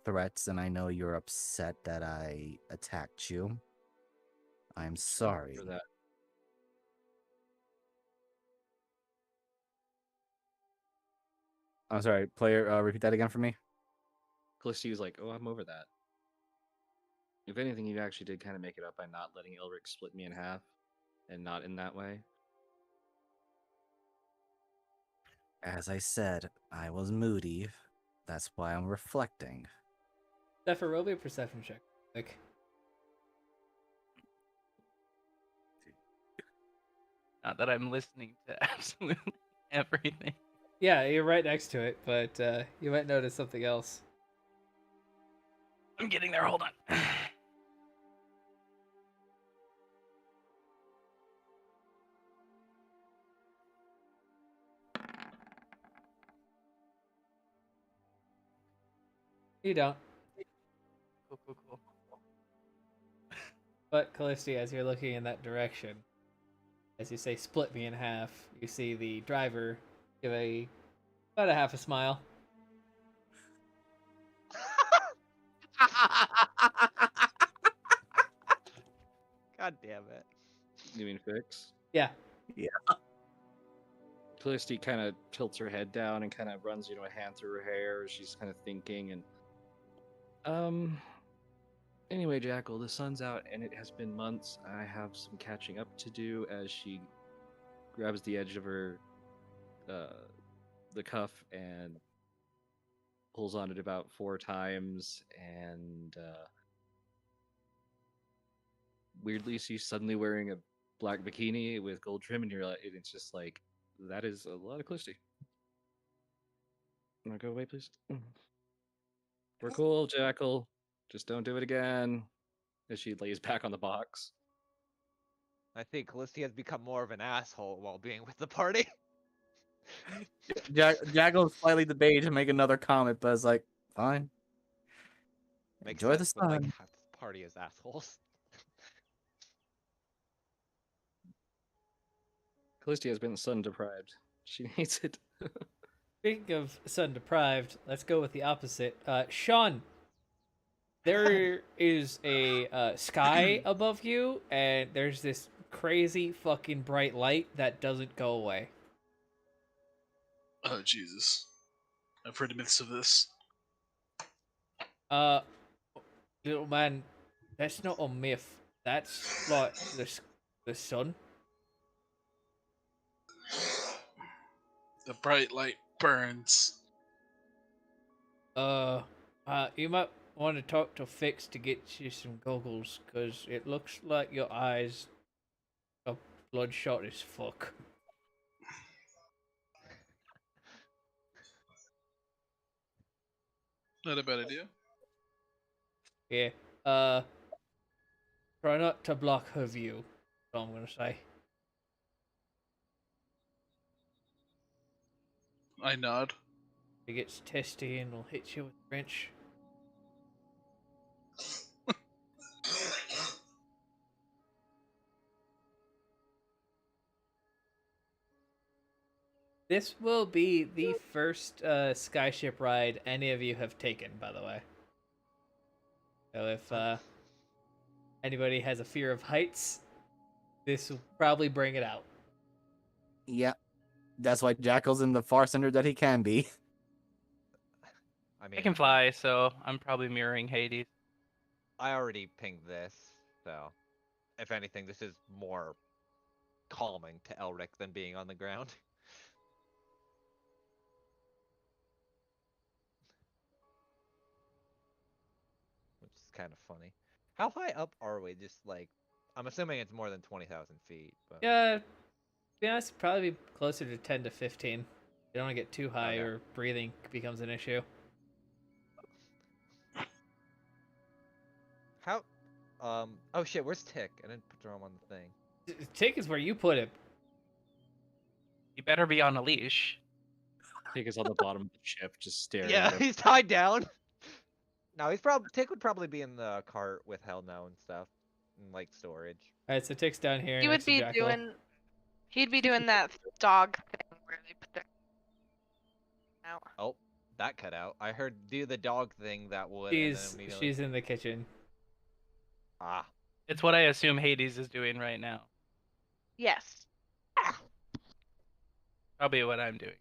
threats, and I know you're upset that I attacked you, I'm sorry. For that. I'm sorry, player, repeat that again for me. Callisti was like, "Oh, I'm over that." If anything, you actually did kind of make it up by not letting Elric split me in half, and not in that way. As I said, I was moody. That's why I'm reflecting. Zephyr, roll me a perception check. Like, Not that I'm listening to absolutely everything. yeah, you're right next to it, but you might notice something else. I'm getting there. Hold on. You don't. Cool. But Callisti, as you're looking in that direction, as you say, split me in half, you see the driver give about a half a smile. God damn it. You mean Fix? Yeah. Felicity kind of tilts her head down and kind of runs, a hand through her hair. She's kind of thinking and anyway, Jackal, the sun's out and it has been months. I have some catching up to do as she grabs the edge of her the cuff and pulls on it about 4 times and weirdly she's suddenly wearing a black bikini with gold trim and it's just like that is a lot of Callisti. Wanna go away, please? We're cool, Jackal. Just don't do it again. As she lays back on the box. I think Callisti has become more of an asshole while being with the party. Jaggle slightly debated to make another comment, but it's like, fine. Makes Enjoy the sense with like sun. half the party is assholes. Callisti has been sun deprived. She needs it. Speaking of sun deprived, let's go with the opposite. Sean, there is a sky above you, and there's this crazy fucking bright light that doesn't go away. Oh Jesus! I've heard myths of this. Little man, that's not a myth. That's like the sun. The bright light burns. You might want to talk to Fix to get you some goggles, cause it looks like your eyes are bloodshot as fuck. Not a bad idea. Yeah. Try not to block her view. That's all I'm gonna say. I nod. If it gets testy and will hit you with a wrench. This will be the first skyship ride any of you have taken, by the way. So if anybody has a fear of heights, this will probably bring it out. Yeah. That's why Jackal's in the far center that he can be. I mean, I can fly, so I'm probably mirroring Hades. I already pinged this, so if anything, this is more calming to Elric than being on the ground. Which is kind of funny. How high up are we? Just like, I'm assuming it's more than 20,000 feet. But Yeah, to be honest, probably be closer to 10 to 15. You don't want to get too high Okay. or breathing becomes an issue. How? Oh shit, where's Tick? I didn't throw him on the thing. Tick is where you put him. You better be on a leash. Tick is on the bottom of the ship, just staring Yeah, at him. he's tied down. No, he's probably Tick would probably be in the cart with Hell No and stuff, and like storage. Alright, so Tick's down here. He next would to be Jackal. doing. He'd be doing that dog thing where they put their out. Oh, that cut out. I heard do the dog thing that would. And then immediately... She's in the kitchen. Ah. It's what I assume Hades is doing right now. Yes. Probably what I'm doing.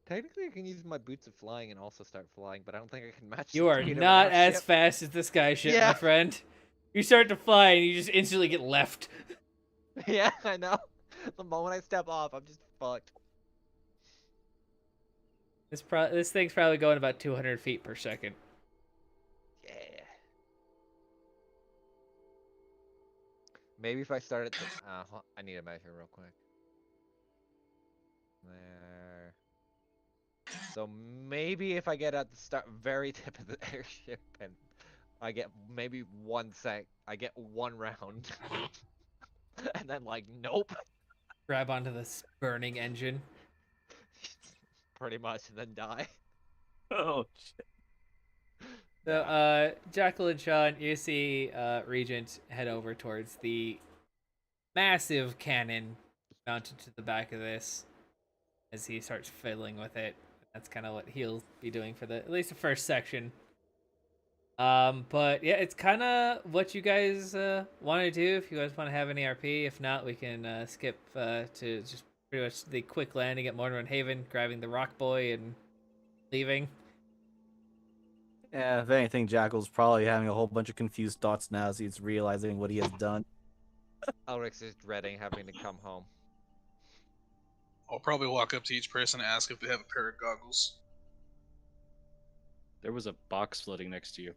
Technically, I can use my boots of flying and also start flying, but I don't think I can match. You the are speed of not our as ship. fast as the sky ship, Yeah. my friend. You start to fly and you just instantly get left. Yeah, I know. The moment I step off, I'm just fucked. This thing's probably going about 200 feet per second. Yeah. Maybe if I start at the... I need to measure real quick. There. So maybe if I get at the very tip of the airship and I get maybe 1 sec, I get 1 round. And then like, nope. Grab onto this burning engine. Pretty much, and then die. Oh shit. So, Jackal and Sean, you see Regent head over towards the massive cannon mounted to the back of this as he starts fiddling with it. That's kind of what he'll be doing for at least the first section. But yeah, it's kind of what you guys want to do. If you guys want to have any RP, if not, we can skip to just pretty much the quick landing at Mortimer Haven, grabbing the Rock Boy and leaving. Yeah, if anything, Jackal's probably having a whole bunch of confused thoughts now as he's realizing what he has done. Elrix is dreading having to come home. I'll probably walk up to each person and ask if they have a pair of goggles. There was a box floating next to you.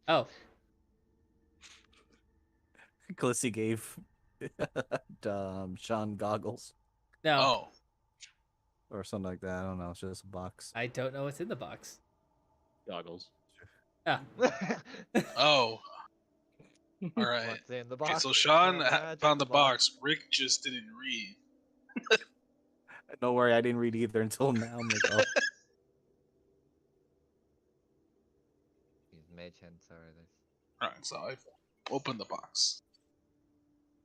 Oh, Callissi gave Sean goggles no, Oh, or something like that. I don't know. It's just a box. I don't know what's in the box. Goggles. Ah, oh, all right. What's in the Okay, box? so Sean The magic found the box. Rick just didn't read. Don't worry, I didn't read either until now. I'm like, oh, These mage hands are this. All right, so I opened the box.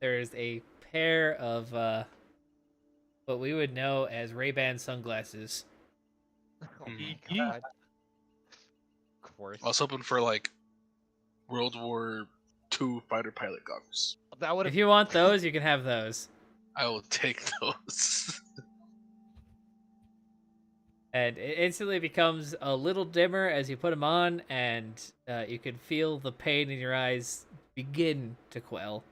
there's a pair of what we would know as Ray-Ban sunglasses. Oh my Mhm. god. Of course. I was hoping for like World War II fighter pilot goggles. That would If have. you want those, you can have those. I will take those. And it instantly becomes a little dimmer as you put them on, and you can feel the pain in your eyes begin to quell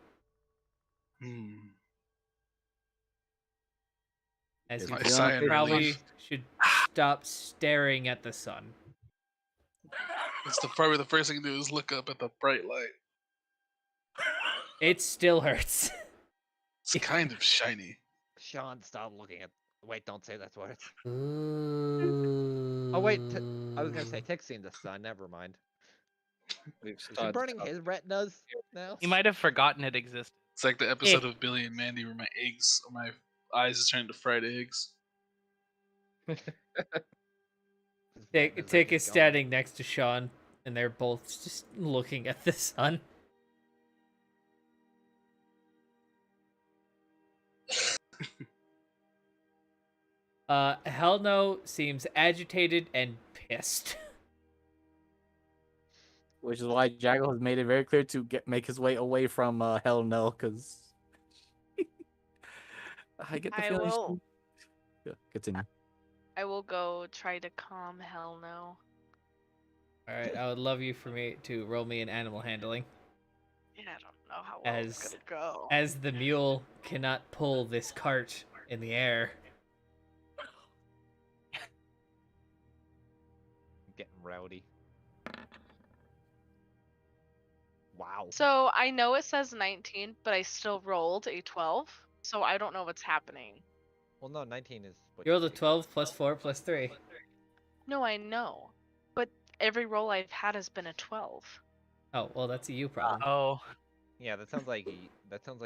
as Yes, you I feel sigh in probably relief. should stop staring at the sun. It's probably the first thing to do is look up at the bright light. It still hurts. It's kind of shiny. Sean, stop looking at. Wait, don't say that word. Ooh. Oh wait, I was gonna say Tixie the sun. Never mind. We've Is he stopped. burning his retinas now? He might have forgotten it existed. It's like the episode of Billy and Mandy where my eyes is turned to fried eggs. His Tick retinas are Tick just is gone. standing next to Sean, and they're both just looking at the sun. Hell no seems agitated and pissed. which is why Jackal has made it very clear to make his way away from Hell No, because I get the I feeling. will. Yeah, continue. I will go try to calm hell no. All right, I would love you for me to roll me an animal handling, Yeah, I don't know how well it's as gonna go. as the mule cannot pull this cart in the air. Getting rowdy. Wow. So I know it says 19, but I still rolled a 12, so I don't know what's happening. Well, no, 19 is. What You rolled a take. 12 plus 4 plus 3. No, I know, but every roll I've had has been a 12. Oh, well, that's a you problem. Oh, Yeah, that sounds like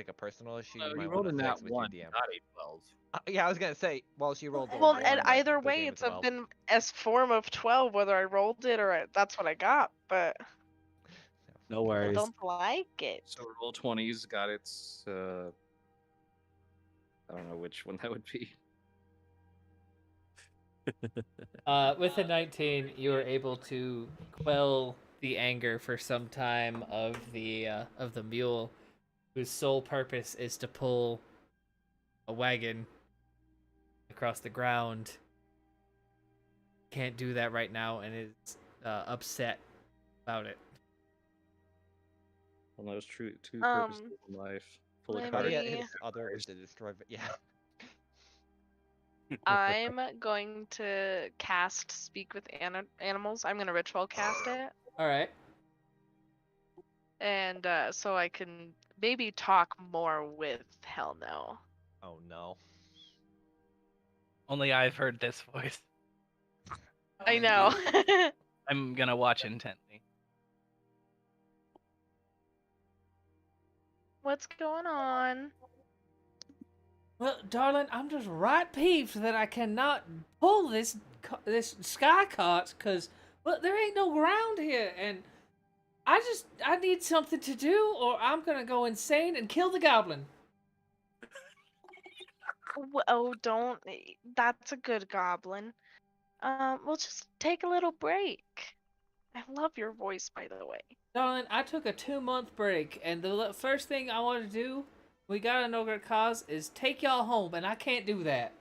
a personal issue. So You might you rolled want a to nat fix with 1, your DM. not a 12. Yeah, I was gonna say. Well, she rolled. a Well, one, and but either the way, game it's is 12. been as form of 12, whether I rolled it or that's what I got, but No I worries. don't like it. So roll 20's got its. I don't know which one that would be. With a 19, you were able to quell the anger for some time of the mule, whose sole purpose is to pull a wagon across the ground. Can't do that right now, and is upset about it. One of those two purposes in life. Pull a maybe- card. Oh yeah, his other is to destroy. Yeah. I'm going to cast Speak with Animals. I'm going to ritual cast it. All right. And so I can maybe talk more with Hell No. Oh no. only I've heard this voice. I know. I'm gonna watch intently. What's going on? Well, darling, I'm just right peeved that I cannot pull this sky cart because, well, there ain't no ground here, and I need something to do, or I'm gonna go insane and kill the goblin. Oh, don't. That's a good goblin. We'll just take a little break. I love your voice, by the way. Darling, I took a 2-month break, and the first thing I want to do, we got an ogre cause, is take y'all home, and I can't do that.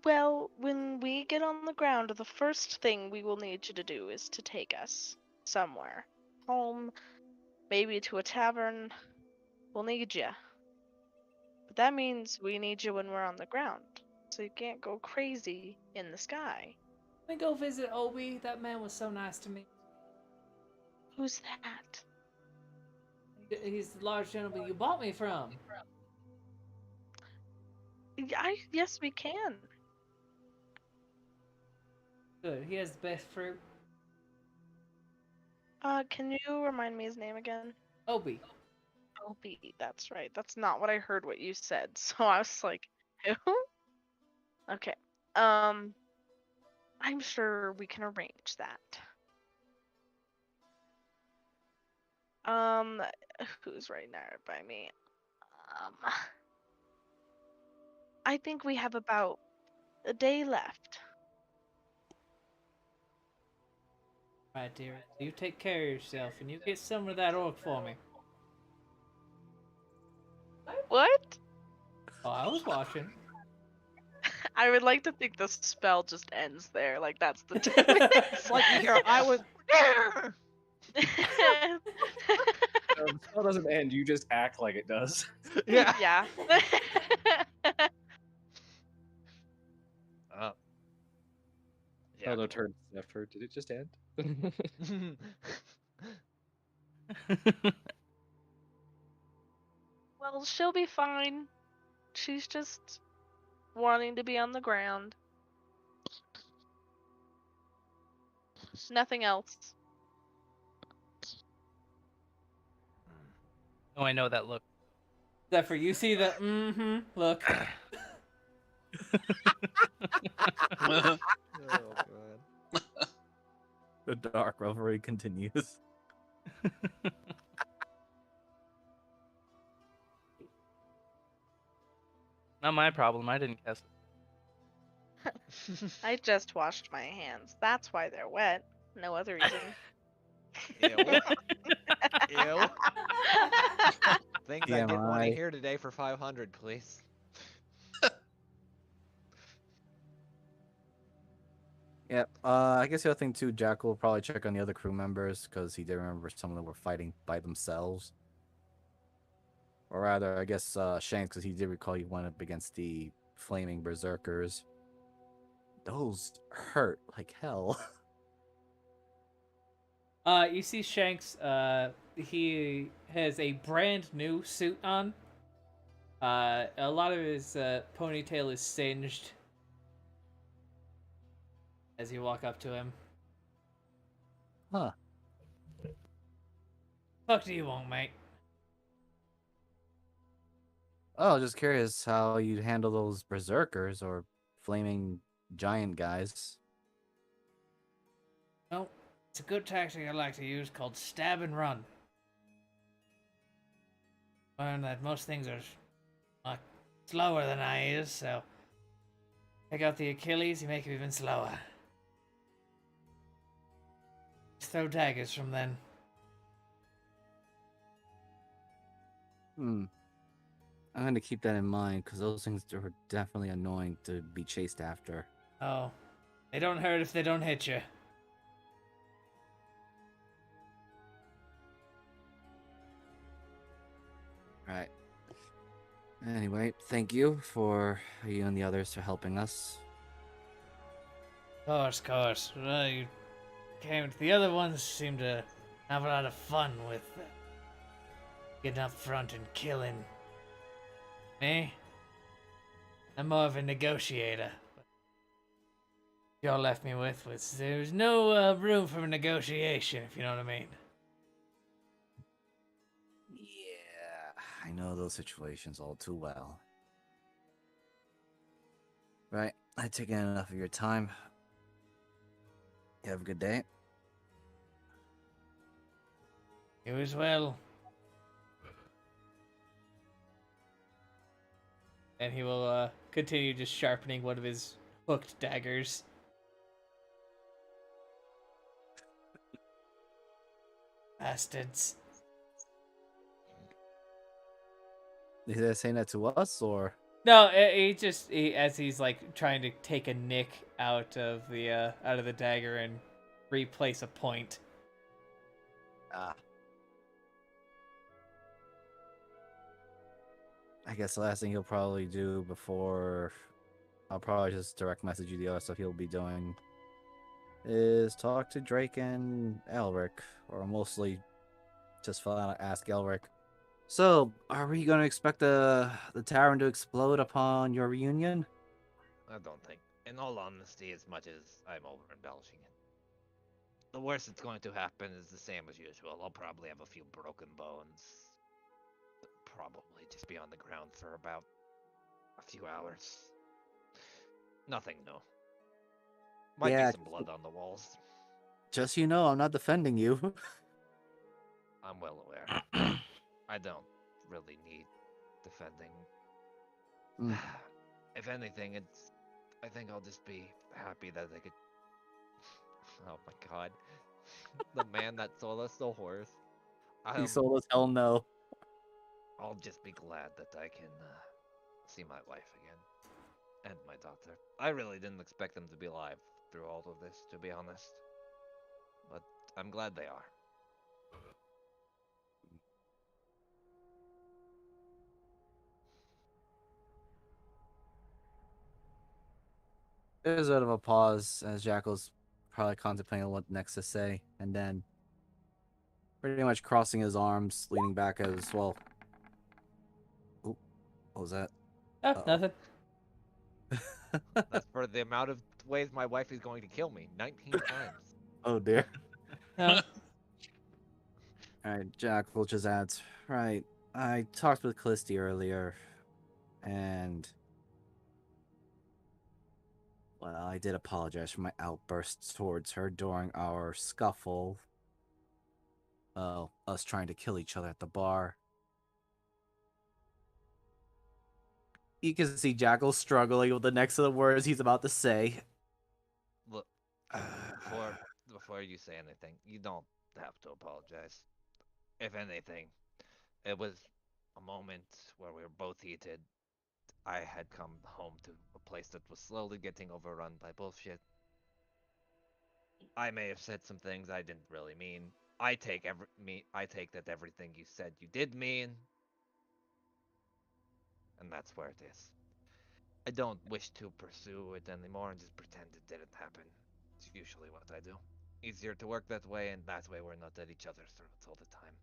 Well, when we get on the ground, the first thing we will need you to do is to take us somewhere. Home, maybe to a tavern. We'll need you. But that means we need you when we're on the ground. So you can't go crazy in the sky. Let me go visit Obi. That man was so nice to me. Who's that? He's the large gentleman you bought me from. Yes, we can. Good. He has the best fruit. Can you remind me his name again? Obi. Opie, that's right. That's not what I heard what you said. So I was like, who? Okay. I'm sure we can arrange that. Who's right now by me? I think we have about a day left. Right, dear. You take care of yourself, and you get some of that orc for me. What? Oh, I was watching. I would like to think the spell just ends there. Like that's the 10 minutes. Like here, I was. No, the spell doesn't end. You just act like it does. Yeah. Yeah. Yeah. Hello, turn Zephyr. Did it just end? Well, she'll be fine. She's just wanting to be on the ground. Nothing else. Oh, I know that look. Zephyr, you see the look. Oh god. The dark revelry continues. Not my problem. I didn't cast it. I just washed my hands. That's why they're wet. No other reason. Ew. Ew. Things I didn't want to TMI. hear today for 500, please. Yep. I guess the other thing too, Jack will probably check on the other crew members because he did remember some of them were fighting by themselves. Or rather, I guess Shanks, because he did recall he went up against the flaming berserkers. Those hurt like hell. You see Shanks, he has a brand new suit on. A lot of his ponytail is singed as you walk up to him. Huh. Fuck do you want, mate? Oh, just curious how you'd handle those berserkers or flaming giant guys. Well, it's a good tactic I like to use called stab and run. Learn that most things are slower than I is, so take out the Achilles, you make him even slower. Just throw daggers from then. I'm going to keep that in mind because those things are definitely annoying to be chased after. Oh, they don't hurt if they don't hit you. Right. Anyway, thank you for you and the others for helping us. Of course. Well, you came. The other ones seem to have a lot of fun with getting up front and killing. Me? I'm more of a negotiator. Y'all left me with was there's no room for negotiation, if you know what I mean. I know those situations all too well. Right, I've taken enough of your time. You have a good day. You as well. And he will continue just sharpening one of his hooked daggers. Bastards. Is that saying that to us or? No, as he's like trying to take a nick out of the dagger and replace a point. Ah. I guess the last thing he'll probably do before I'll probably just direct message you the other stuff he'll be doing is talk to Drake and Elric, or mostly just flat out ask Elric. So, are we going to expect the tavern to explode upon your reunion? I don't think. In all honesty, as much as I'm over embellishing it, the worst that's going to happen is the same as usual. I'll probably have a few broken bones. Probably just be on the ground for about a few hours. Nothing new. Might be Yeah, some blood on the walls. just so you know, I'm not defending you. I'm well aware. I don't really need defending. Mm. If anything, I think I'll just be happy that I could. Oh my god. The man that sold us the horse. He I'll, sold us hell no. I'll just be glad that I can see my wife again. And my daughter. I really didn't expect them to be alive through all of this, to be honest. But I'm glad they are. There's a bit of a pause as Jackal's probably contemplating what next to say, and then pretty much crossing his arms, leaning back as well. Oop, what was that? Oh, Uh-oh. nothing. That's for the amount of ways my wife is going to kill me. 19 times. Oh dear. No. Alright, Jackal just adds, right, I talked with Callisti earlier, and well, I did apologize for my outbursts towards her during our scuffle. Us trying to kill each other at the bar. You can see Jackal struggling with the next of the words he's about to say. Look, before you say anything, you don't have to apologize. If anything, it was a moment where we were both heated. I had come home to a place that was slowly getting overrun by bullshit. I may have said some things I didn't really mean. I take that everything you said you did mean, and that's where it is. I don't wish to pursue it anymore and just pretend it didn't happen. It's usually what I do. Easier to work that way, and that way we're not at each other's throats all the time.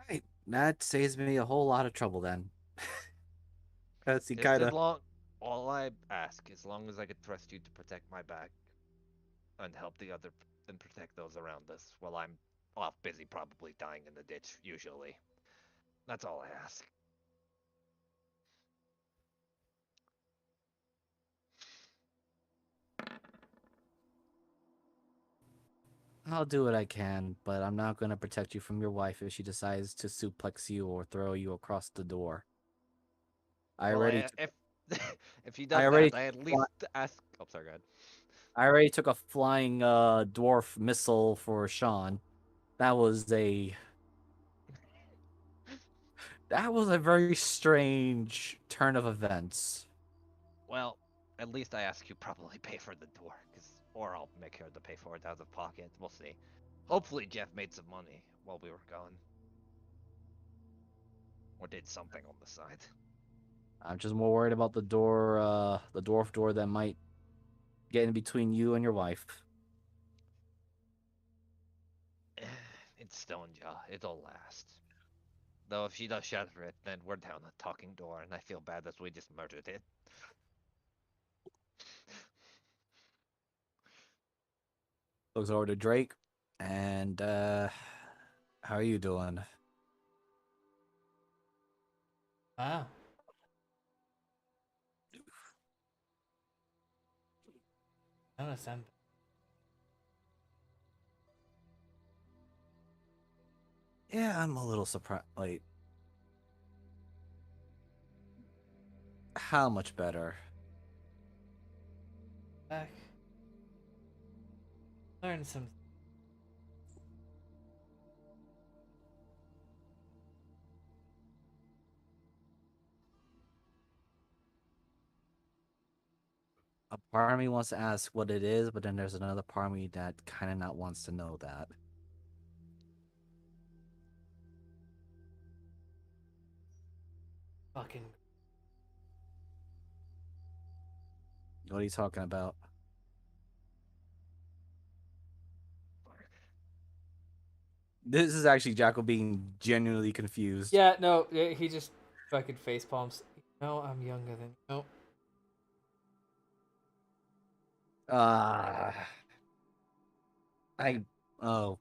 Right, that saves me a whole lot of trouble then. As he Just kind as of long, all I ask, as long as I could trust you to protect my back and help the other and protect those around us while I'm off busy probably dying in the ditch, usually. That's all I ask. I'll do what I can, but I'm not going to protect you from your wife if she decides to suplex you or throw you across the door. I Well, already, if if he I does already, that, I at least ask. Oh, sorry, go ahead. I already took a flying dwarf missile for Sean. That was a, that was a very strange turn of events. Well, at least I ask you probably pay for the door, or I'll make her to pay for it out of pocket. We'll see. Hopefully, Jeff made some money while we were gone, or did something on the side. I'm just more worried about the dwarf door that might get in between you and your wife. It's Stonejaw. It'll last. Though if she does shatter it, then we're down a talking door, and I feel bad that we just murdered it. Looks over to Drake, and How are you doing? Wow. I don't understand. Yeah, I'm a little surprised. Like, how much better? Back. Learn some. A part of me wants to ask what it is, but then there's another part of me that kind of not wants to know that. Fucking. What are you talking about? This is actually Jackal being genuinely confused. Yeah, no, he just fucking face palms. No, I'm younger than. No. Ah, I. Oh.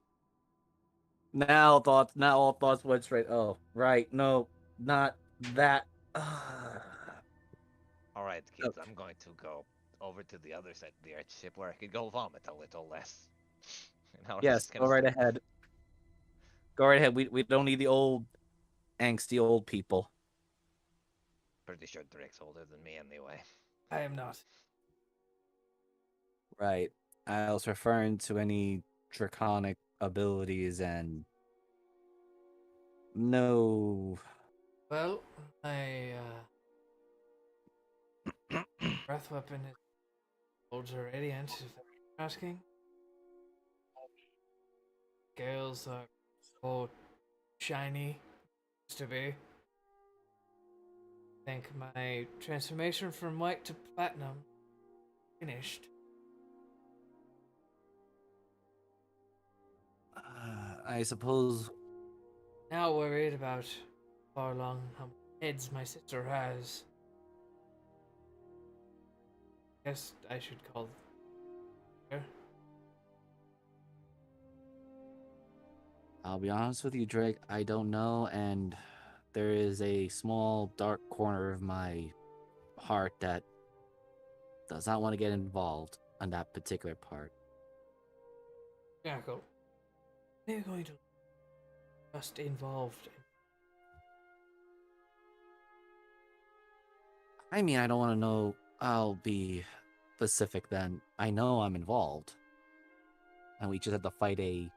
Now all thoughts went straight. Oh, right. No, not that. All right, kids, Okay. I'm going to go over to the other side of the airship where I could go vomit a little less. And we're Yes, just gonna go right start. ahead. Go right ahead. We don't need the old, angsty old people. Pretty sure Drake's older than me anyway. I am not. Right. I was referring to any draconic abilities and no. Well, my breath weapon is ultra radiant. If that's what you're asking. Scales are so shiny. Used to be. I think my transformation from white to platinum finished. I suppose. Now worried about far along how many heads my sister has. Guess I should call her. I'll be honest with you, Drake. I don't know, and there is a small dark corner of my heart that does not want to get involved on that particular part. Jackal. They're going to just involved. I mean, I don't want to know. I'll be specific then. I know I'm involved. And we just had to fight a.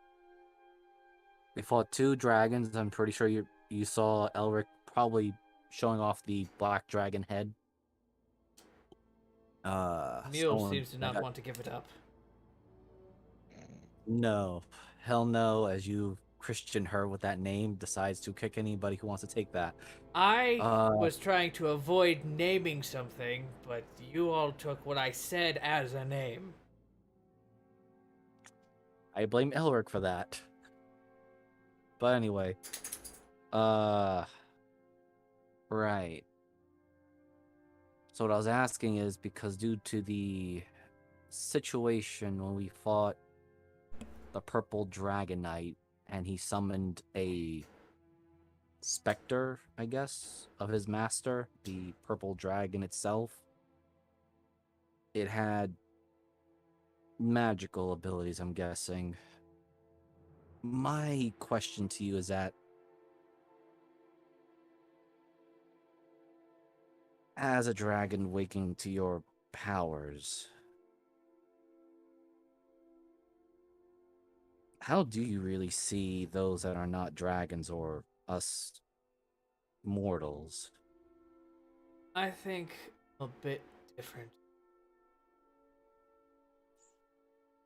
We fought two dragons. I'm pretty sure you saw Elric probably showing off the black dragon head. Mule Someone seems to that not want to give it up. no, hell no. As you Christian her with that name, decides to kick anybody who wants to take that. I Uh, was trying to avoid naming something, but you all took what I said as a name. I blame Elric for that. But anyway, right. So what I was asking is because due to the situation when we fought the purple dragon knight and he summoned a specter, I guess, of his master, the purple dragon itself, it had magical abilities, I'm guessing. My question to you is that as a dragon waking to your powers, how do you really see those that are not dragons or us mortals? I think a bit different.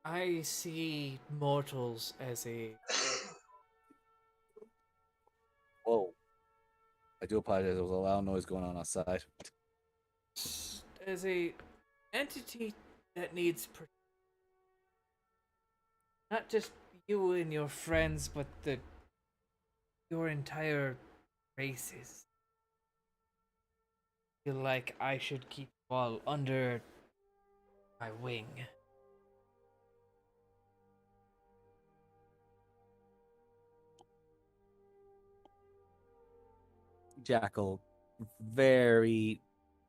I see mortals as a Whoa. I do apologize. There was a loud noise going on outside. as a entity that needs not just you and your friends, but your entire races. Feel like I should keep you all under my wing. Jackal very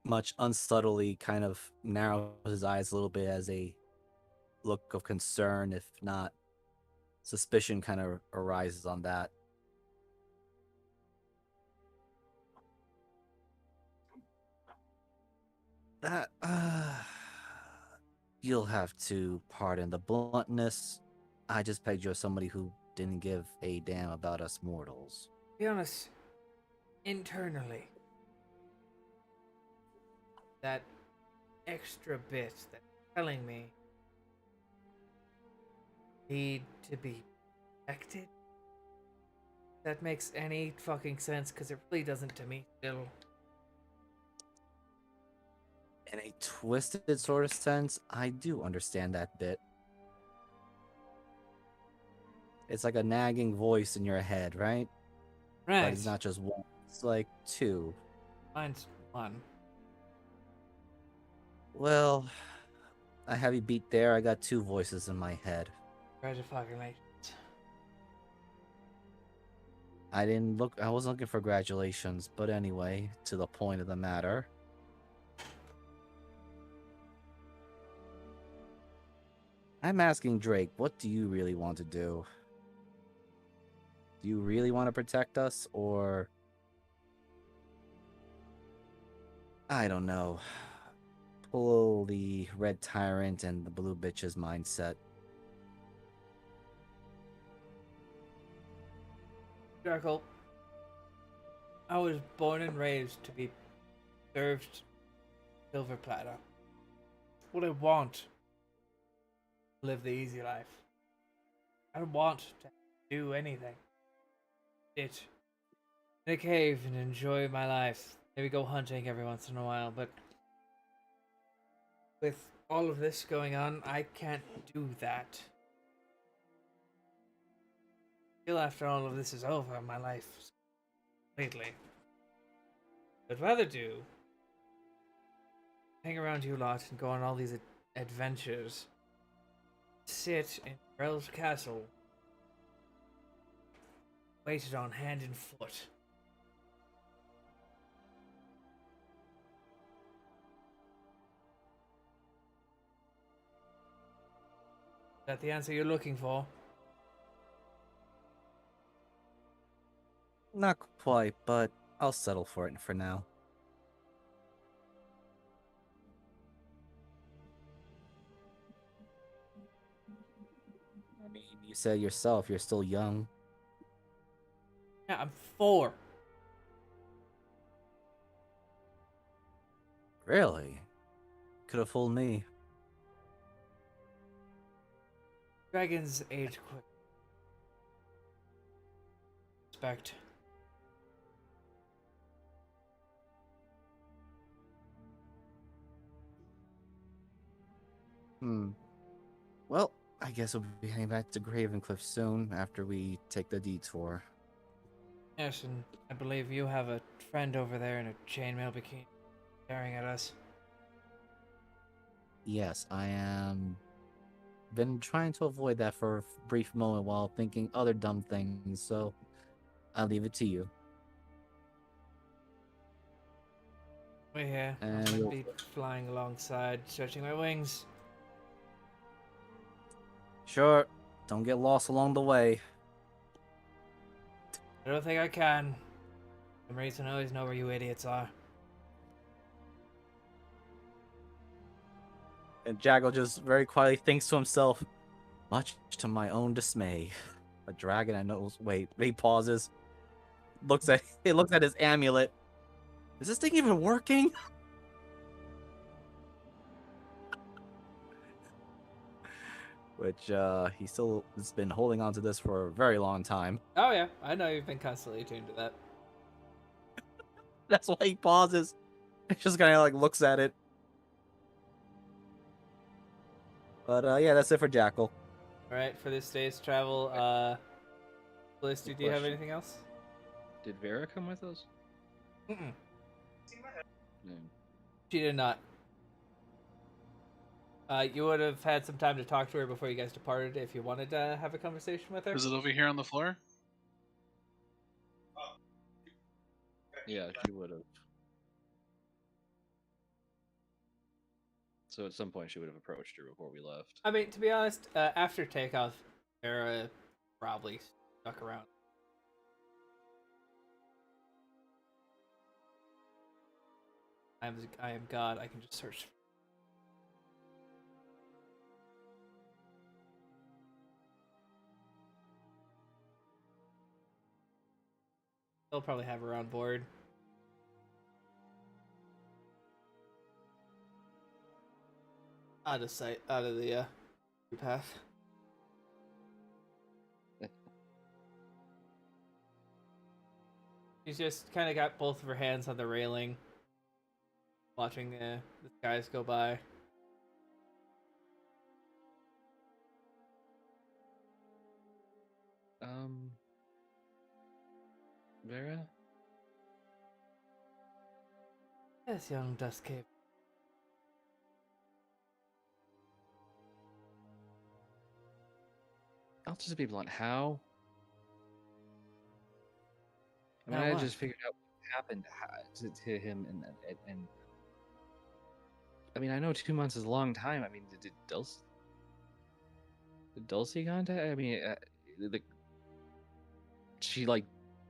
much unsubtly kind of narrows his eyes a little bit as a look of concern, if not suspicion, kind of arises on that. That, you'll have to pardon the bluntness. I just pegged you as somebody who didn't give a damn about us mortals. Be honest, internally, that extra bit that's telling me need to be protected. That makes any fucking sense, because it really doesn't to me still. In a twisted sort of sense, I do understand that bit. It's like a nagging voice in your head, right? Right. But it's not just one, it's like two. Mine's one. Well, I have you beat there. I got two voices in my head. Congratulations. I wasn't looking for congratulations, but anyway, to the point of the matter. I'm asking Drake, what do you really want to do? Do you really want to protect us, or... I don't know. Pull the red tyrant and the blue bitches mindset. Jackal, I was born and raised to be served silver platter. What I want, live the easy life. I don't want to do anything. Sit in a cave and enjoy my life. Maybe go hunting every once in a while, but with all of this going on, I can't do that. Feel after all of this is over, my life completely. I'd rather do hang around you lot and go on all these adventures. Sit in Rel's castle, waited on hand and foot. Is that the answer you're looking for? Not quite, but I'll settle for it for now. I mean, you said yourself you're still young. Yeah, I'm 4. Really? Could have fooled me. Dragons age quick. Respect. Well, I guess we'll be heading back to Gravencliff soon after we take the detour. Yes, and I believe you have a friend over there in a chainmail bikini staring at us. Yes, I am. Been trying to avoid that for a brief moment while thinking other dumb things, so I'll leave it to you. We're here. I'm And gonna be flying alongside, stretching my wings. sure, don't get lost along the way. I don't think I can. For some reason, I always know where you idiots are. And Jackal just very quietly thinks to himself, much to my own dismay. A dragon I know. Wait, he pauses. Looks at his amulet. Is this thing even working? Which he still has been holding on to this for a very long time. Oh yeah, I know you've been constantly attuned to that. That's why he pauses. He just kind of like looks at it. But yeah, that's it for Jackal. All right, for this day's travel, Felicity, do you have Question. anything else? Did Vera come with us? Mm-mm. No. She did not. You would have had some time to talk to her before you guys departed if you wanted to have a conversation with her. Is it over here on the floor? Yeah, she would have. So at some point she would have approached her before we left. I mean, to be honest, after takeoff, Sarah probably stuck around. I am God. I can just search. They'll probably have her on board. Out of sight, out of the path. She's just kind of got both of her hands on the railing, watching the skies go by. Vera? Yes, young Duskcape. I'll just be blunt. How? I mean, How I what? just figured out what happened to him, and I mean, I know 2 months is a long time. I mean, did Dulcie contact? I mean, she like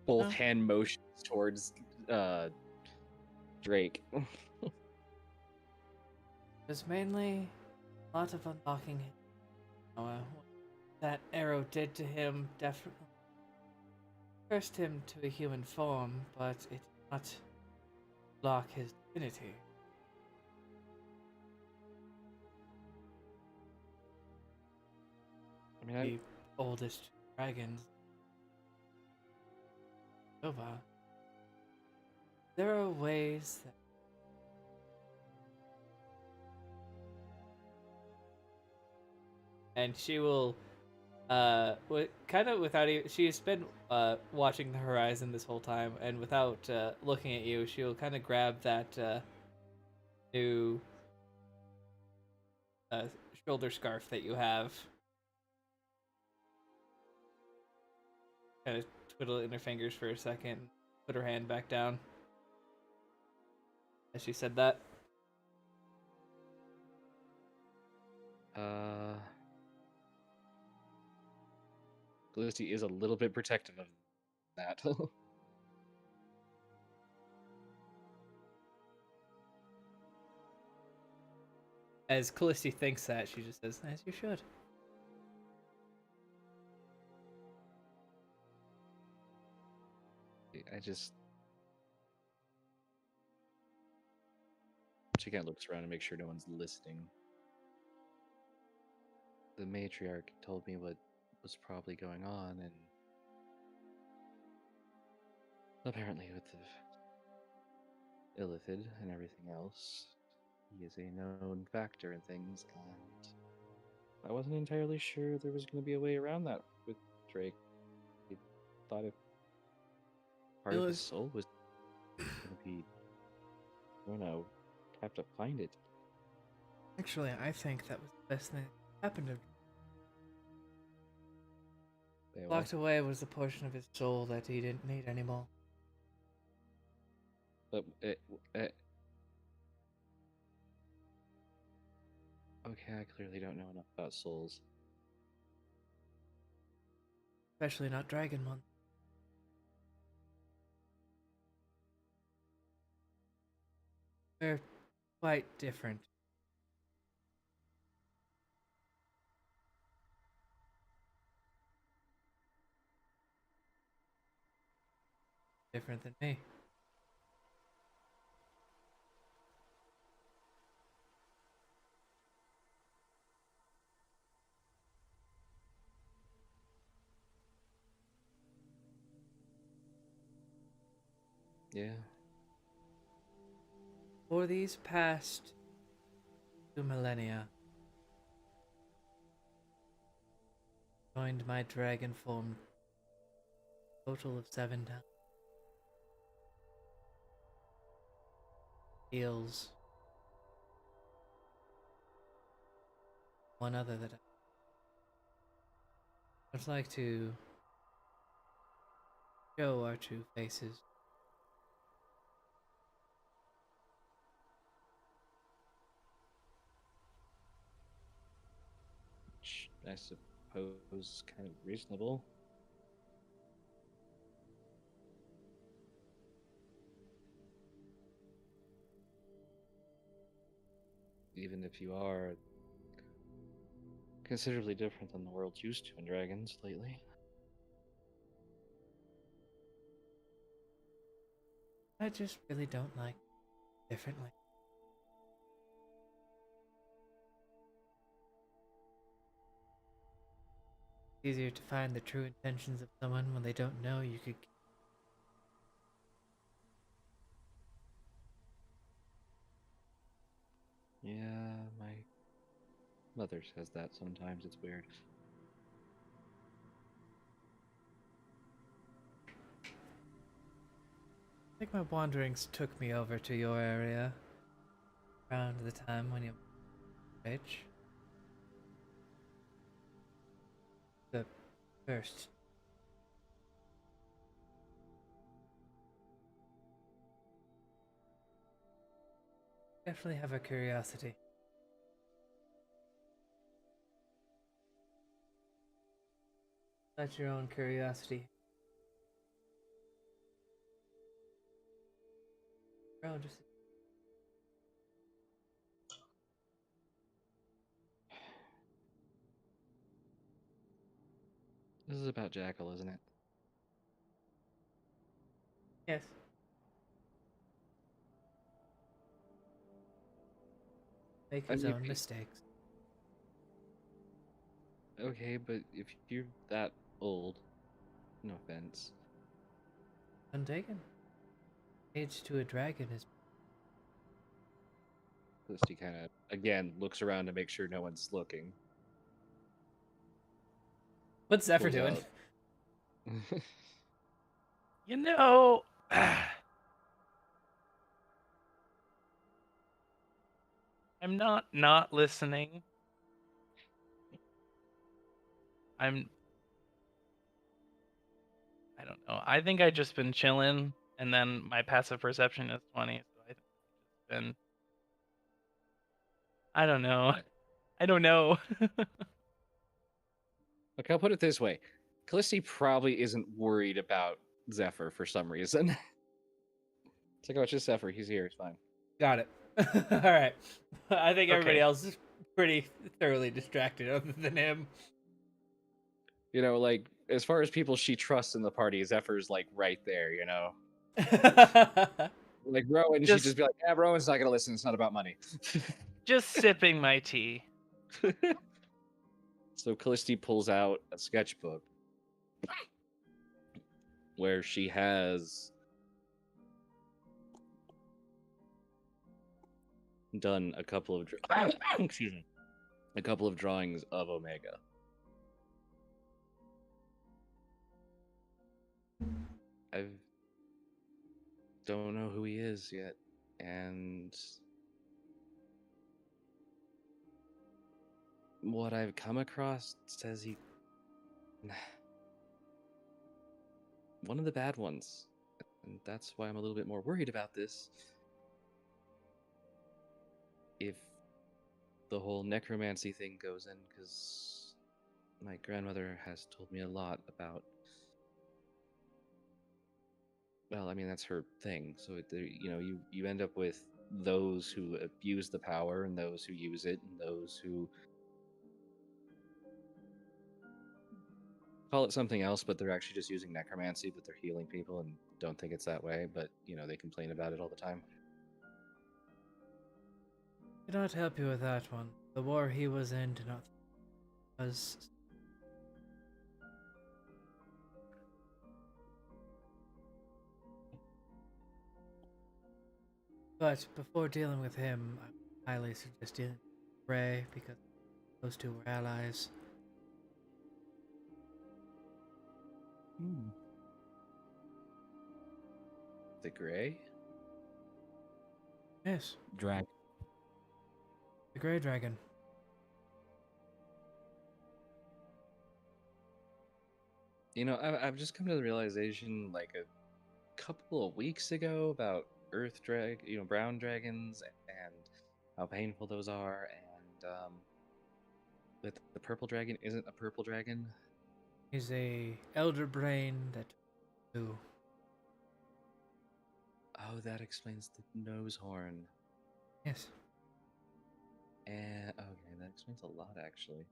both No. hand motions towards Drake. It was mainly a lot of unlocking him. What that arrow did to him definitely cursed him to a human form, but it did not block his divinity. I mean, The oldest dragons. Nova. There are ways that and she will kind of without even she's been watching the horizon this whole time, and without looking at you, she'll kind of grab that new shoulder scarf that you have, kind of twiddle it in her fingers for a second, put her hand back down as she said that. Felicity is a little bit protective of that. As Callisti thinks that, she just says, "As you should." She kind of looks around and makes sure no one's listening. The matriarch told me what was probably going on, and apparently with the Illithid and everything else, he is a known factor in things, and I wasn't entirely sure there was going to be a way around that with Drake. He thought if part of his soul was going to be, I don't know, have to find it. Actually, I think that was the best thing that happened to him. Locked away was the portion of his soul that he didn't need anymore. But okay, I clearly don't know enough about souls. Especially not dragon ones. They're quite different. Different than me. Yeah. For these past 2 millennia, joined my dragon form total of 7 times. Heals. One other that I'd like to show our true faces. I suppose kind of reasonable. Even if you are considerably different than the world's used to in dragons lately. I just really don't like differently. It's easier to find the true intentions of someone when they don't know you could. Yeah, my mother says that sometimes. It's weird. I think my wanderings took me over to your area around the time when you were rich. The first. Definitely have a curiosity. That's your own curiosity. Bro, just This is about Jackal, isn't it? yes. Make I his mean, own mistakes. okay, but if you're that old, no offense. Untaken. Age to a dragon is. Felicity kind of again looks around to make sure no one's looking. What's Zephyr Pulls doing? out. You know, I'm not listening. I don't know. I think I just been chilling, and then my passive perception is 20, so I think I've just been. I don't know. I don't know. Look, I'll put it this way: Callisti probably isn't worried about Zephyr for some reason. It's like, oh, it's just Zephyr. He's here. It's fine. Got it. All right. I think everybody Okay. else is pretty thoroughly distracted other than him. You know, like as far as people she trusts in the party, Zephyr's like right there. You know, like Rowan, she'd Just- just be like, "Yeah, Rowan's not gonna listen. It's not about money." Just sipping my tea. So Callisti pulls out a sketchbook where she has done a couple of excuse me, a couple of drawings of Omega. I don't know who he is yet, and what I've come across says he one of the bad ones, and that's why I'm a little bit more worried about this. If the whole necromancy thing goes in, because my grandmother has told me a lot about. Well, I mean that's her thing. So you know, you end up with those who abuse the power, and those who use it, and those who call it something else, but they're actually just using necromancy, but they're healing people and don't think it's that way. But you know, they complain about it all the time. Cannot help you with that one. The war he was in did not was. But before dealing with him, I would highly suggest dealing with Ray because those two were allies. The Gray? Yes, Drag. the Grey Dragon. You know, I've just come to the realization like a couple of weeks ago about brown dragons and how painful those are, and with the purple dragon isn't a purple dragon? He's a elder brain that knew. Oh, that explains the nose horn. Yes. And okay, that explains a lot actually.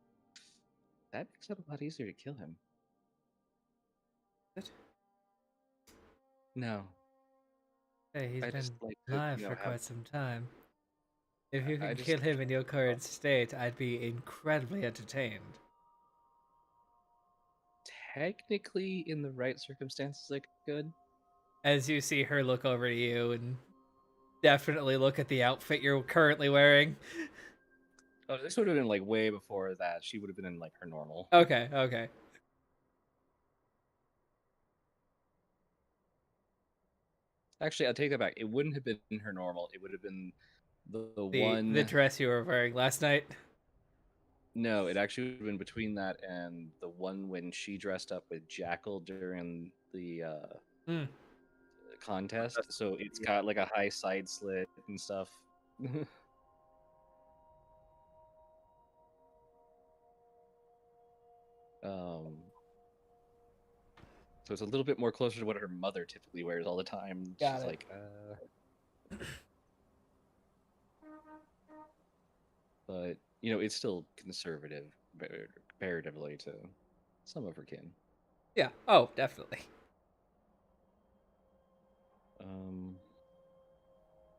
That makes it a lot easier to kill him. Good. No, Hey, he's I been just like to, alive you know, for have. quite some time. If you I can just kill like him to in your have current state, I'd be incredibly entertained. technically in the right circumstances I could. As you see her look over to you and definitely look at the outfit you're currently wearing. Oh, this would have been like way before that. She would have been in like her normal. Okay, okay. Actually, I'll take that back. It wouldn't have been her normal. It would have been the The one. dress you were wearing last night. No, it actually would have been between that and the one when she dressed up with Jackal during the Hmm. contest. So it's got like a high side slit and stuff. um, so it's a little bit more closer to what her mother typically wears all the time. Got She's it. like, but you know, it's still conservative comparatively to some of her kin. Yeah. Oh, definitely.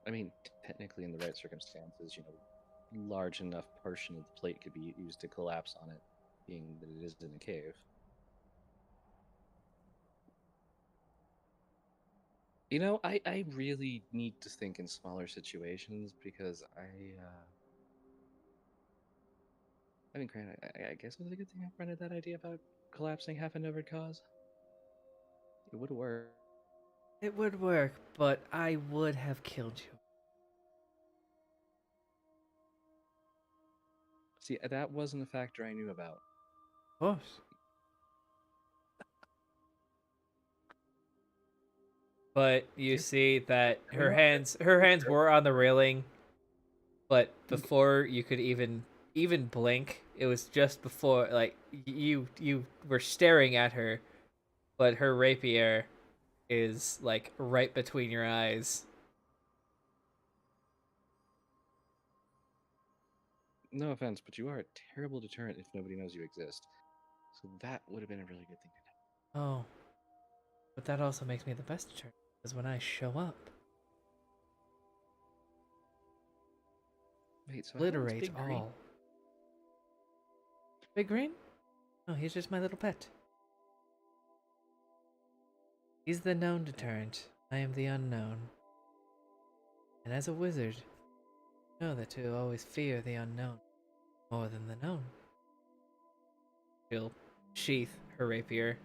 I mean, technically, in the right circumstances, you know, large enough portion of the plate could be used to collapse on it, being that it is in a cave. You know, I really need to think in smaller situations because I mean, granted, I guess it was a good thing I rented that idea about collapsing half an over cause. It would work. It would work, but I would have killed you. See, that wasn't a factor I knew about. Of course. But you see that her hands were on the railing, but before you could even blink, it was just before like you were staring at her, but her rapier is like right between your eyes. No offense, but you are a terrible deterrent if nobody knows you exist. So that would have been a really good thing to know. Oh, but that also makes me the best deterrent, because when I show up, Wait, so how old's obliterate Big Green? all. Big Green? No, he's just my little pet. He's the known deterrent. I am the unknown. And as a wizard, you know that to always fear the unknown more than the known. She'll sheath her rapier.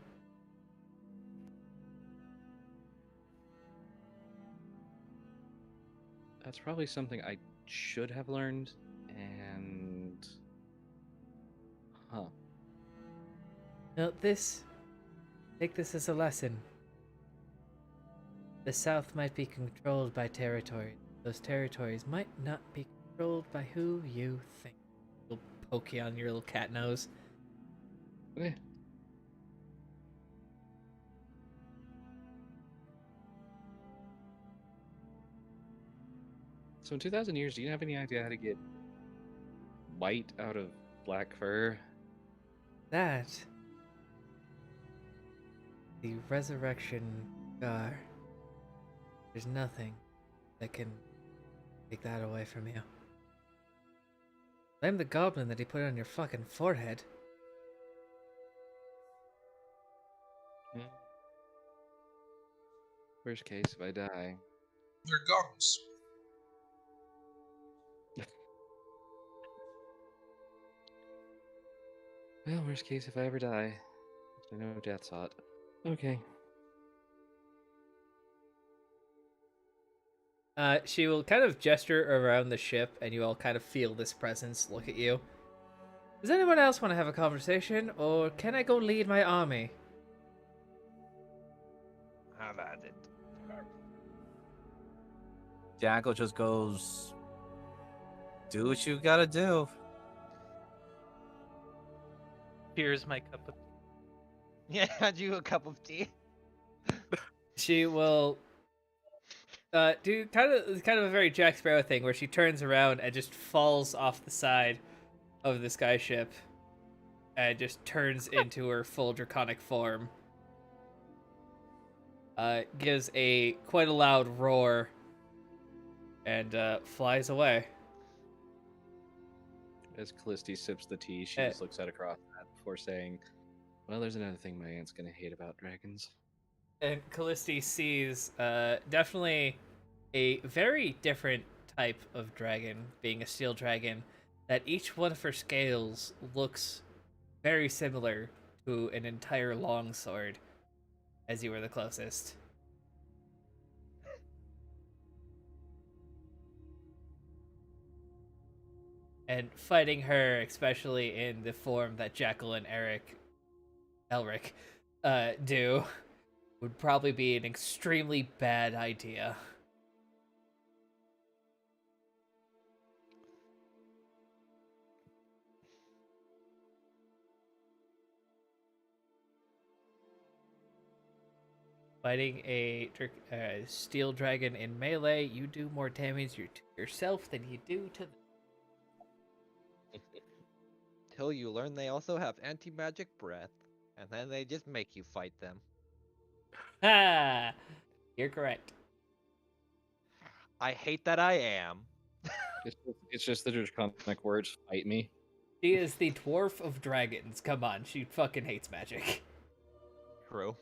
That's probably something I should have learned, and huh. Now take this as a lesson. The South might be controlled by territories. Those territories might not be controlled by who you think. Little pokey on your little cat nose. Eh. So in 2,000 years, do you have any idea how to get white out of black fur? That, the resurrection scar. There's nothing that can take that away from you. Blame the goblin that he put on your fucking forehead. Worst case, if I die. They're goggles. Well, worst case, if I ever die. I know death's hot. Okay. She will kind of gesture around the ship, and you all kind of feel this presence look at you. Does anyone else want to have a conversation, or can I go lead my army? Have at it. Jackal just goes, do what you gotta do. Here's my cup of Yeah, had you a cup of tea? She will do kind of a very Jack Sparrow thing where she turns around and just falls off the side of the skyship and just turns into her full draconic form. Gives a quite a loud roar and flies away. As Callisti sips the tea, she Eh. just looks at across that before saying, "Well, there's another thing my aunt's gonna hate about dragons." And Callisti sees definitely a very different type of dragon, being a steel dragon, that each one of her scales looks very similar to an entire longsword, as you were the closest. And fighting her, especially in the form that Jackal and Elric, do, would probably be an extremely bad idea. Fighting a steel dragon in melee, you do more damage to yourself than you do to them. Till you learn they also have anti-magic breath, and then they just make you fight them. Ha! You're correct. I hate that I am. It's just the draconic words, "Fight me." She is the dwarf of dragons. Come on, she fucking hates magic. True.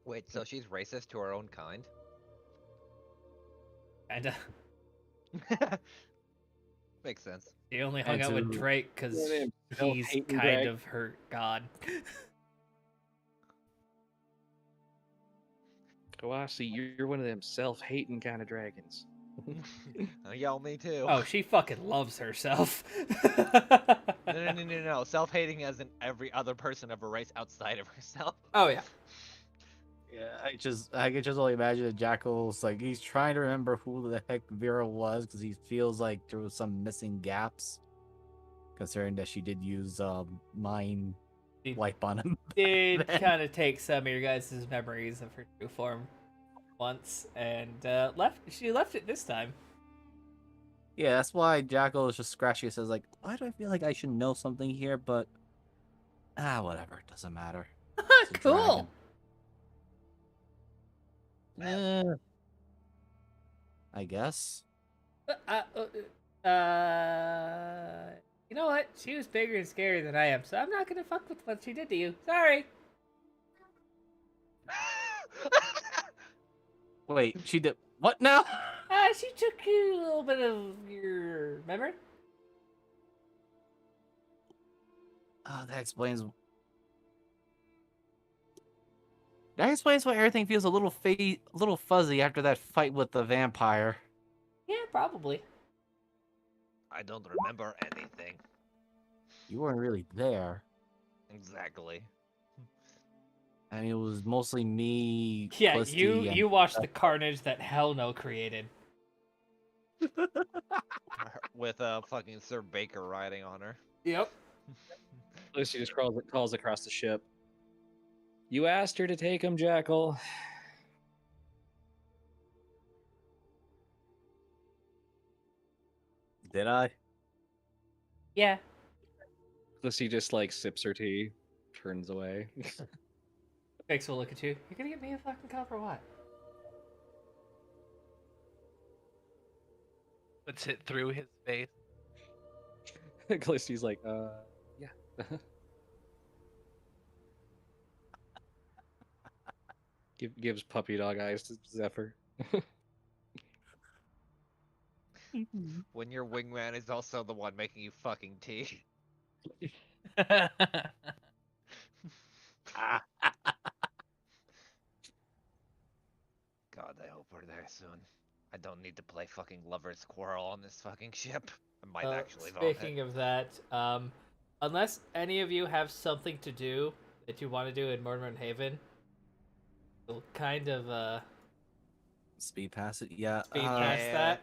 Wait, so she's racist to her own kind? Kinda. Makes sense. She only hung And out with to- Drake because Yeah, he's self-hating kind drag. of her god. Oh, I see. You're one of them self-hating kind of dragons. Yo, me too. Oh, she fucking loves herself. No. Self-hating as in every other person of a race outside of herself. Oh yeah. Yeah, I can just only imagine that Jackal's like he's trying to remember who the heck Vera was because he feels like there was some missing gaps, considering that she did use mind She wipe on him. did then. kind of take some of your guys' memories of her true form once and left. She left it this time. Yeah, that's why Jackal is just scratching. Says like, why do I feel like I should know something here? But whatever, it doesn't matter. It's a Cool. dragon. I guess. You know what? She was bigger and scarier than I am, so I'm not gonna fuck with what she did to you. Sorry. Wait, she did what now? She took a little bit of your memory. Oh, that explains. That explains why everything feels a little fuzzy after that fight with the vampire. Yeah, probably. I don't remember anything. You weren't really there. Exactly. I mean, it was mostly me. Yeah, Clisty, you watched the carnage that Hell No created. With fucking Sir Baker riding on her. Yep. Lucy just calls across the ship. You asked her to take him, Jackal. Did I? Yeah. Lucy just like sips her tea, turns away. Fix will look at you. You're gonna get me a fucking cup or what? puts it through his face. Callisti's like, yeah. Gives puppy dog eyes to Zephyr. When your wingman is also the one making you fucking tea. God, I hope we're there soon. I don't need to play fucking Lover's Quarrel on this fucking ship. I might actually vomit. Speaking of that, unless any of you have something to do that you want to do in Mortimer Haven, we'll kind of Speed past it. Yeah. speed past Yeah. that.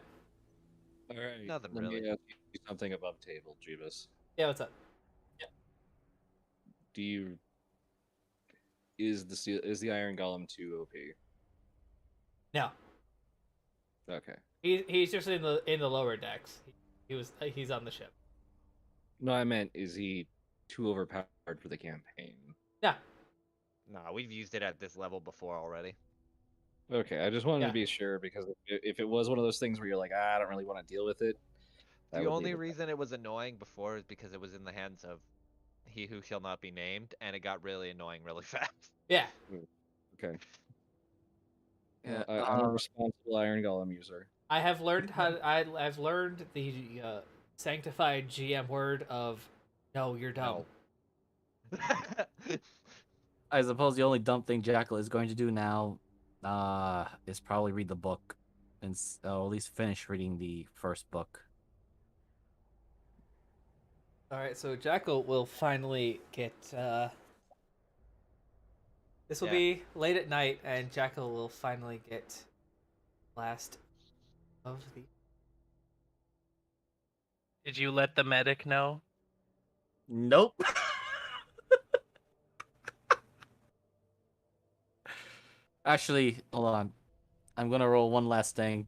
All right. Nothing let really. Me ask something above table, Jeebus. Yeah, what's up? Do you is the Iron Golem too OP? No, Okay. he's just in the lower decks. He's on the ship. No, I meant is he too overpowered for the campaign? Yeah, Nah, we've used it at this level before already. Okay, I just wanted Yeah. to be sure because if it was one of those things where you're like, I don't really want to deal with it, that The would only leave it. reason it was annoying before is because it was in the hands of he who shall not be named, and it got really annoying really fast. yeah. Okay. Yeah, I'm a responsible Iron Golem user. I have learned I've learned the sanctified GM word of no, you're dumb. No. I suppose the only dumb thing Jackal is going to do now is probably read the book and or at least finish reading the first book. All right, so Jackal will finally get. This will Yeah. be late at night, and Jackal will finally get last of the. Did you let the medic know? Nope. Actually, hold on. I'm gonna roll one last thing.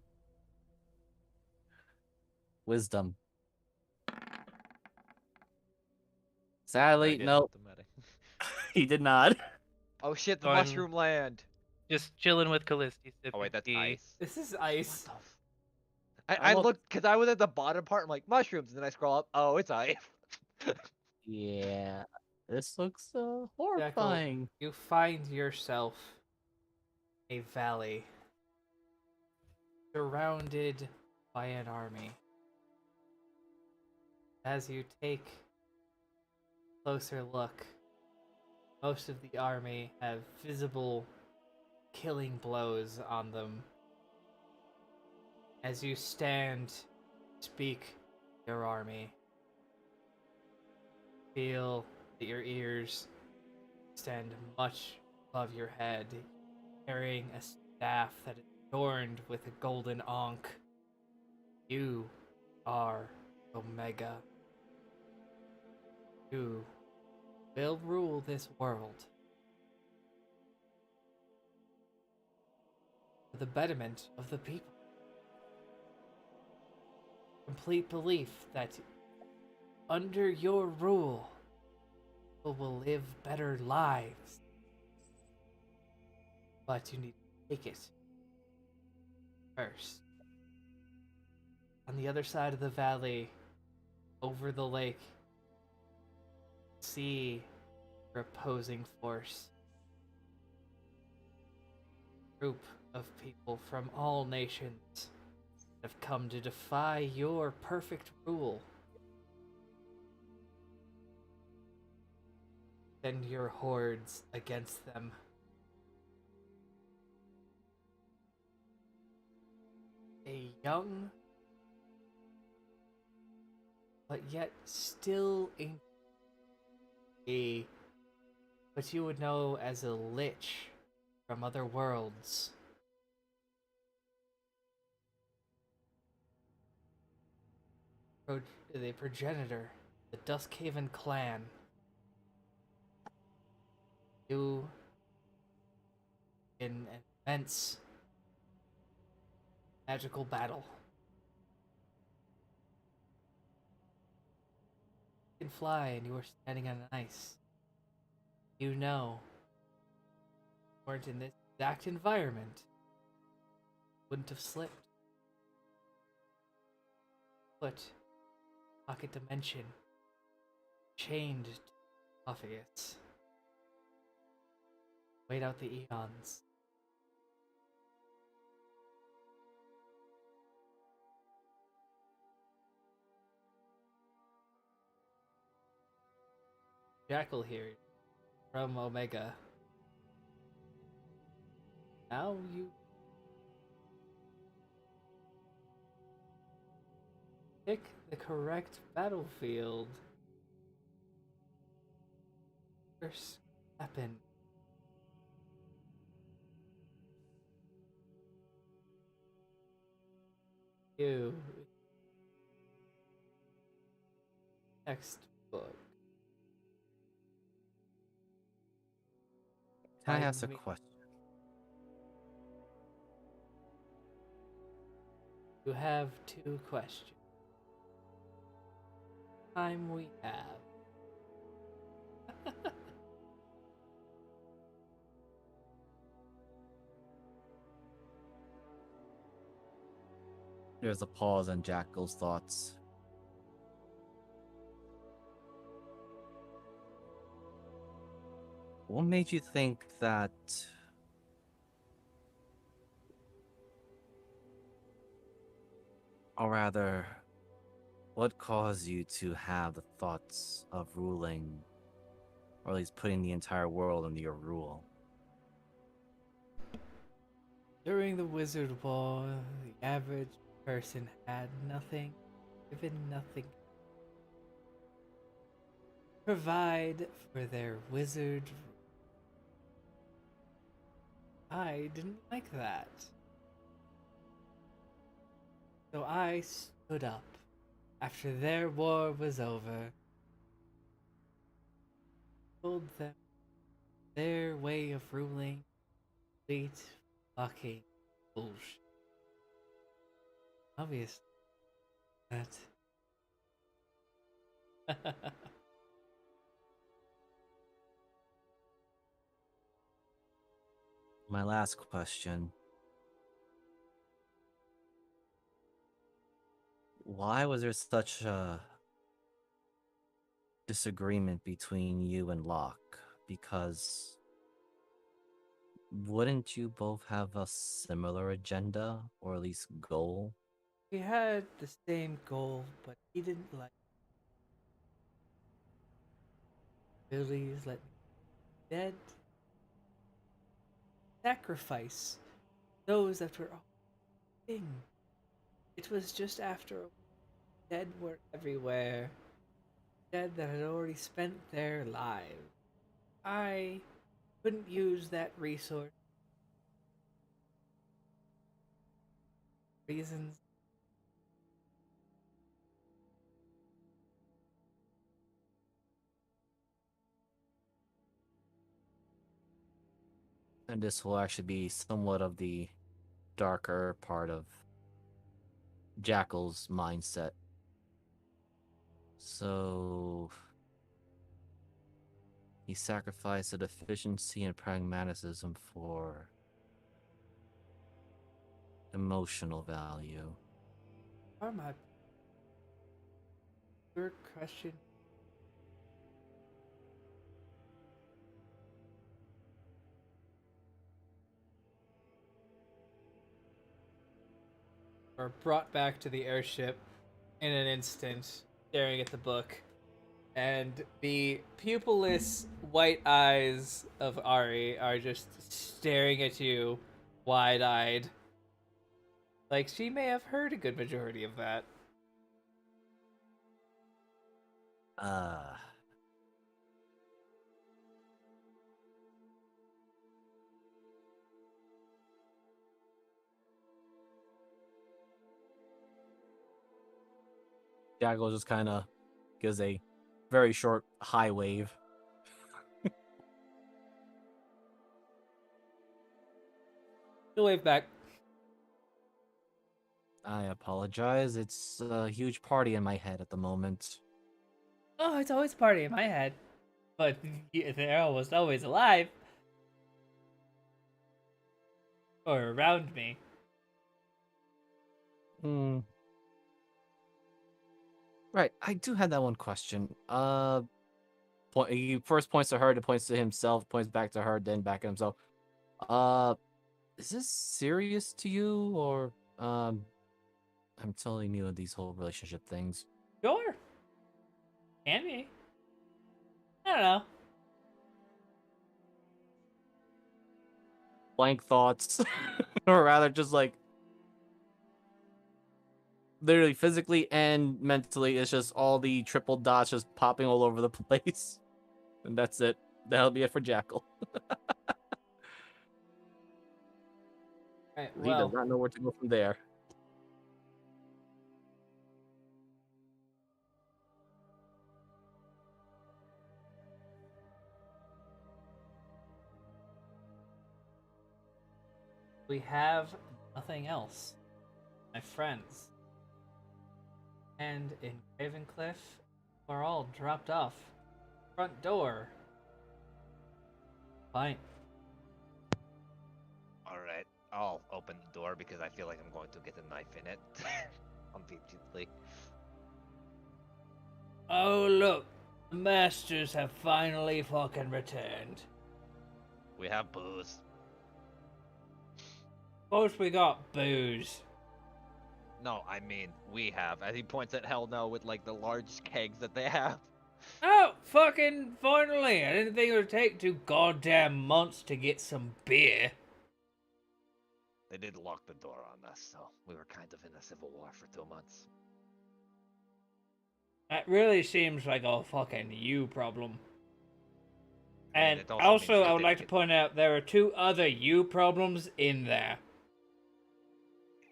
Wisdom. I Sadly, didn't no, let the medic. he did not. Oh shit, the So I'm- mushroom land. Just chilling with Callisti. Oh wait, that's sipping tea. ice. This is What ice. the I Almost- looked because I was at the bottom part. I'm like mushrooms, and then I scroll up. Oh, it's ice. Yeah, this looks Jackal, horrifying. you find yourself a valley surrounded by an army. As you take a closer look, most of the army have visible killing blows on them. As you stand, speak your army, feel that your ears stand much above your head, carrying a staff that is adorned with a golden ankh. You are Omega. You will rule this world for the betterment of the people. Complete belief that under your rule, people will live better lives. But you need to take it first. On the other side of the valley, over the lake, see your opposing force. Group of people from all nations have come to defy your perfect rule. Send your hordes against them. A young, but yet still what you would know as a lich from other worlds. The progenitor, the Duskhaven clan. You in an immense magical battle. You can fly and you are standing on ice. You know, if you weren't in this exact environment, wouldn't have slipped. Foot, pocket dimension, chained to esophagus. Wait out the eons. Jackal here from Omega. Now you pick the correct battlefield. First weapon. You Textbook. Can I I ask a mean, question? You have 2 questions. Time we have. There's a pause in Jackal's thoughts. What made you think that? Or rather, what caused you to have the thoughts of ruling, or at least putting the entire world under your rule? During the Wizard War, the average person had nothing, given nothing. Provide for their wizard. I didn't like that. So I stood up after their war was over, told them their way of ruling complete fucking bullshit. Obviously, that. My last question. Why was there such a disagreement between you and Locke? Because wouldn't you both have a similar agenda, or at least goal? We had the same goal, but he didn't like Billy's let me dead. Sacrifice those that were all thing. It was just after dead were everywhere. Dead that had already spent their lives. I couldn't use that resource. Reasons. And this will actually be somewhat of the darker part of Jackal's mindset. So he sacrificed the efficiency and pragmatism for emotional value. Are my your question? Are brought back to the airship in an instant, staring at the book, and the pupilless white eyes of Ari are just staring at you, wide-eyed. Like she may have heard a good majority of that. Uh, Jackal just kind of gives a very short high wave. She'll wave back. I apologize. It's a huge party in my head at the moment. Oh, it's always a party in my head. But they're almost always alive. Or around me. Hmm. Right, I do have that one question. He first points to her, then points to himself, points back to her, then back at himself. Uh, is this serious to you, or I'm totally new at these whole relationship things. Sure. Can be. I don't know. Blank thoughts, or rather, just like literally physically and mentally, it's just all the triple dots just popping all over the place, and that's it. That'll be it for Jackal. Right, He does well, not know where to go from there. We have nothing else, my friends. And in Ravencliff, we're all dropped off. Front door. Fine. Alright, I'll open the door because I feel like I'm going to get a knife in it. Immediately. Oh, look. The masters have finally fucking returned. We have booze. Of course we got booze. No, I mean, we have. And he points at Hell No with like the large kegs that they have. Oh, fucking finally. I didn't think it would take 2 goddamn months to get some beer. They did lock the door on us, so we were kind of in a civil war for 2 months. That really seems like a fucking you problem. I mean, And it also also, means I they would like to didn't point out there are 2 other you problems in there.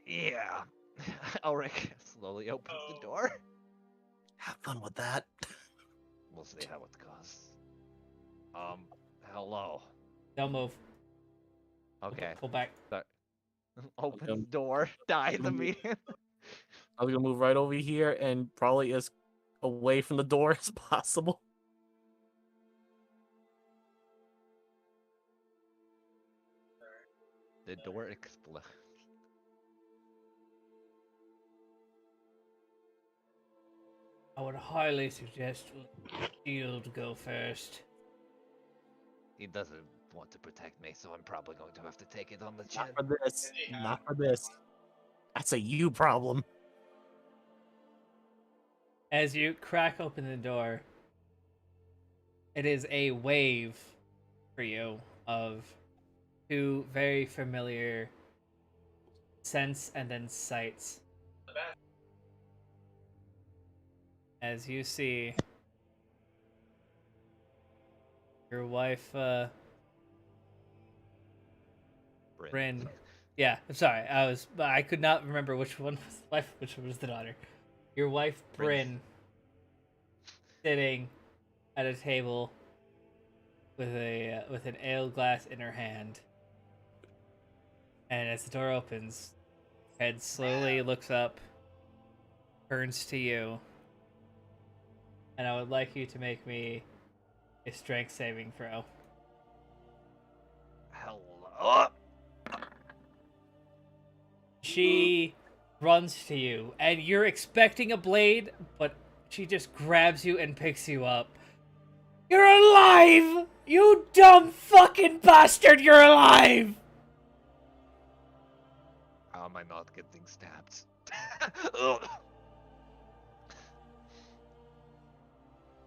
Yeah. Elric slowly opens the door. Have fun with that. We'll see how it goes. Hello. Don't move. Okay. Pull back. Opens the door, dies immediately. I was gonna move right over here and probably as away from the door as possible. The door explodes. I would highly suggest Shield go first. He doesn't want to protect me, so I'm probably going to have to take it on the chin. Not for this. Not for this. That's a you problem. As you crack open the door, it is a wave for you of 2 very familiar scents and then sights. As you see your wife, Bryn. Yeah, I'm sorry. I could not remember which one was the wife, which one was the daughter. Your wife, Bryn, sitting at a table with an ale glass in her hand. And as the door opens, head slowly looks up, turns to you, and I would like you to make me a strength saving throw. Hello. She runs to you, and you're expecting a blade, but she just grabs you and picks you up. You're alive! You dumb fucking bastard, you're alive! How am I not getting stabbed? Ugh.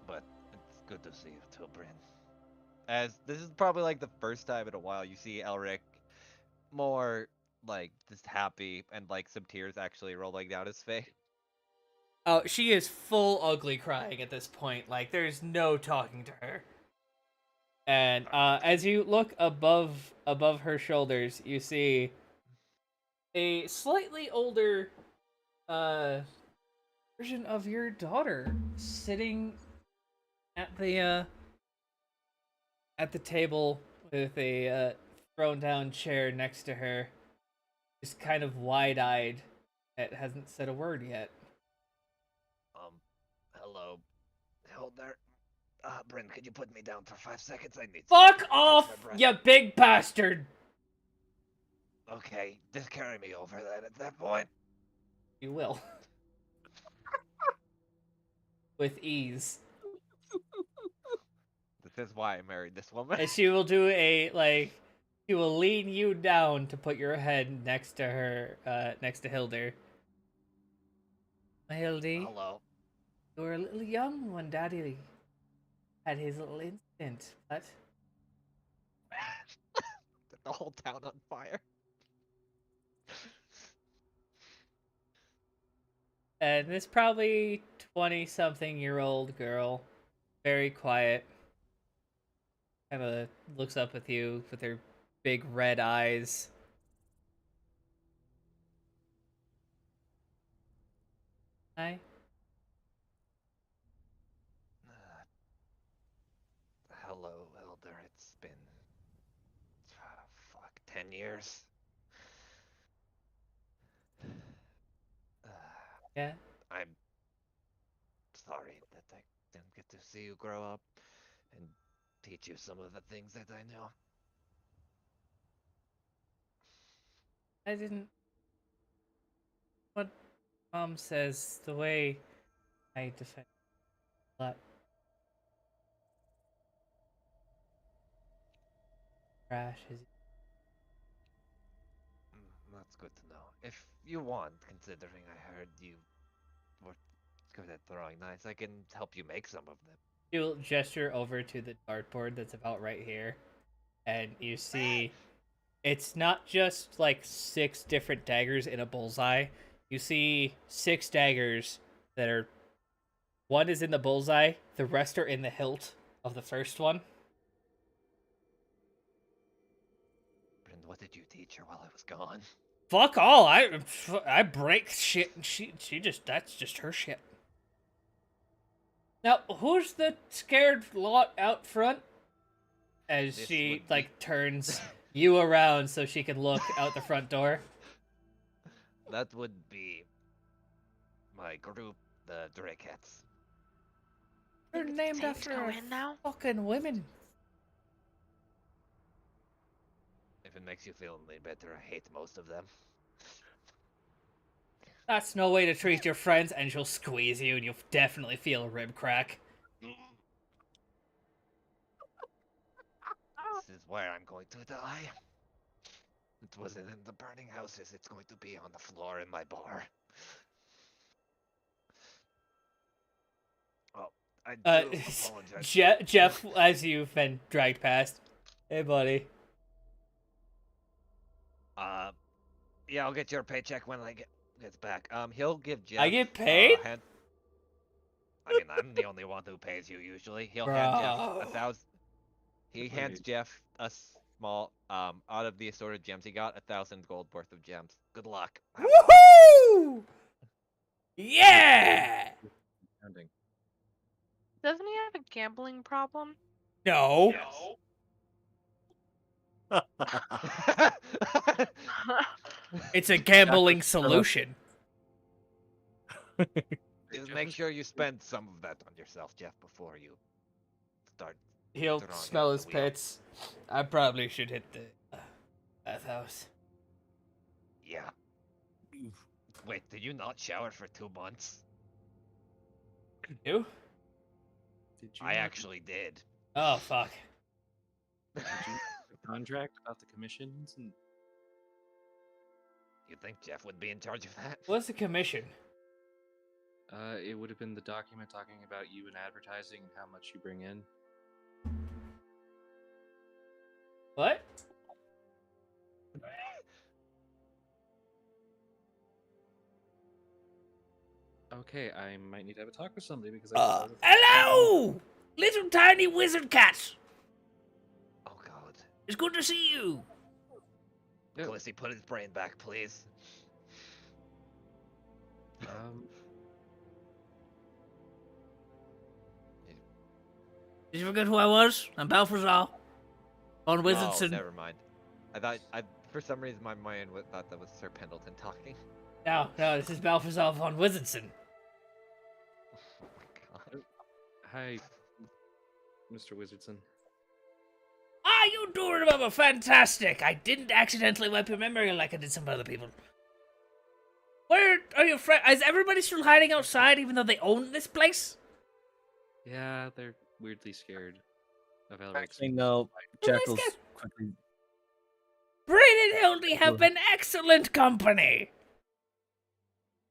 But it's good to see you too, Bryn. As this is probably like the first time in a while you see Elric more like just happy and like some tears actually rolling down his face. Oh, she is full ugly crying at this point. Like, there's no talking to her. And as you look above her shoulders, you see a slightly older version of your daughter sitting at the table with a thrown down chair next to her, just kind of wide eyed. It hasn't said a word yet. Hello. Hold there. Bryn, could you put me down for 5 seconds? I need to Fuck catch off, my breath. you big bastard! Okay, just carry me over then at that point. You will. With ease. This is why I married this woman. And she will do she will lean you down to put your head next to her, next to Hilder. Hildy, Hello. you were a little young when Daddy had his little incident, but Set the whole town on fire. and this probably 20-something-year-old girl, very quiet, kind of looks up at you with her big red eyes. Hi. Hello, Elder. It's been 10 years. Yeah. I'm sorry that I didn't get to see you grow up and teach you some of the things that I know. I didn't. What Mom says, the way I defend a lot trash is. That's good to know. If you want, considering I heard you were good at throwing knives, I can help you make some of them. You'll gesture over to the dartboard that's about right here, and you see it's not just like 6 different daggers in a bullseye. You see 6 daggers that are. One is in the bullseye, the rest are in the hilt of the first one. And what did you teach her while I was gone? Fuck all. I break shit and she just that's just her shit. Now, who's the scared lot out front? As This she would like be- turns you around so she can look out the front door. That would be my group, the Drakettes. They're Think it's named safe to go after in now? fucking women. If it makes you feel any better, I hate most of them. That's no way to treat your friends, and she'll squeeze you, and you'll definitely feel a rib crack. This is where I'm going to die. It wasn't in the burning houses, it's going to be on the floor in my bar. Oh, I do apologize. Jeff, as you've been dragged past. Hey, buddy. Yeah, I'll get your paycheck when I gets back. He'll give Jeff. I get paid? I mean, I'm the only one who pays you usually. He'll hand Jeff Bro. 1,000. He hands Jeff a small, out of the assorted gems he got, 1,000 gold worth of gems. Good luck. Woohoo! Yeah! Counting. Doesn't he have a gambling problem? No. It's a gambling solution. Just make sure you spend some of that on yourself, Jeff, before you start. He'll throwing smell out his the wheel. pits. I probably should hit the bathhouse. Yeah. Wait, did you not shower for 2 months? You? Did you I not- actually did. Oh, fuck. Did you the contract about the commissions and You think Jeff would be in charge of that? What's the commission? it would have been the document talking about you and advertising and how much you bring in. What? Okay, I might need to have a talk with somebody because Hello! Little tiny wizard cat! Oh god. It's good to see you! Nicholas, put his brain back, please. Did you forget who I was? I'm Balthazar. On Oh, Wizardson. never mind. For some reason, my mind thought that was Sir Pendleton talking. No, this is Balthazar von Wizardson. Oh my god. Hi, Mr. Wizardson. You do remember fantastic! I didn't accidentally wipe your memory like I did some other people. Where are your friends? Is everybody still hiding outside even though they own this place? Yeah, they're weirdly scared of Elric's. Actually, no. Well, let's Jackal's get- quickly. Brain and Hildy have been excellent company!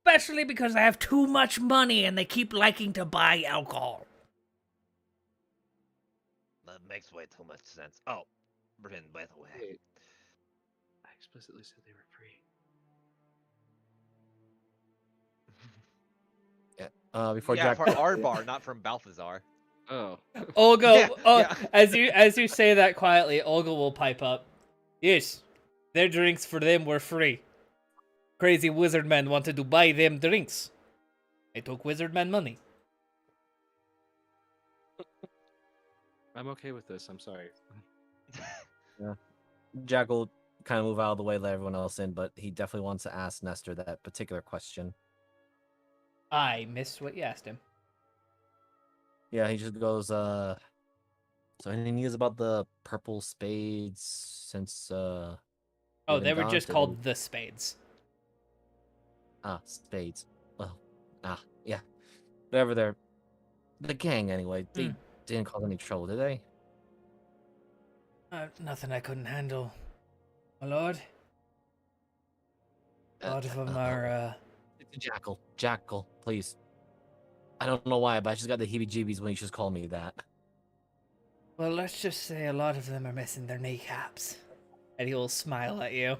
Especially because I have too much money and they keep liking to buy alcohol. That makes way too much sense. Oh, Bryn, by the way. Wait. I explicitly said they were free. Before Yeah, Jack. for our bar, not from Balthazar. Oh. Olga, Yeah. as you say that quietly, Olga will pipe up. Yes, their drinks for them were free. Crazy wizard man wanted to buy them drinks. I took wizard man money. I'm okay with this. I'm sorry. Jack will kind of move out of the way, let everyone else in, but he definitely wants to ask Nestor that particular question. I missed what you asked him. Yeah, he just goes, so any news about the purple spades since, Oh, you've they been were gone? just Did called the Spades. spades. Well, yeah. Whatever they're, the gang anyway. They Hmm. didn't cause any trouble, did they? Nothing I couldn't handle, my lord. A lot of them are, It's a Jackal. Jackal, please. I don't know why, but I just got the heebie-jeebies when you just called me that. well, let's just say a lot of them are missing their kneecaps. And he'll smile at you.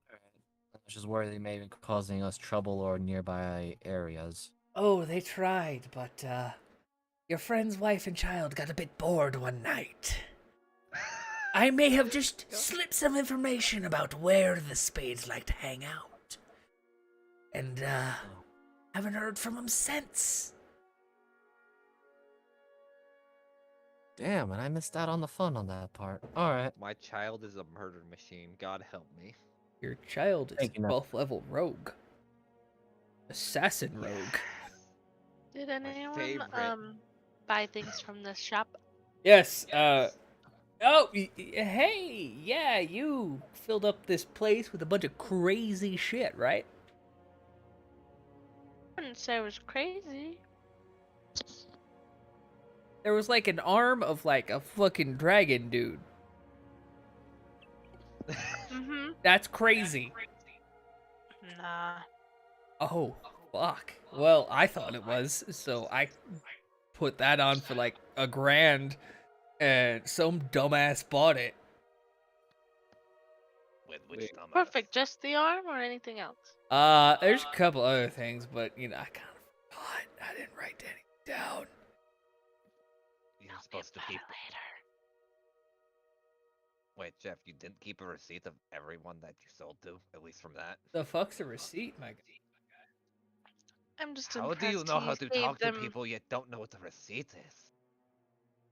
I was just worried they may be causing us trouble or nearby areas. Oh, they tried, but, your friend's wife and child got a bit bored one night. I may have just slipped some information about where the Spades like to hang out. And, haven't heard from them since. Damn, and I missed out on the fun on that part. Alright. My child is a murder machine. God help me. Your child is Thank a you, 12th level rogue. Assassin rogue. Did My anyone favorite. buy things from this shop? Yes, oh, hey, yeah, you filled up this place with a bunch of crazy shit, right? I wouldn't say it was crazy. There was like an arm of like a fucking dragon dude. Mm-hmm. That's crazy. Nah. Oh, fuck. Well, I thought it was, so I put that on for like $1,000, and some dumbass bought it. Which Wait. dumbass? Perfect. Just the arm or anything else? There's a couple other things, but you know, I kind of forgot. I didn't write anything down. You're supposed to keep. Wait, Jeff, you didn't keep a receipt of everyone that you sold to, at least from that. The fuck's a receipt, my guy? I'm just How impressed do you know he how to saved talk to them. people yet don't know what the receipt is?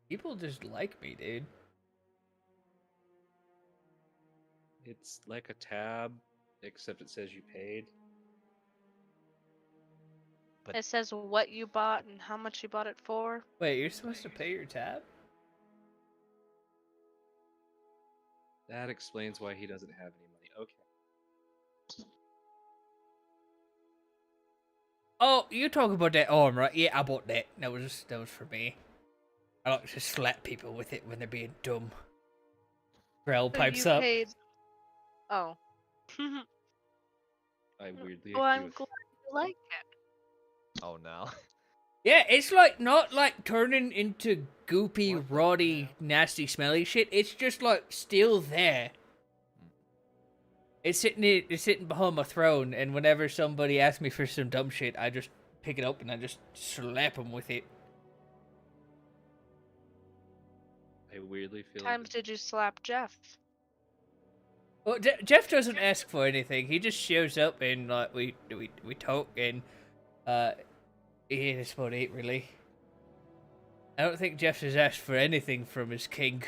People just like me, dude. It's like a tab, except it says you paid. But It says what you bought and how much you bought it for. Wait, you're supposed to pay your tab? That explains why he doesn't have any money. Okay. Oh, you talk about that arm, right? Yeah, I bought that. That was for me. I like to slap people with it when they're being dumb. Grell So pipes you up. paid. Oh. I weirdly Well, agree I'm with glad you like it. oh no. Yeah, it's like not like turning into goopy, What the rotty, hell? nasty, smelly shit. It's just like still there. It's sitting behind my throne, and whenever somebody asks me for some dumb shit, I just pick it up and I just slap them with it. I weirdly feel Times did you slap Jeff? Well, Jeff doesn't ask for anything. He just shows up and like we talk and yeah, that's about it really. I don't think Jeff has asked for anything from his king.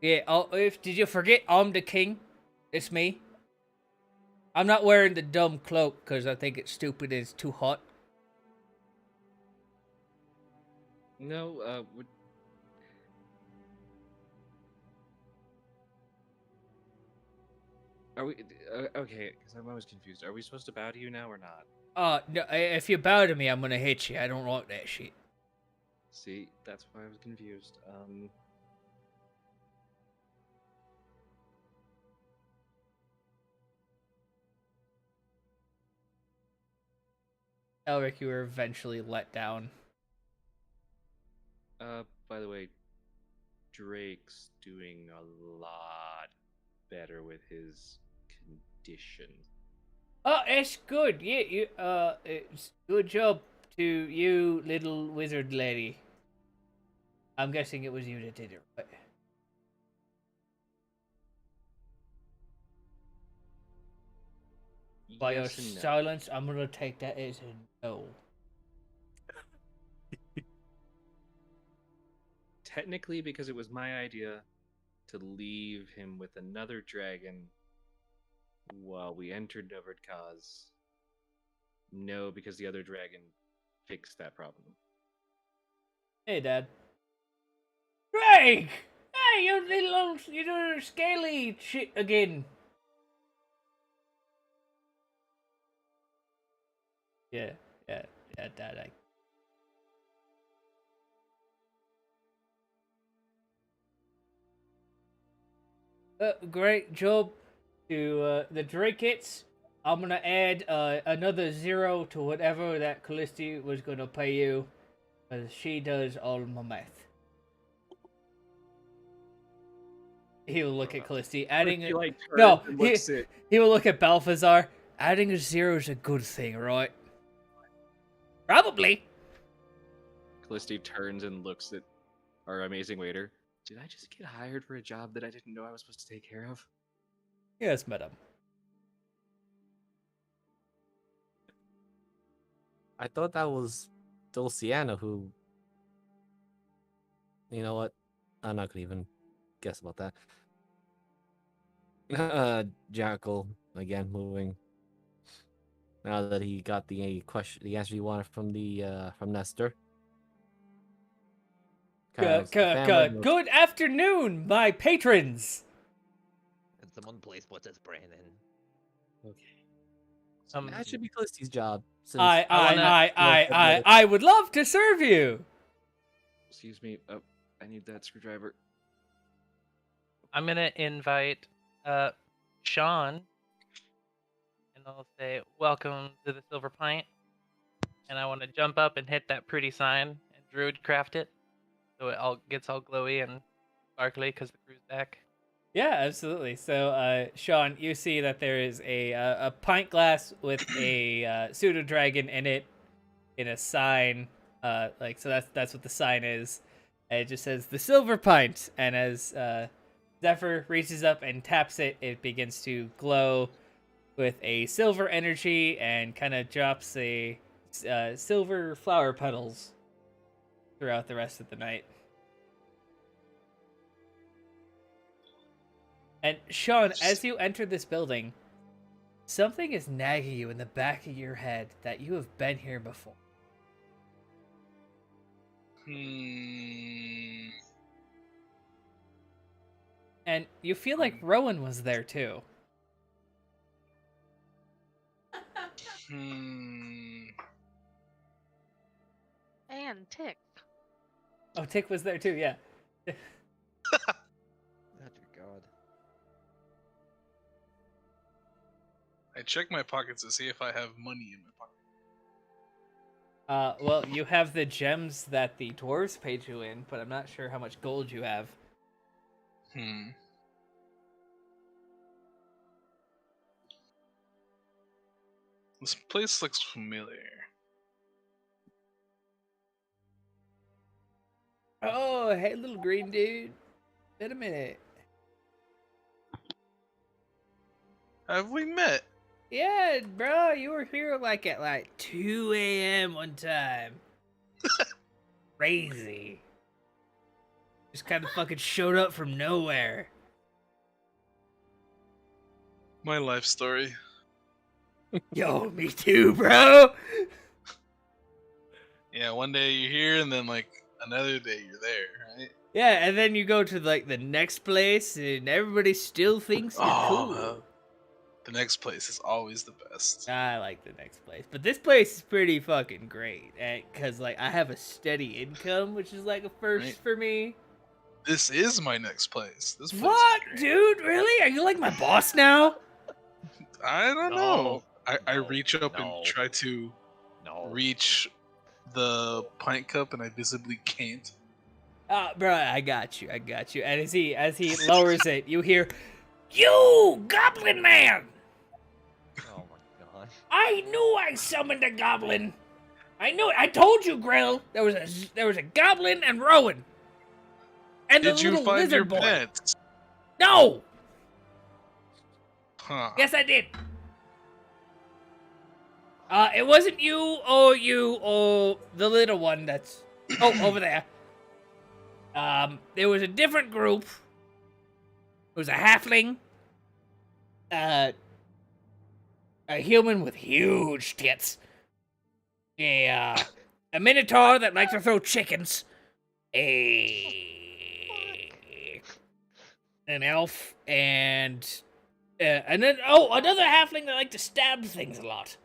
Yeah. Oh, did you forget I'm the king? It's me. I'm not wearing the dumb cloak because I think it's stupid and it's too hot. No, are we okay? Because I'm always confused. Are we supposed to bow to you now or not? No, if you bow to me, I'm gonna hit you. I don't like that shit. See, that's why I was confused. Elric, you were eventually let down. By the way, Drake's doing a lot better with his condition. Oh, it's good. Yeah, it's good job to you, little wizard lady. I'm guessing it was you that did it, right? By your Yes and no. silence, I'm gonna take that as a no. Technically, because it was my idea to leave him with another dragon while we entered Novardkaz? No, because the other dragon fixed that problem. Hey, Dad. Drake! Hey, you little scaly shit again. Yeah, Dad. Great job to the Drake hits. I'm gonna add another 0 to whatever that Callisti was gonna pay you, because she does all my math. He will look at Callisti, adding He, like, no. turns and looks at He will look at Balthazar. Adding a 0 is a good thing, right? Probably. Callisti turns and looks at our amazing waiter. Did I just get hired for a job that I didn't know I was supposed to take care of? Yes, madam. I thought that was Dulciana who. You know what? I'm not gonna even guess about that. Jackal again moving. Now that he got the answer he wanted from Nestor. 'Cause the family knows- Good afternoon, my patrons. Can someone please put his brain in? Okay. That should be Callisti's job. Since I would love to serve you. Excuse me. Oh, I need that screwdriver. I'm gonna invite Sean, and I'll say, "Welcome to the Silver Pint." And I want to jump up and hit that pretty sign and druid craft it, so it all gets all glowy and sparkly because the crew's back. Yeah, absolutely. So, Sean, you see that there is a pint glass with a pseudo dragon in it, in a sign. So that's what the sign is. And it just says the Silver Pint, and as Zephyr reaches up and taps it, it begins to glow with a silver energy and kind of drops a silver flower petals throughout the rest of the night. And Sean, as you enter this building, something is nagging you in the back of your head that you have been here before. And you feel like Rowan was there too. And Tick. Oh, Tick was there too, yeah. Oh, dear God. I check my pockets to see if I have money in my pocket. Well, you have the gems that the dwarves paid you in, but I'm not sure how much gold you have. This place looks familiar. Oh, hey, little green dude. Been a minute. Have we met? Yeah, bro, you were here at 2 a.m. one time. Crazy. Just kind of fucking showed up from nowhere. My life story. Yo, me too, bro. Yeah, one day you're here, and then another day you're there, right? Yeah, and then you go to the next place, and everybody still thinks you're cool. The next place is always the best. I like the next place, but this place is pretty fucking great, because I have a steady income, which is a first for me. This is my next place. This place What, is great. dude? Really? Are you my boss now? I don't know. I reach up no. and try to reach the pint cup, and I visibly can't. Bro, I got you. And as he lowers it, you hear, "You goblin man! Oh my gosh. I knew I summoned a goblin. I knew it. I told you, Grill. There was a goblin and Rowan. And the Did you little find lizard your boy. pets? No. Huh. Yes, I did. It wasn't you or the little one that's over there. There was a different group, who's a halfling, a human with huge tits, a minotaur that likes to throw chickens, an elf, and then another halfling that likes to stab things a lot.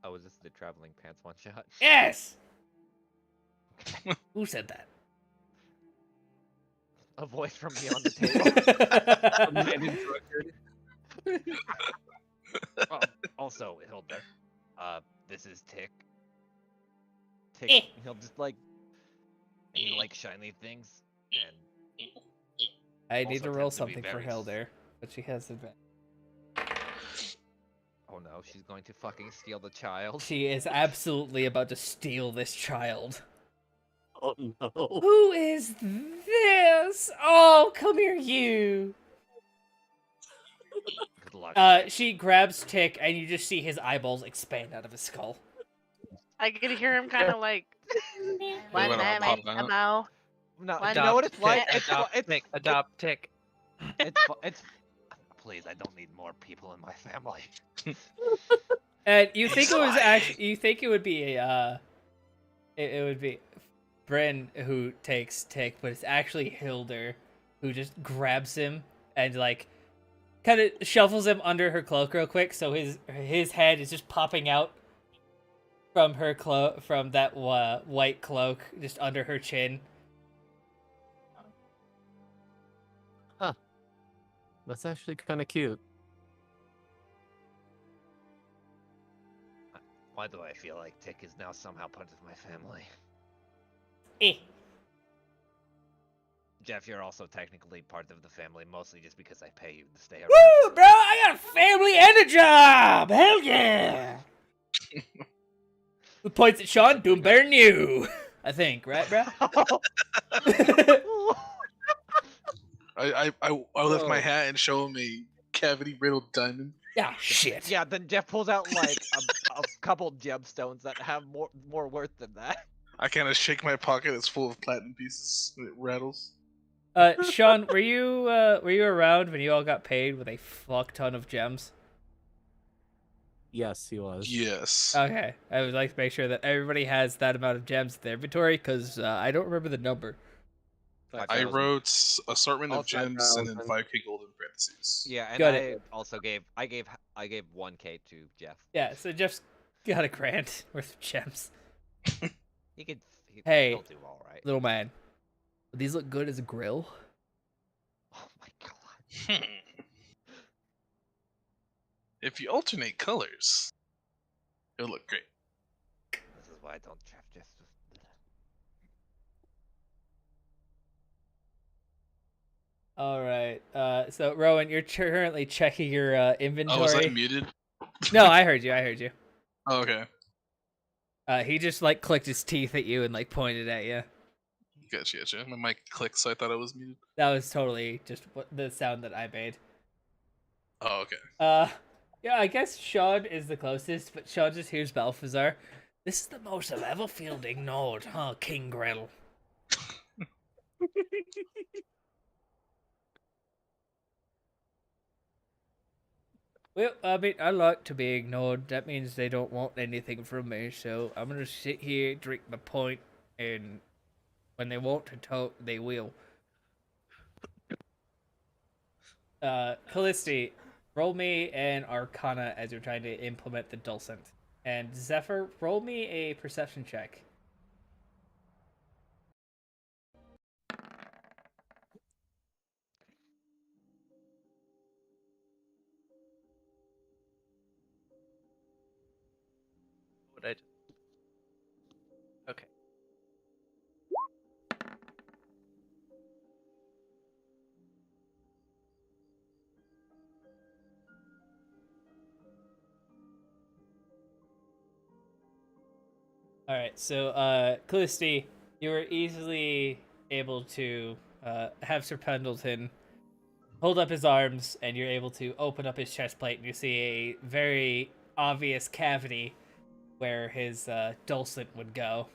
Oh, is this the traveling pants one shot? Yes. Who said that? A voice from beyond the table. Also, Hilda, this is Tick. Tick, he'll just like, he likes shiny things, and I need to roll tends to be something for very Hilder, but she has advantage. Oh no, she's going to fucking steal the child. She is absolutely about to steal this child. Oh no. Who is this? Oh, come here, you. Good luck. She grabs Tick, and you just see his eyeballs expand out of his skull. I could hear him kind of like. What about pop out? No, Why you know what Adopt it's like? Tick, adopt Tick. It's. Please, I don't need more people in my family. And you think it was actually, you think it would be it would be Bryn who takes Tick, but it's actually Hilder who just grabs him and like kind of shuffles him under her cloak real quick, so his head is just popping out from her cloak, from that white cloak, just under her chin. Huh. That's actually kind of cute. Why do I feel like Tick is now somehow part of my family? Jeff, you're also technically part of the family, mostly just because I pay you to stay around. Woo, bro! I got a family and a job. Hell yeah! Who points at Sean? Doing better than you, I think, right, bro? I lift my hat and show him a cavity riddled diamond. Yeah, shit. Yeah, then Jeff pulls out like a couple gemstones that have more worth than that. I kind of shake my pocket. It's full of platinum pieces. And it rattles. Sean, were you around when you all got paid with a fuck ton of gems? Yes, he was. Yes. Okay, I would like to make sure that everybody has that amount of gems in their inventory, because I don't remember the number. I wrote assortment of Also gems and then 5,000. 5K gold in parentheses. Yeah, and Got I it. also gave 1K to Jeff. Yeah, so Jeff's got a grand worth of gems. Hey, Hey, do all right. little man, would these look good as a grill? Oh my god. If you alternate colors, it'll look great. This is why I don't draft Jeff. All right. So Rowan, you're currently checking your inventory. Oh, was I muted? No, I heard you. I heard you. Oh, okay. He just like clicked his teeth at you and like pointed at you. Gotcha. My mic clicked, so I thought I was muted. That was totally just the sound that I made. Oh, okay. Yeah, I guess Sean is the closest, but Sean just hears Balthazar. This is the most I've ever felt ignored, huh, King Grill? Well, I mean, I like to be ignored. That means they don't want anything from me, so I'm gonna sit here, drink my pint, and when they want to talk, they will. Callisti, roll me an Arcana as you're trying to implement the Dulcet. And Zephyr, roll me a Perception check. What I just... Okay. Alright, so, Callisti, you were easily able to have Sir Pendleton hold up his arms, and you're able to open up his chest plate, and you see a very obvious cavity where his dulcet would go.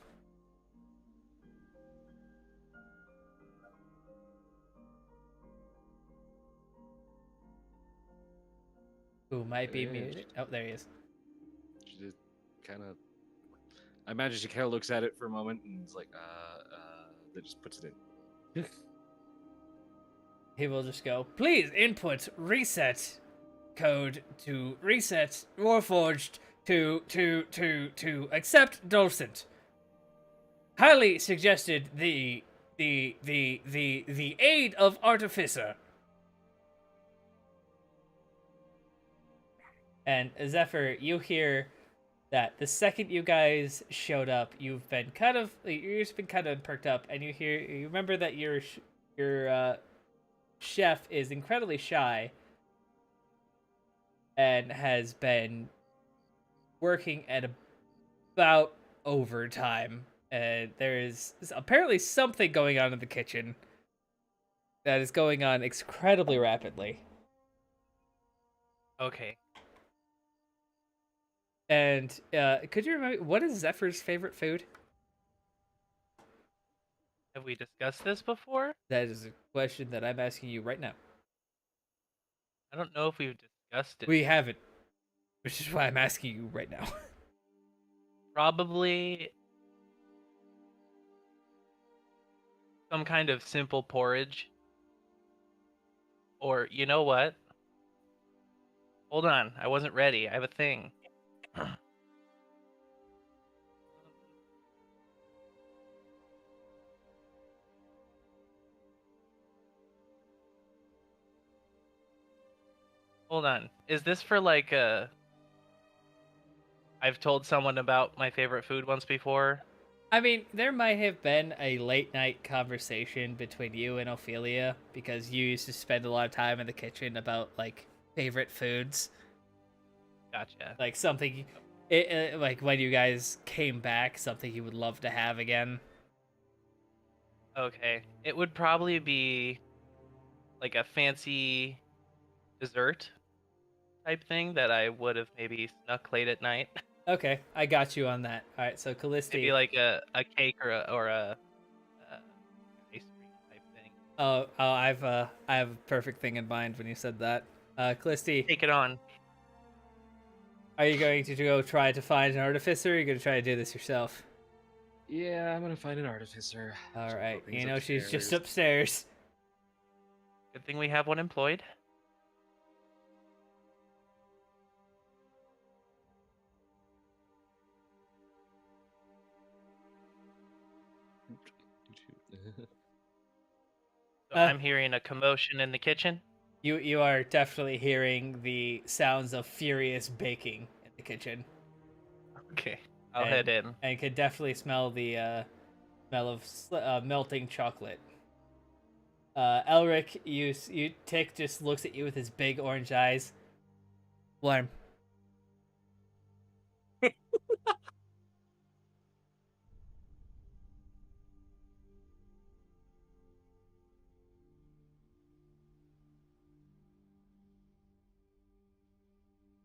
Who might be Yeah, muted? Oh, there he is. She just kind of. I imagine she kind of looks at it for a moment and is like, then just puts it in. He will just go, please input reset code to reset Warforged to accept Dulcet. Highly suggested the aid of Artificer. And Zephyr, you hear that the second you guys showed up, you've been kind of perked up, and you remember that your chef is incredibly shy and has been working at about overtime. And there is apparently something going on in the kitchen that is going on incredibly rapidly. Okay. And could you remember what is Zephyr's favorite food? Have we discussed this before? That is a question that I'm asking you right now. I don't know if we've discussed it. We haven't, which is why I'm asking you right now. Probably some kind of simple porridge. Or, you know what? Hold on, I wasn't ready. I have a thing. Hold on. Is this for like I've told someone about my favorite food once before? I mean, there might have been a late night conversation between you and Ophelia because you used to spend a lot of time in the kitchen about like favorite foods. Gotcha. Like something, like when you guys came back, something you would love to have again. Okay. It would probably be like a fancy dessert type thing that I would have maybe snuck late at night. Okay, I got you on that. All right, so Callisti. Maybe like a cake or a ice cream type thing. Oh, I have a perfect thing in mind when you said that. Callisti, Take it on. are you going to go try to find an artificer, or are you going to try to do this yourself? Yeah, I'm gonna find an artificer. All right, you know she's just upstairs. Good thing we have one employed. So I'm hearing a commotion in the kitchen. You are definitely hearing the sounds of furious baking in the kitchen. Okay, I'll head in. And could definitely smell the smell of melting chocolate. Elric, Tick just looks at you with his big orange eyes. Warm.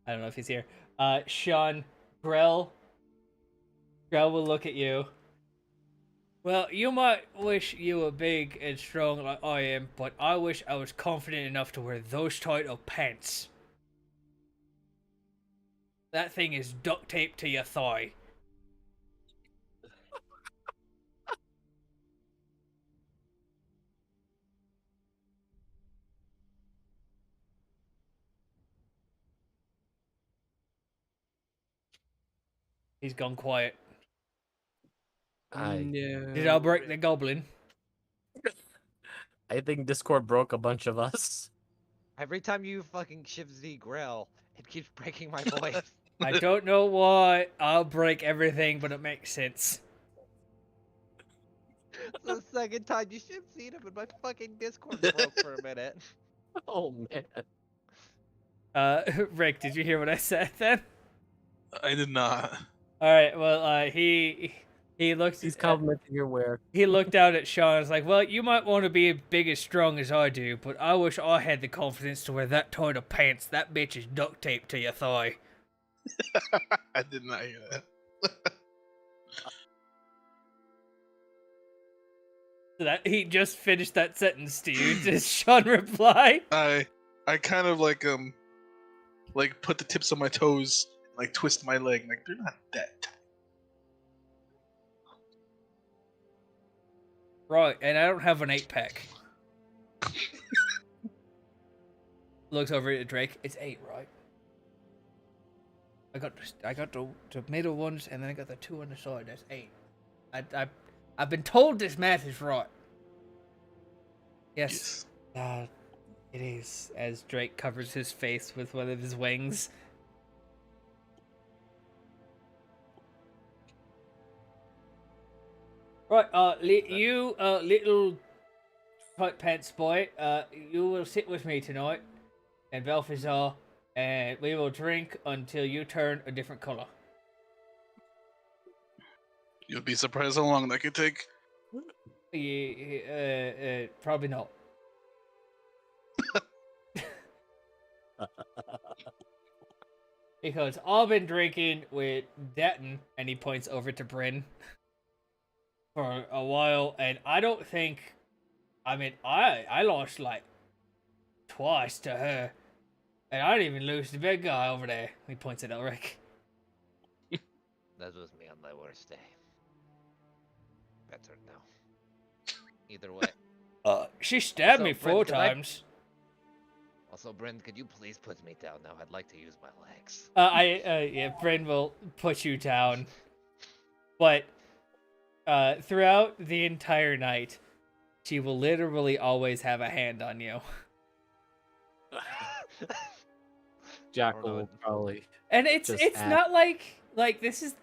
I don't know if he's here. Sean, Grell will look at you. Well, you might wish you were big and strong like I am, but I wish I was confident enough to wear those tight of pants. That thing is duct taped to your thigh. He's gone quiet. Did I break the goblin? I think Discord broke a bunch of us. Every time you fucking shift the grill, it keeps breaking my voice. I don't know why I'll break everything, but it makes sense. It's the second time you shift him, and my fucking Discord broke for a minute. Oh man. Rick, did you hear what I said then? I did not. All right. Well, he looked. He's complimenting your wear. He looked down at Sean and was like, "Well, you might want to be as big as strong as I do, but I wish I had the confidence to wear that tight of pants. That bitch is duct taped to your thigh." I did not hear that. So that he just finished that sentence to you. Does Sean reply? I kind of like like put the tips of my toes, like twist my leg. Like they're not that tight. Right, and I don't have an 8-pack. Looks over at Drake. It's 8, right? I got the middle ones, and then I got the 2 on the side. That's 8. I've been told this math is right. Yes. It is. As Drake covers his face with one of his wings. Right, you little tight pants boy, you will sit with me tonight, and Balthazar, and we will drink until you turn a different color. You'll be surprised how long that could take. Probably not. Because I've been drinking with Detton, and he points over to Bryn, for a while, and I don't think, I mean, I lost like twice to her, and I didn't even lose to the big guy over there. He points at Elric. That was me on my worst day. Better now. Either way. She stabbed Also, me Bryn, 4 could I- times. Also, Bryn, could you please put me down now? I'd like to use my legs. Yeah, Bryn will put you down. But, throughout the entire night, she will literally always have a hand on you. Jackal will probably. And it's just add- not like this is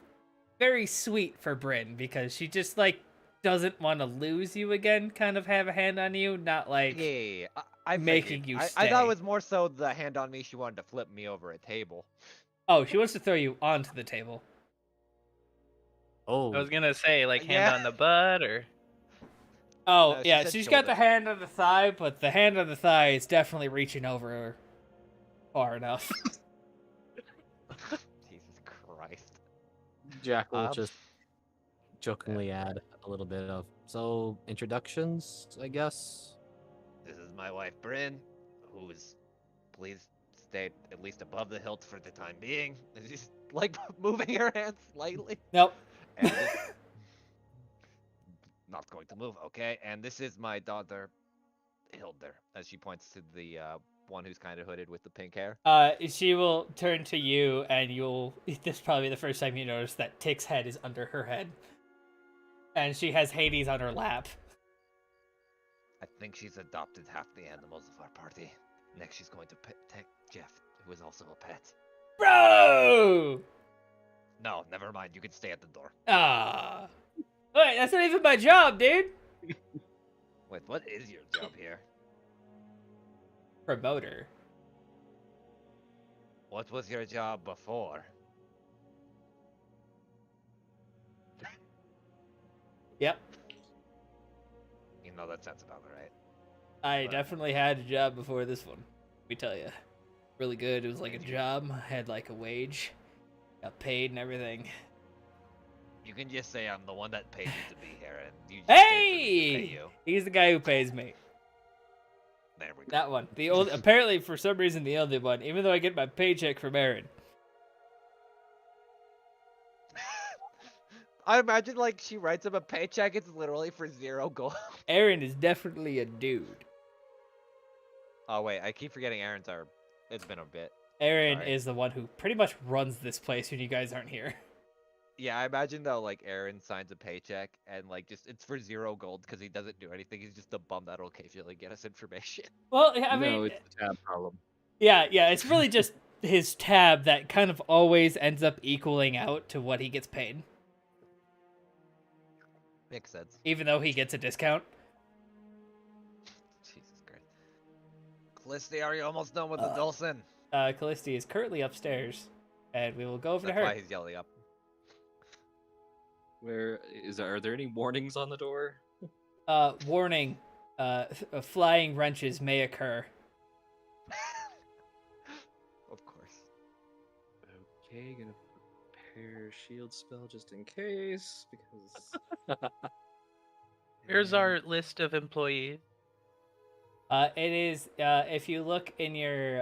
very sweet for Bryn, because she just like doesn't want to lose you again, kind of have a hand on you, not like Yeah, I making figured. you I stay. thought it was more so the hand on me. She wanted to flip me over a table. Oh, she wants to throw you onto the table. Oh, I was gonna say like hand Yeah. on the butt or. Oh, No, she yeah, said she's got the shoulder. hand on the thigh, but the hand on the thigh is definitely reaching over her far enough. Jesus Christ. Jackal will just jokingly add a little bit of introductions, I guess. This is my wife, Bryn, who's please stay at least above the hilt for the time being. And she's like moving her hands slightly. Nope. And this... Not going to move, okay? And this is my daughter, Hilder, as she points to the one who's kind of hooded with the pink hair. She will turn to you, and this is probably the first time you notice that Tick's head is under her head. And she has Hades on her lap. I think she's adopted half the animals of our party. Next, she's going to take Jeff, who is also a pet. Bro! No, never mind. You can stay at the door. Ah. Wait, that's not even my job, dude. Wait, what is your job here? Promoter. What was your job before? Yep. You know that sounds about right. I definitely had a job before this one. Let me tell you. Really good. It was like a job. I had like a wage. Got paid and everything. You can just say I'm the one that paid you to be here, and you just Hey! pay you. He's the guy who pays me. There we go. That one. The only, apparently, for some reason, the only one. Even though I get my paycheck from Aaron. I imagine like she writes him a paycheck. It's literally for 0 gold. Aaron is definitely a dude. Oh wait, I keep forgetting Aaron's our. It's been a bit. Aaron Sorry. is the one who pretty much runs this place when you guys aren't here. Yeah, I imagine though, like Aaron signs a paycheck and like just it's for 0 gold because he doesn't do anything. He's just a bum that'll occasionally get us information. Well, I mean, No, it's the tab problem. yeah, it's really just his tab that kind of always ends up equaling out to what he gets paid, Makes sense. even though he gets a discount. Jesus Christ. Callisti, are you almost done with the Dulcin? Callisti is currently upstairs, and we will go over That's to her. why he's yelling up. Where is there? Are there any warnings on the door? Warning, flying wrenches may occur. Of course. Okay, gonna prepare shield spell just in case because. Here's our list of employees. It is. If you look in your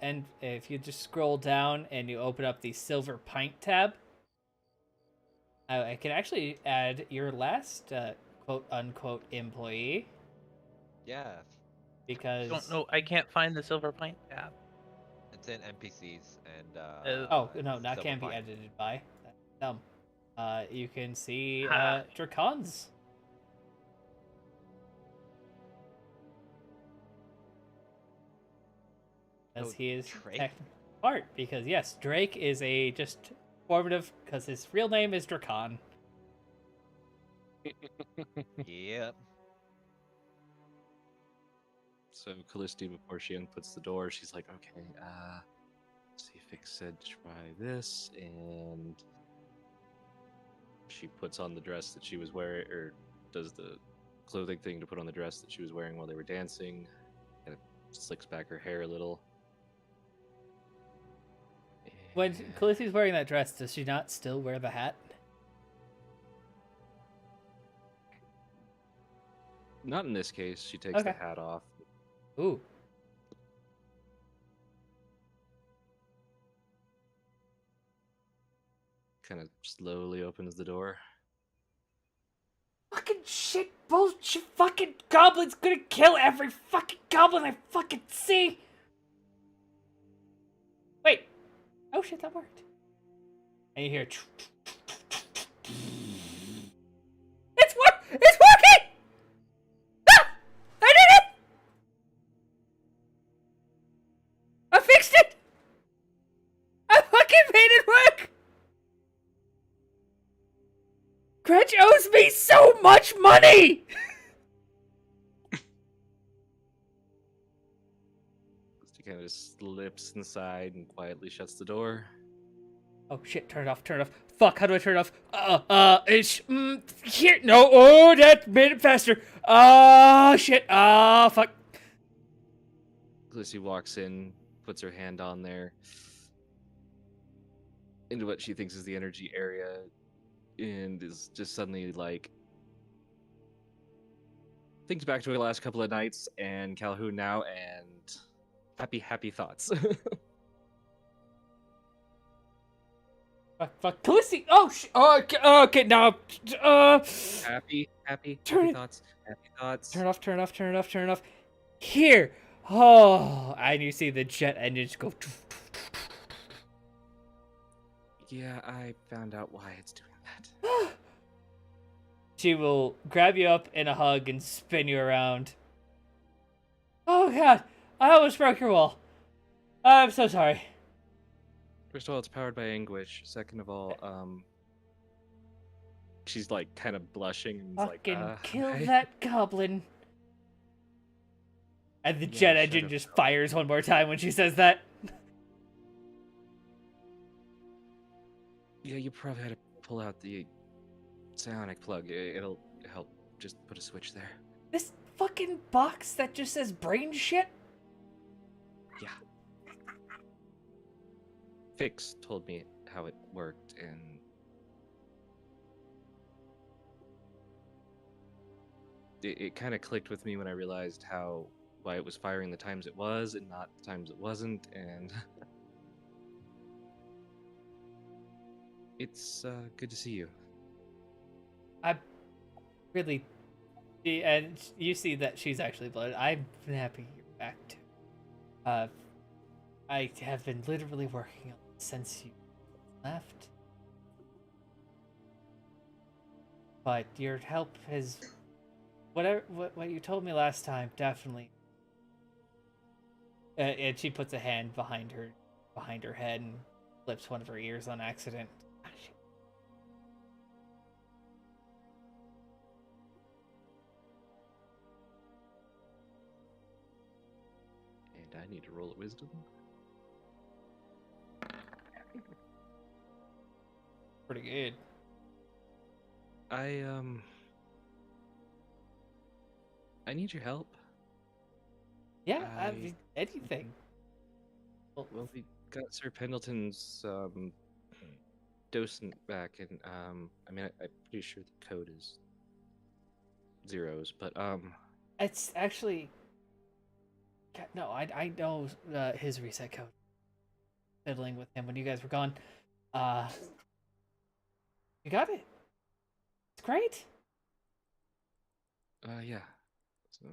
and if you just scroll down and you open up the silver pint tab, I can actually add your last quote unquote employee Yeah, because Don't know. I can't find the silver pint tab. it's in NPCs and oh no, it's that Silver can be Pine. edited by. That's dumb. You can see Ha. Dracon's. As Oh, he is Drake? technically part, because yes, Drake is a just formative because his real name is Dracon. Yep. So Callisti, before she inputs the door, she's like, okay, see, Fix said try this, and she puts on the dress that she was wearing, or does the clothing thing to put on the dress that she was wearing while they were dancing, and it slicks back her hair a little. When Khaleesi's wearing that dress, does she not still wear the hat? Not in this case. She takes the Okay. hat off. Ooh. Kind of slowly opens the door. Fucking shit, bullshit, fucking goblin's gonna kill every fucking goblin I fucking see! Wait. Oh shit, that worked. And you hear... It's working! Ah! I did it! I fixed it! I fucking made it work! Gretch owes me so much money! She kind of just slips inside and quietly shuts the door. Oh shit, turn it off, turn it off. Fuck, how do I turn it off? Here, no, oh, that made it faster. Oh shit, fuck. Callisti walks in, puts her hand on there, into what she thinks is the energy area, and is just suddenly like thinks back to her last couple of nights and Calhoun now, and happy thoughts. Fuck, Khaleesi, oh shit, okay, now, happy Turn it. thoughts, happy thoughts. turn it off. Here, oh, and you see the jet engines go. Yeah, I found out why it's doing that. She will grab you up in a hug and spin you around. Oh god, I almost broke your wall. I'm so sorry. First of all, it's powered by anguish. Second of all, she's like kind of blushing and Fucking kill hi. that goblin. And the Yeah, jet shut engine up, just girl. fires one more time when she says that. Yeah, you probably had to pull out the psionic plug. It'll help. Just put a switch there. This fucking box that just says brain shit? Yeah. Fix told me how it worked, and it kind of clicked with me when I realized why it was firing the times it was and not the times it wasn't, and it's good to see you. I really... And you see that she's actually blooded. I'm happy you're back too. I have been literally working on it since you left. But your help has... What you told me last time, definitely. And she puts a hand behind her head and flips one of her ears on accident. Ah, shit. And I need to roll a wisdom. Pretty good. I need your help. Yeah, I mean, anything. Well, we got Sir Pendleton's docent back, and I mean, I'm pretty sure the code is zeros, but It's actually Yeah, no, I know his reset code. Fiddling with him when you guys were gone. Uh, you got it. It's great. Yeah. So,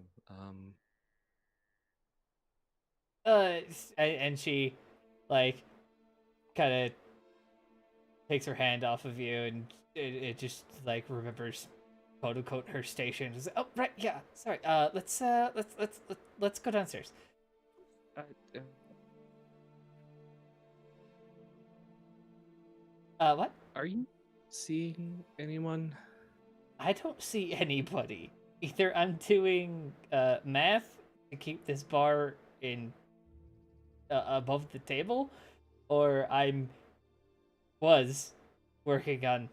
And she, like, kind of takes her hand off of you, and it just like remembers, quote unquote, her station. Just, oh right, yeah. Sorry. Let's go downstairs. uh, What? are you seeing anyone? I don't see anybody. Either I'm doing math to keep this bar in above the table, or I'm was working on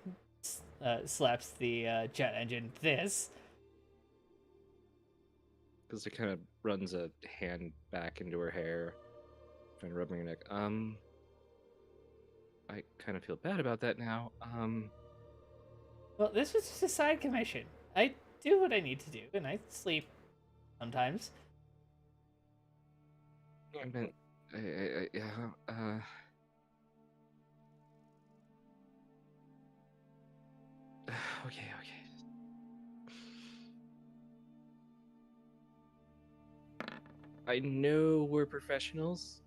slaps the jet engine. This. Because it kind of runs a hand back into her hair, trying to rub her neck. I kind of feel bad about that now. Well, this was just a side commission. I do what I need to do, and I sleep sometimes. I meant, yeah, okay. I know we're professionals,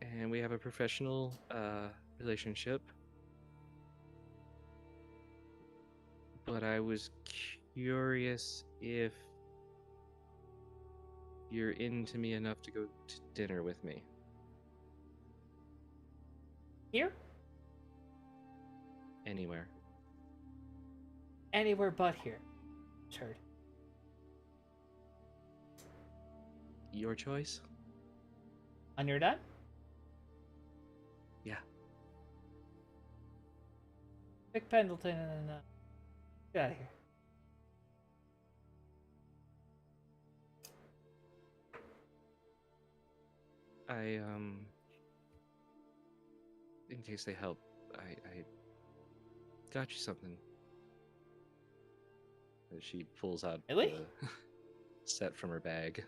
and we have a professional relationship, but I was curious if you're into me enough to go to dinner with me. Here? Anywhere. Anywhere but here. Heard. Your choice? On your dime? Yeah. Pick Pendleton and get out of here. In case they help, I got you something. She pulls out Really? the set from her bag.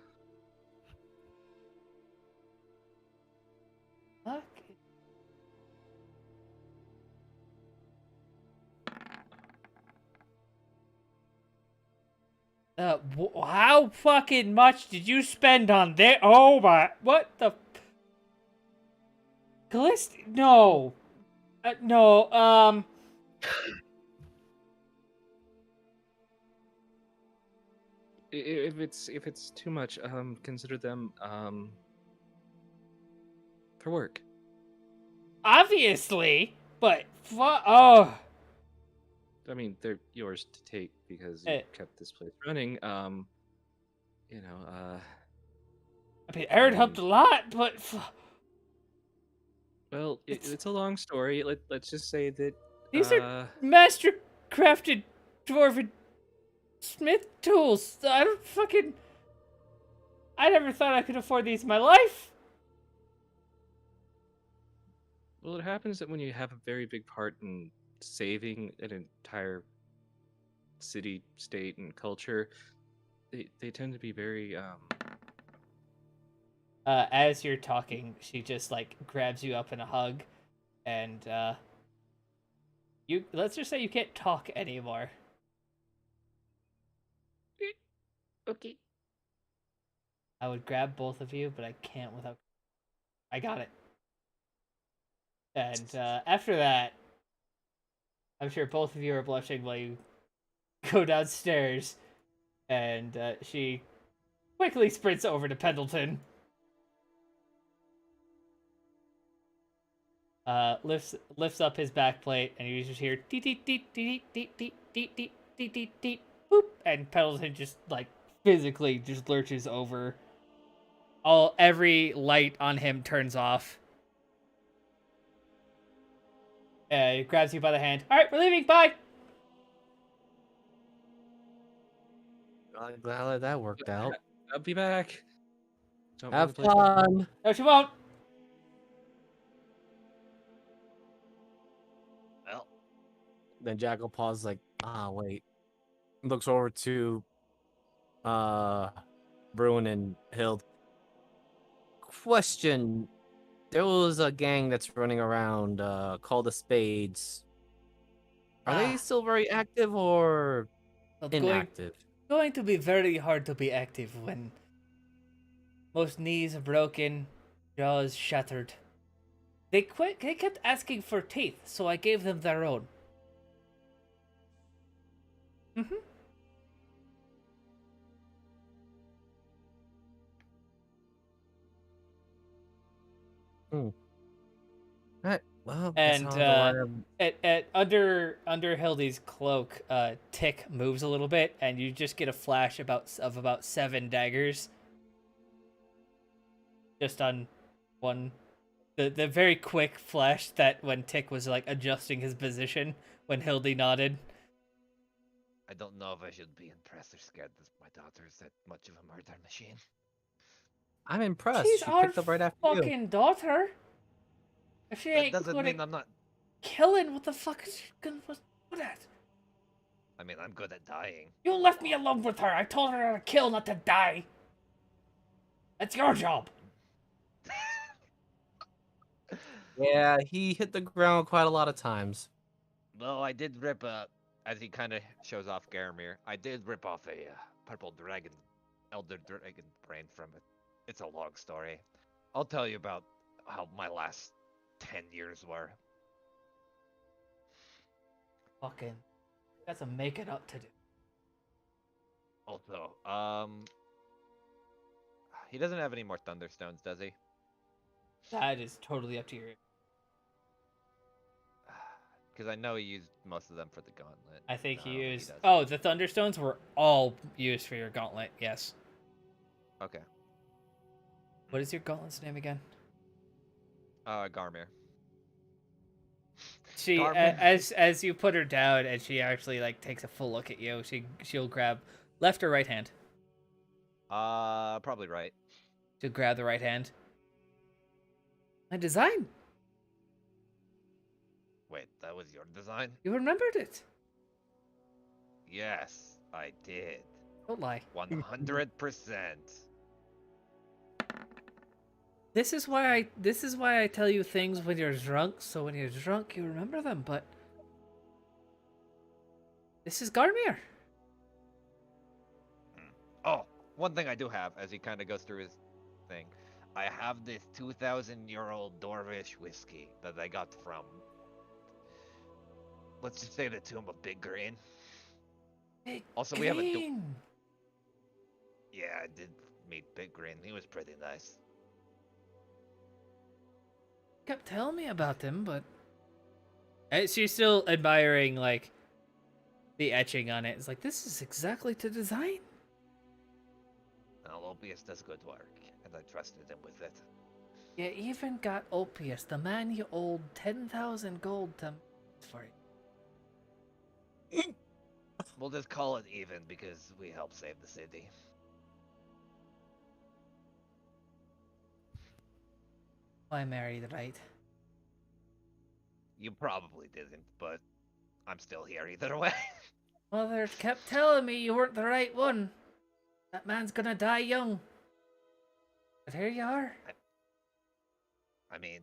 Fuck. How fucking much did you spend on that? Oh my, what the? Callist? No. No, If it's too much, consider them for work. obviously, but oh. I mean, they're yours to take because you kept this place running. You know, I mean, Aaron helped a lot, but well, it's a long story. Let's just say that these are master crafted dwarven smith tools. I don't fucking. I never thought I could afford these in my life. well, it happens that when you have a very big part in saving an entire city, state, and culture, they tend to be very As you're talking, she just like grabs you up in a hug, and you let's just say you can't talk anymore. Okay. I would grab both of you, but I can't without. I got it. And after that, I'm sure both of you are blushing while you go downstairs, and she quickly sprints over to Pendleton. Lifts up his back plate, and you just hear deet deet deet deet deet deet deet deet deet deet deet boop, and Pendleton just like physically just lurches over. Every light on him turns off. He grabs you by the hand. All right, we're leaving. Bye. I'm glad that worked out. I'll be back. Don't Have fun. No, she won't. Well, Then Jackal pauses like, wait. Looks over to Bruin and Hild. Question. There was a gang that's running around called the Spades. Are they still very active or Well, inactive? going to be very hard to be active when most knees are broken, jaws shattered. They quit. They kept asking for teeth, so I gave them their own. Mm-hmm. Hmm. Alright, well, guess And I'll have to line up. at under Hildy's cloak, Tick moves a little bit, and you just get a flash of about 7 daggers. Just on one, the very quick flash that when Tick was like adjusting his position when Hildy nodded. I don't know if I should be impressed or scared that my daughter is that much of a murder machine. I'm impressed. She's She our picked up right after you. fucking daughter. If she That ain't doesn't good mean at I'm not. killing, what the fuck is she gonna good at? I mean, I'm good at dying. You left me alone with her. I told her to kill, not to die. That's your job. Yeah, he hit the ground quite a lot of times. Well, I did rip as he kind of shows off Garamir, I did rip off a purple dragon, elder dragon brain from it. It's a long story. I'll tell you about how my last 10 years were. Fucking, got some making up to do. Also, he doesn't have any more Thunderstones, does he? That is totally up to you. Because I know he used most of them for the gauntlet. I think No, he used. doesn't. Oh, the Thunderstones were all used for your gauntlet. Yes. Okay. What is your gauntlet's name again? Garmir. She Garmin. as you put her down and she actually like takes a full look at you. She'll grab left or right hand. Probably right. She'll grab the right hand. My design. Wait, that was your design? You remembered it. Yes, I did. Don't lie. 100%. This is why I tell you things when you're drunk, so when you're drunk you remember them, but this is Garmir. Oh, one thing I do have, as he kind of goes through his thing, I have this 2,000-year-old Dwarvish whiskey that I got from, let's just say, the Tomb of Big Green. Big Also, Green. we have a Yeah, I did meet Big Green. He was pretty nice. Kept telling me about them, but she's still admiring like the etching on it. It's like this is exactly to design. Well, Opius does good work, and I trusted him with it. You even got Opius, the man you owed 10,000 gold to for you. We'll just call it even because we helped save the city. I married right. You probably didn't, but I'm still here either way. Mother kept telling me you weren't the right one. That man's gonna die young. But here you are. I mean,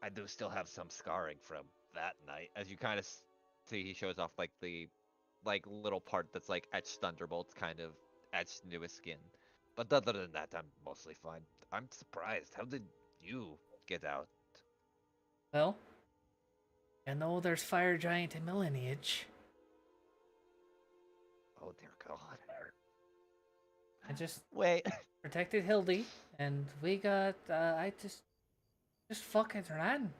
I do still have some scarring from that night. As you kind of see, he shows off like the little part that's like etched thunderbolts kind of etched into his skin. But other than that, I'm mostly fine. I'm surprised. How did you get out? Well, you know there's fire giant in my lineage. Oh dear God. I just Wait. protected Hildy, and we got. I just fucking ran.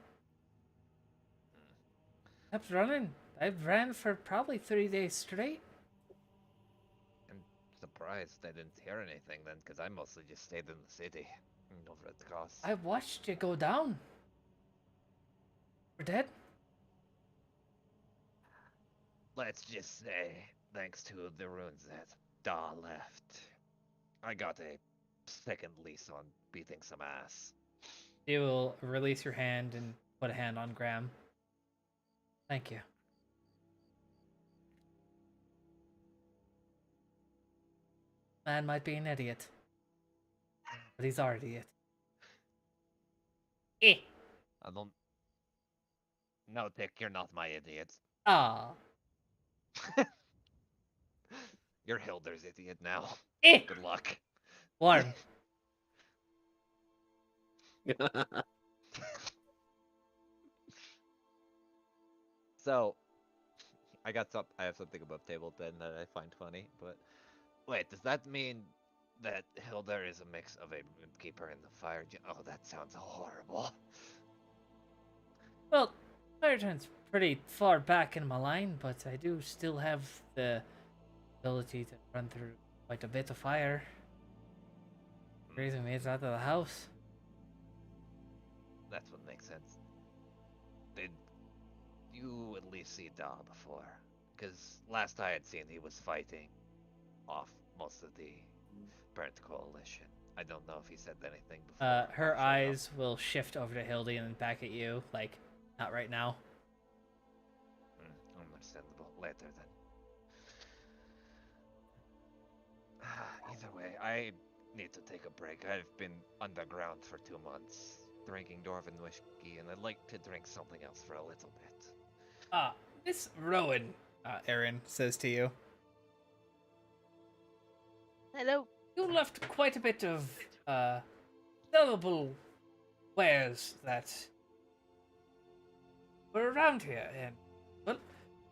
Kept running. I ran for probably 3 days straight. I'm surprised I didn't hear anything then, because I mostly just stayed in the city. Over at the cost. I watched you go down. We're dead. Let's just say, thanks to the runes that Da left, I got a second lease on beating some ass. You will release your hand and put a hand on Graham. Thank you. Man might be an idiot, but he's our idiot. Eh. I don't. No, Dick, you're not my idiot. Ah. You're Hilder's idiot now. Eh. Good luck. Warm. So, I have something above table then that I find funny, but wait, does that mean that Hilder is a mix of a Moonkeeper and the Fire? Oh, that sounds horrible. Well, Fireton's pretty far back in my line, but I do still have the ability to run through quite a bit of fire. Raising mates out of the house. That's what makes sense. Did you at least see Da before? Because last I had seen, he was fighting off most of the Burnt Coalition. I don't know if he said anything before. Her eyes will shift over to Hildy and then back at you, like, not right now. Understandable. Later then. Either way, I need to take a break. I've been underground for 2 months, drinking Dwarven whiskey, and I'd like to drink something else for a little bit. Miss Rowan, Aaron says to you. Hello. You left quite a bit of, sellable wares that were around here, and, well,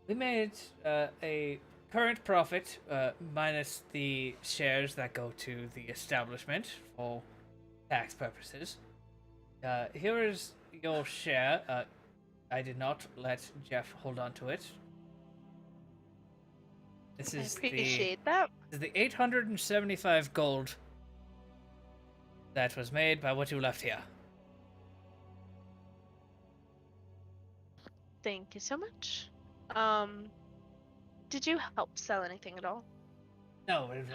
we made, a current profit, minus the shares that go to the establishment for tax purposes. Here is your share. I did not let Jeff hold on to it. This is I appreciate that. This is the 875 gold that was made by what you left here. Thank you so much. Did you help sell anything at all? No, it was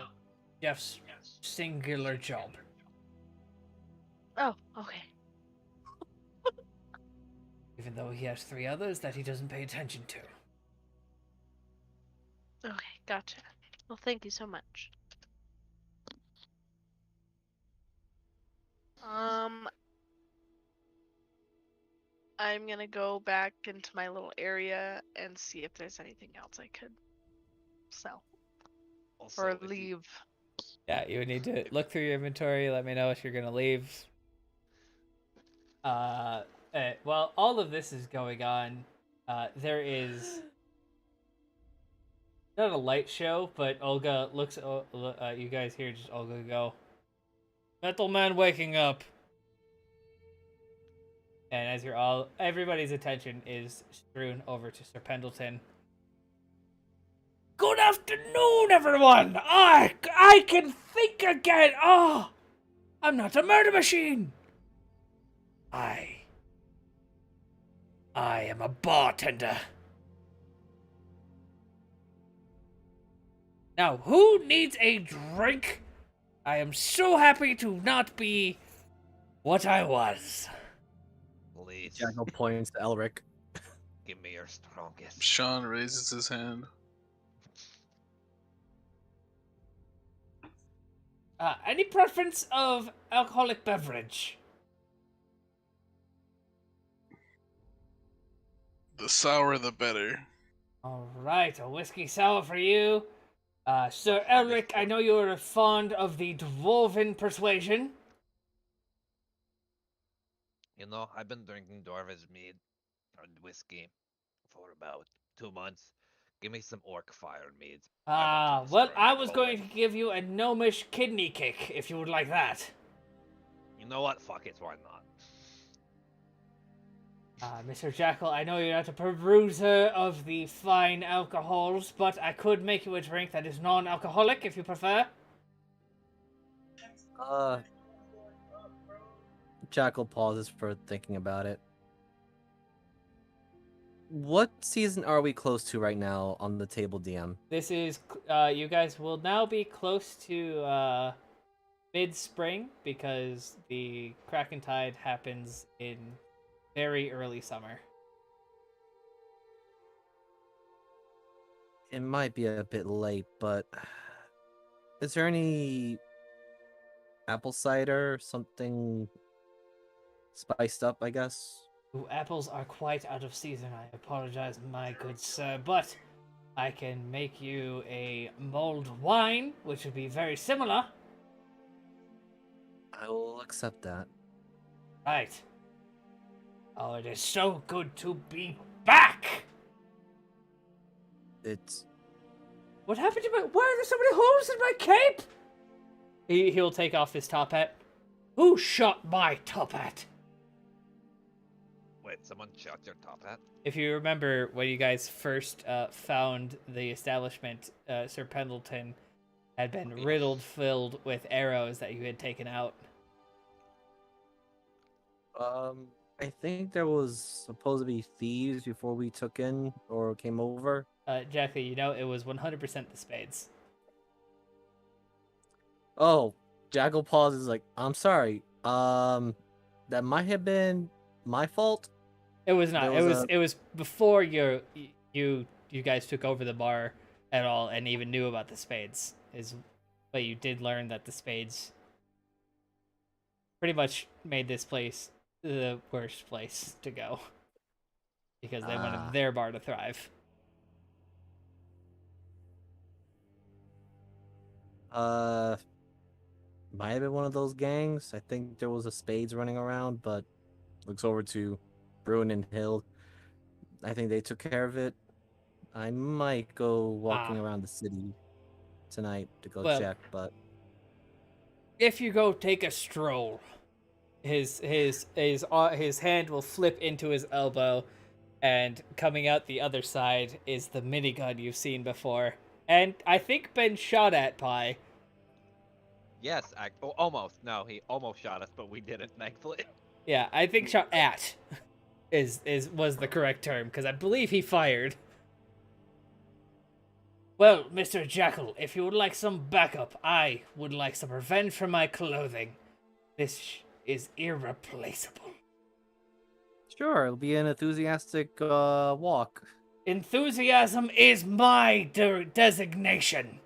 Jeff's singular job. Oh, okay. Even though he has 3 others that he doesn't pay attention to. Okay, gotcha. Well, thank you so much. I'm gonna go back into my little area and see if there's anything else I could sell or leave. Yeah, you would need to look through your inventory. Let me know if you're gonna leave. While all of this is going on, there is not a light show, but Olga looks. You guys hear just Olga go, "Metal Man waking up." And as everybody's attention is strewn over to Sir Pendleton. Good afternoon, everyone! I can think again! Oh! I'm not a murder machine! I am a bartender. Now, who needs a drink? I am so happy to not be what I was. Please. Jackal points to Elric. Give me your strongest. Sean raises his hand. Any preference of alcoholic beverage? The sour, the better. Alright, a whiskey sour for you. Sir Elric, I know you're fond of the dwarven persuasion. You know, I've been drinking Dwarven's mead and whiskey for about 2 months. Give me some orc fire mead. Well, I was going to give you a gnomish kidney kick if you would like that. You know what? Fuck it, why not? Mr. Jackal, I know you're not a peruser of the fine alcohols, but I could make you a drink that is non-alcoholic if you prefer. Jackal pauses for thinking about it. What season are we close to right now on the table, DM? This is, you guys will now be close to, mid-spring, because the Kraken Tide happens in very early summer. It might be a bit late, but is there any apple cider, something spiced up, I guess. Ooh, apples are quite out of season. I apologize, my good sir, but I can make you a mulled wine, which would be very similar. I will accept that. Right. Oh, it is so good to be back! It's What happened to my... Why are there so many holes in my cape? He'll take off his top hat. Who shot my top hat? Wait, someone shot your top hat? If you remember when you guys first found the establishment, Sir Pendleton had been riddled, filled with arrows that you had taken out. I think there was supposed to be thieves before we took in or came over. Jackie, you know, it was 100% the spades. Oh, Jackal pauses like, I'm sorry. That might have been my fault. It was not. There was It was before you guys took over the bar at all and even knew about the spades. But you did learn that the spades pretty much made this place the worst place to go because they wanted their bar to thrive. Might have been one of those gangs. I think there was a spades running around, but looks over to Bruin and Hill. I think they took care of it. I might go walking around the city tonight to go check, but if you go take a stroll, his hand will flip into his elbow, and coming out the other side is the minigun you've seen before, and I think been shot at by. Yes, almost. No, he almost shot us, but we didn't, thankfully. Yeah, I think shot at was the correct term, because I believe he fired. Well, Mr. Jackal, if you would like some backup, I would like some revenge for my clothing. This is irreplaceable. sure, it'll be an enthusiastic walk. Enthusiasm is my designation.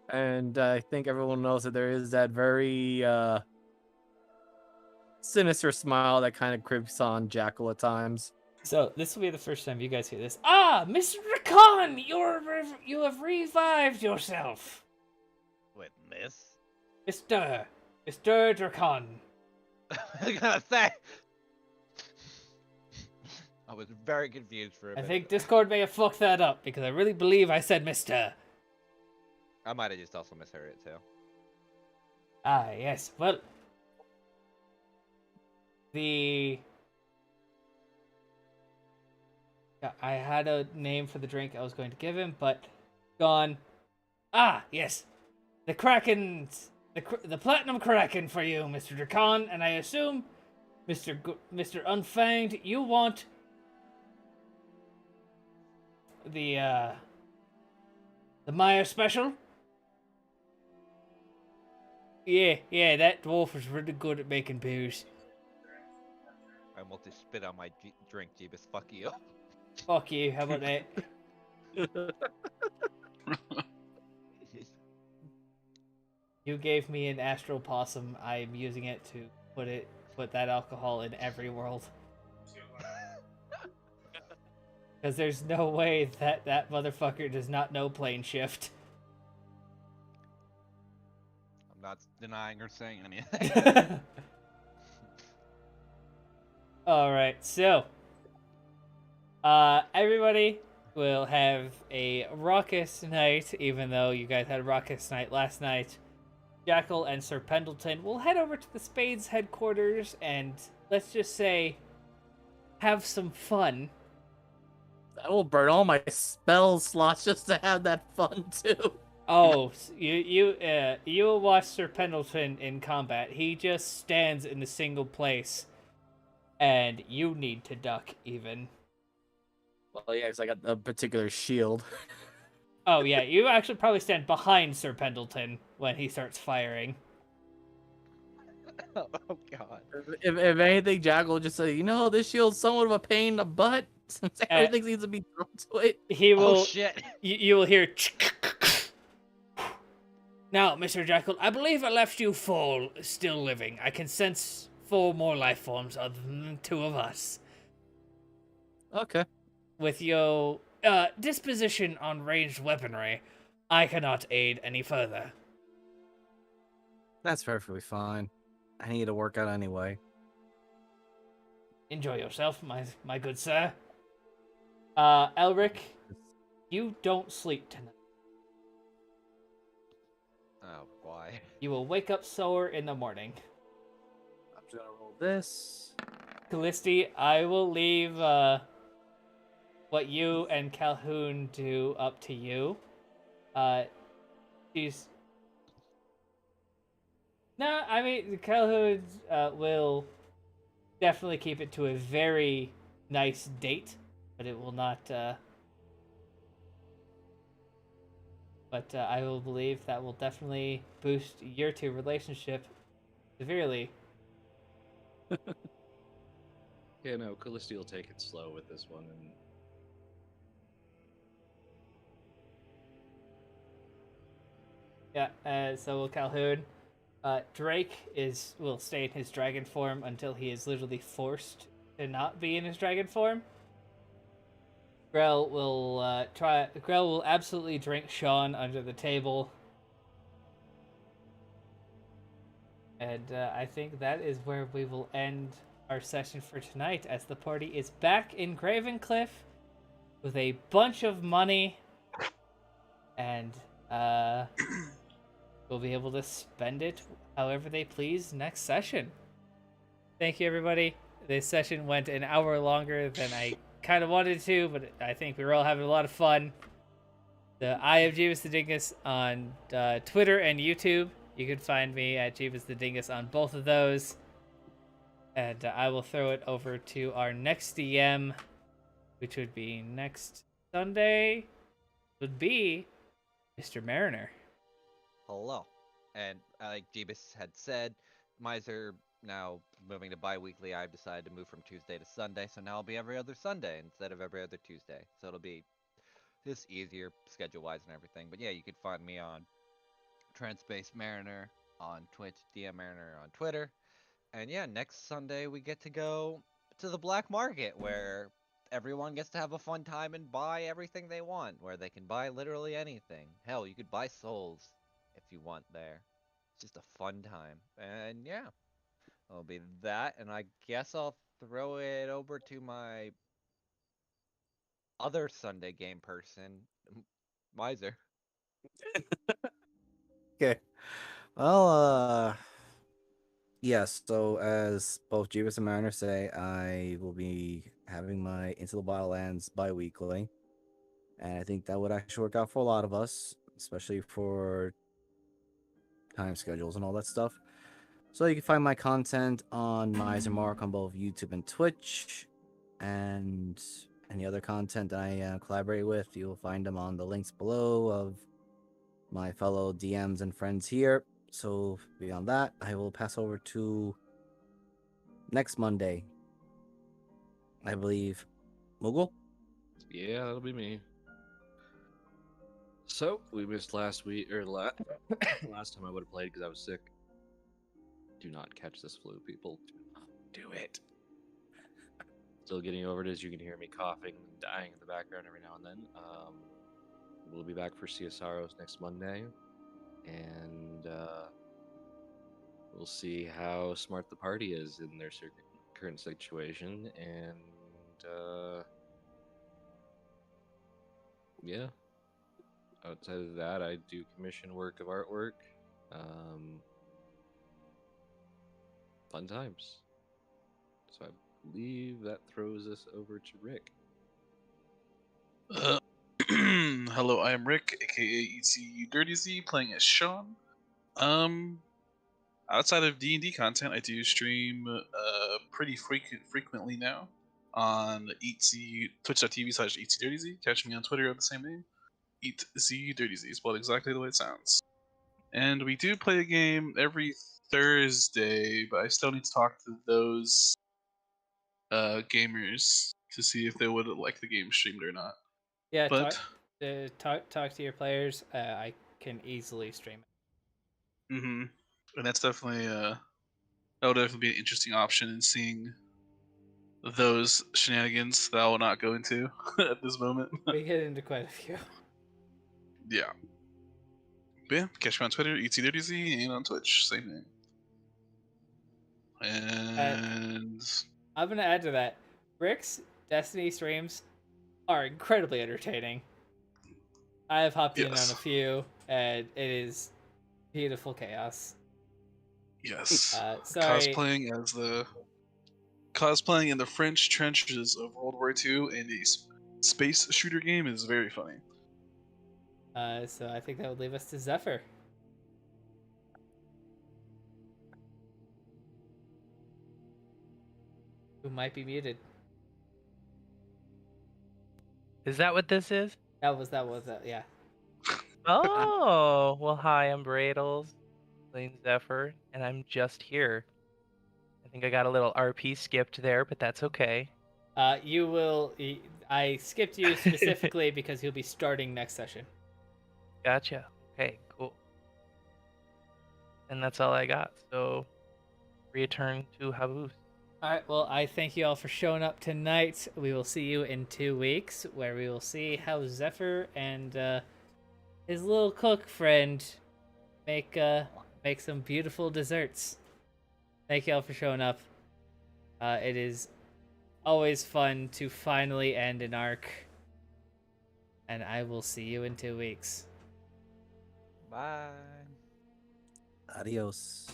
And I think everyone knows that there is that very sinister smile that kind of creeps on Jackal at times. So this will be the first time you guys hear this. Ah, Mr. Rakan, you have revived yourself. Wait, miss? Mr. Drakan. I was gonna say. I was very confused for a minute. I think Discord may have fucked that up because I really believe I said Mr. I might have just also misheard it too. Ah, yes. Well, I had a name for the drink I was going to give him, but gone. Ah, yes. The Kraken's... The Platinum Kraken for you, Mr. Drakan, and I assume, Mr. Unfanged, you want the Meyer special? Yeah, that dwarf was really good at making booze. I almost just spit on my drink, Jeebus. Fuck you. Fuck you, how about that? You gave me an astral possum. I'm using it to put that alcohol in every world. Because there's no way that motherfucker does not know plane shift. I'm not denying or saying anything. Alright, so everybody will have a raucous night, even though you guys had a raucous night last night. Jackal and Sir Pendleton will head over to the Spades headquarters and, let's just say, have some fun. I will burn all my spell slots just to have that fun too. Oh, you will watch Sir Pendleton in combat. He just stands in a single place, and you need to duck even. Well, yeah, because I got a particular shield. Oh yeah, you actually probably stand behind Sir Pendleton when he starts firing. Oh god. If anything, Jackal will just say, this shield's somewhat of a pain in the butt since everything seems to be thrown to it. He will. Oh shit. You will hear. Now, Mr. Jackal, I believe I left you four still living. I can sense 4 more life forms other than the 2 of us. Okay. With your disposition on ranged weaponry, I cannot aid any further. That's perfectly fine. I need to work out anyway. Enjoy yourself, my good sir. Elric, you don't sleep tonight. Oh, why? You will wake up sore in the morning. I'm just gonna roll this. Callisti, I will leave what you and Calhoun do up to you. She's no, I mean Calhoun will definitely keep it to a very nice date, but it will not. But I will believe that will definitely boost your 2 relationship severely. Yeah, no, Callisti will take it slow with this one, and Yeah, so will Calhoun. Drake will stay in his dragon form until he is literally forced to not be in his dragon form. Grell will Grell will absolutely drink Sean under the table, and I think that is where we will end our session for tonight, as the party is back in Cravencliff with a bunch of money, and we'll be able to spend it however they please next session. Thank you, everybody. This session went an hour longer than I kind of wanted to, but I think we were all having a lot of fun. The I am Jeeves the Dingus on Twitter and YouTube. You can find me at Jeeves the Dingus on both of those. And I will throw it over to our next DM, which would be next Sunday, would be Mr. Mariner. Hello. And like Jeebus had said, Miser now moving to bi-weekly. I've decided to move from Tuesday to Sunday, so now I'll be every other Sunday instead of every other Tuesday. So it'll be just easier schedule-wise and everything. But yeah, you can find me on Transpace Mariner on Twitch, DM Mariner on Twitter. And yeah, next Sunday we get to go to the black market where everyone gets to have a fun time and buy everything they want, where they can buy literally anything. Hell, you could buy souls if you want there. It's just a fun time. And yeah, it'll be that, and I guess I'll throw it over to my other Sunday game person, Miser. Okay. Well, yes, so as both Jeebus and Mariner say, I will be having my Into the Wildlands bi-weekly. And I think that would actually work out for a lot of us, especially for time schedules and all that stuff. So you can find my content on Miser Mark on both YouTube and Twitch. And any other content that I collaborate with, you'll find them on the links below of my fellow DMs and friends here. So beyond that, I will pass over to next Monday, I believe. Moogle? yeah, that'll be me. So we missed last week or last time I would have played because I was sick. Do not catch this flu, people. Do not do it. Still getting over it, as you can hear me coughing and dying in the background every now and then. We'll be back for CSROs next Monday, and we'll see how smart the party is in their current situation, and yeah. Outside of that, I do commission work of artwork. Fun times. So I believe that throws us over to Rick. Hello, I am Rick, aka ECU Dirty Z, playing as Sean. Outside of D&D content, I do stream pretty frequently now on twitch.tv/ECDirtyZ. Catch me on Twitter at the same name, EatZDirtyZ, spelled exactly the way it sounds. And we do play a game every Thursday, but I still need to talk to those gamers to see if they would like the game streamed or not. Yeah, But talk to your players. I can easily stream it. Mm-hmm. And that's definitely that would definitely be an interesting option in seeing those shenanigans that I will not go into at this moment. We get into quite a few. Yeah. But yeah, catch me on Twitter, ETWZ, and on Twitch, same name. And I'm gonna add to that. Rick's Destiny streams are incredibly entertaining. I have hopped in on a yes, few, and it is beautiful chaos. yes, Sorry. cosplaying in the French trenches of World War II in a space shooter game is very funny. So I think that would leave us to Zephyr, who might be muted. Is that what this is? That was yeah. Oh, well, hi, I'm Bradles, playing Zephyr, and I'm just here. I think I got a little RP skipped there, but that's okay. You will. I skipped you specifically because you'll be starting next session. Gotcha. Okay, cool. And that's all I got. So, return to Habus. All right. Well, I thank you all for showing up tonight. We will see you in 2 weeks, where we will see how Zephyr and his little cook friend make some beautiful desserts. Thank you all for showing up. It is always fun to finally end an arc, and I will see you in 2 weeks. Bye. Adios.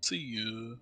See you.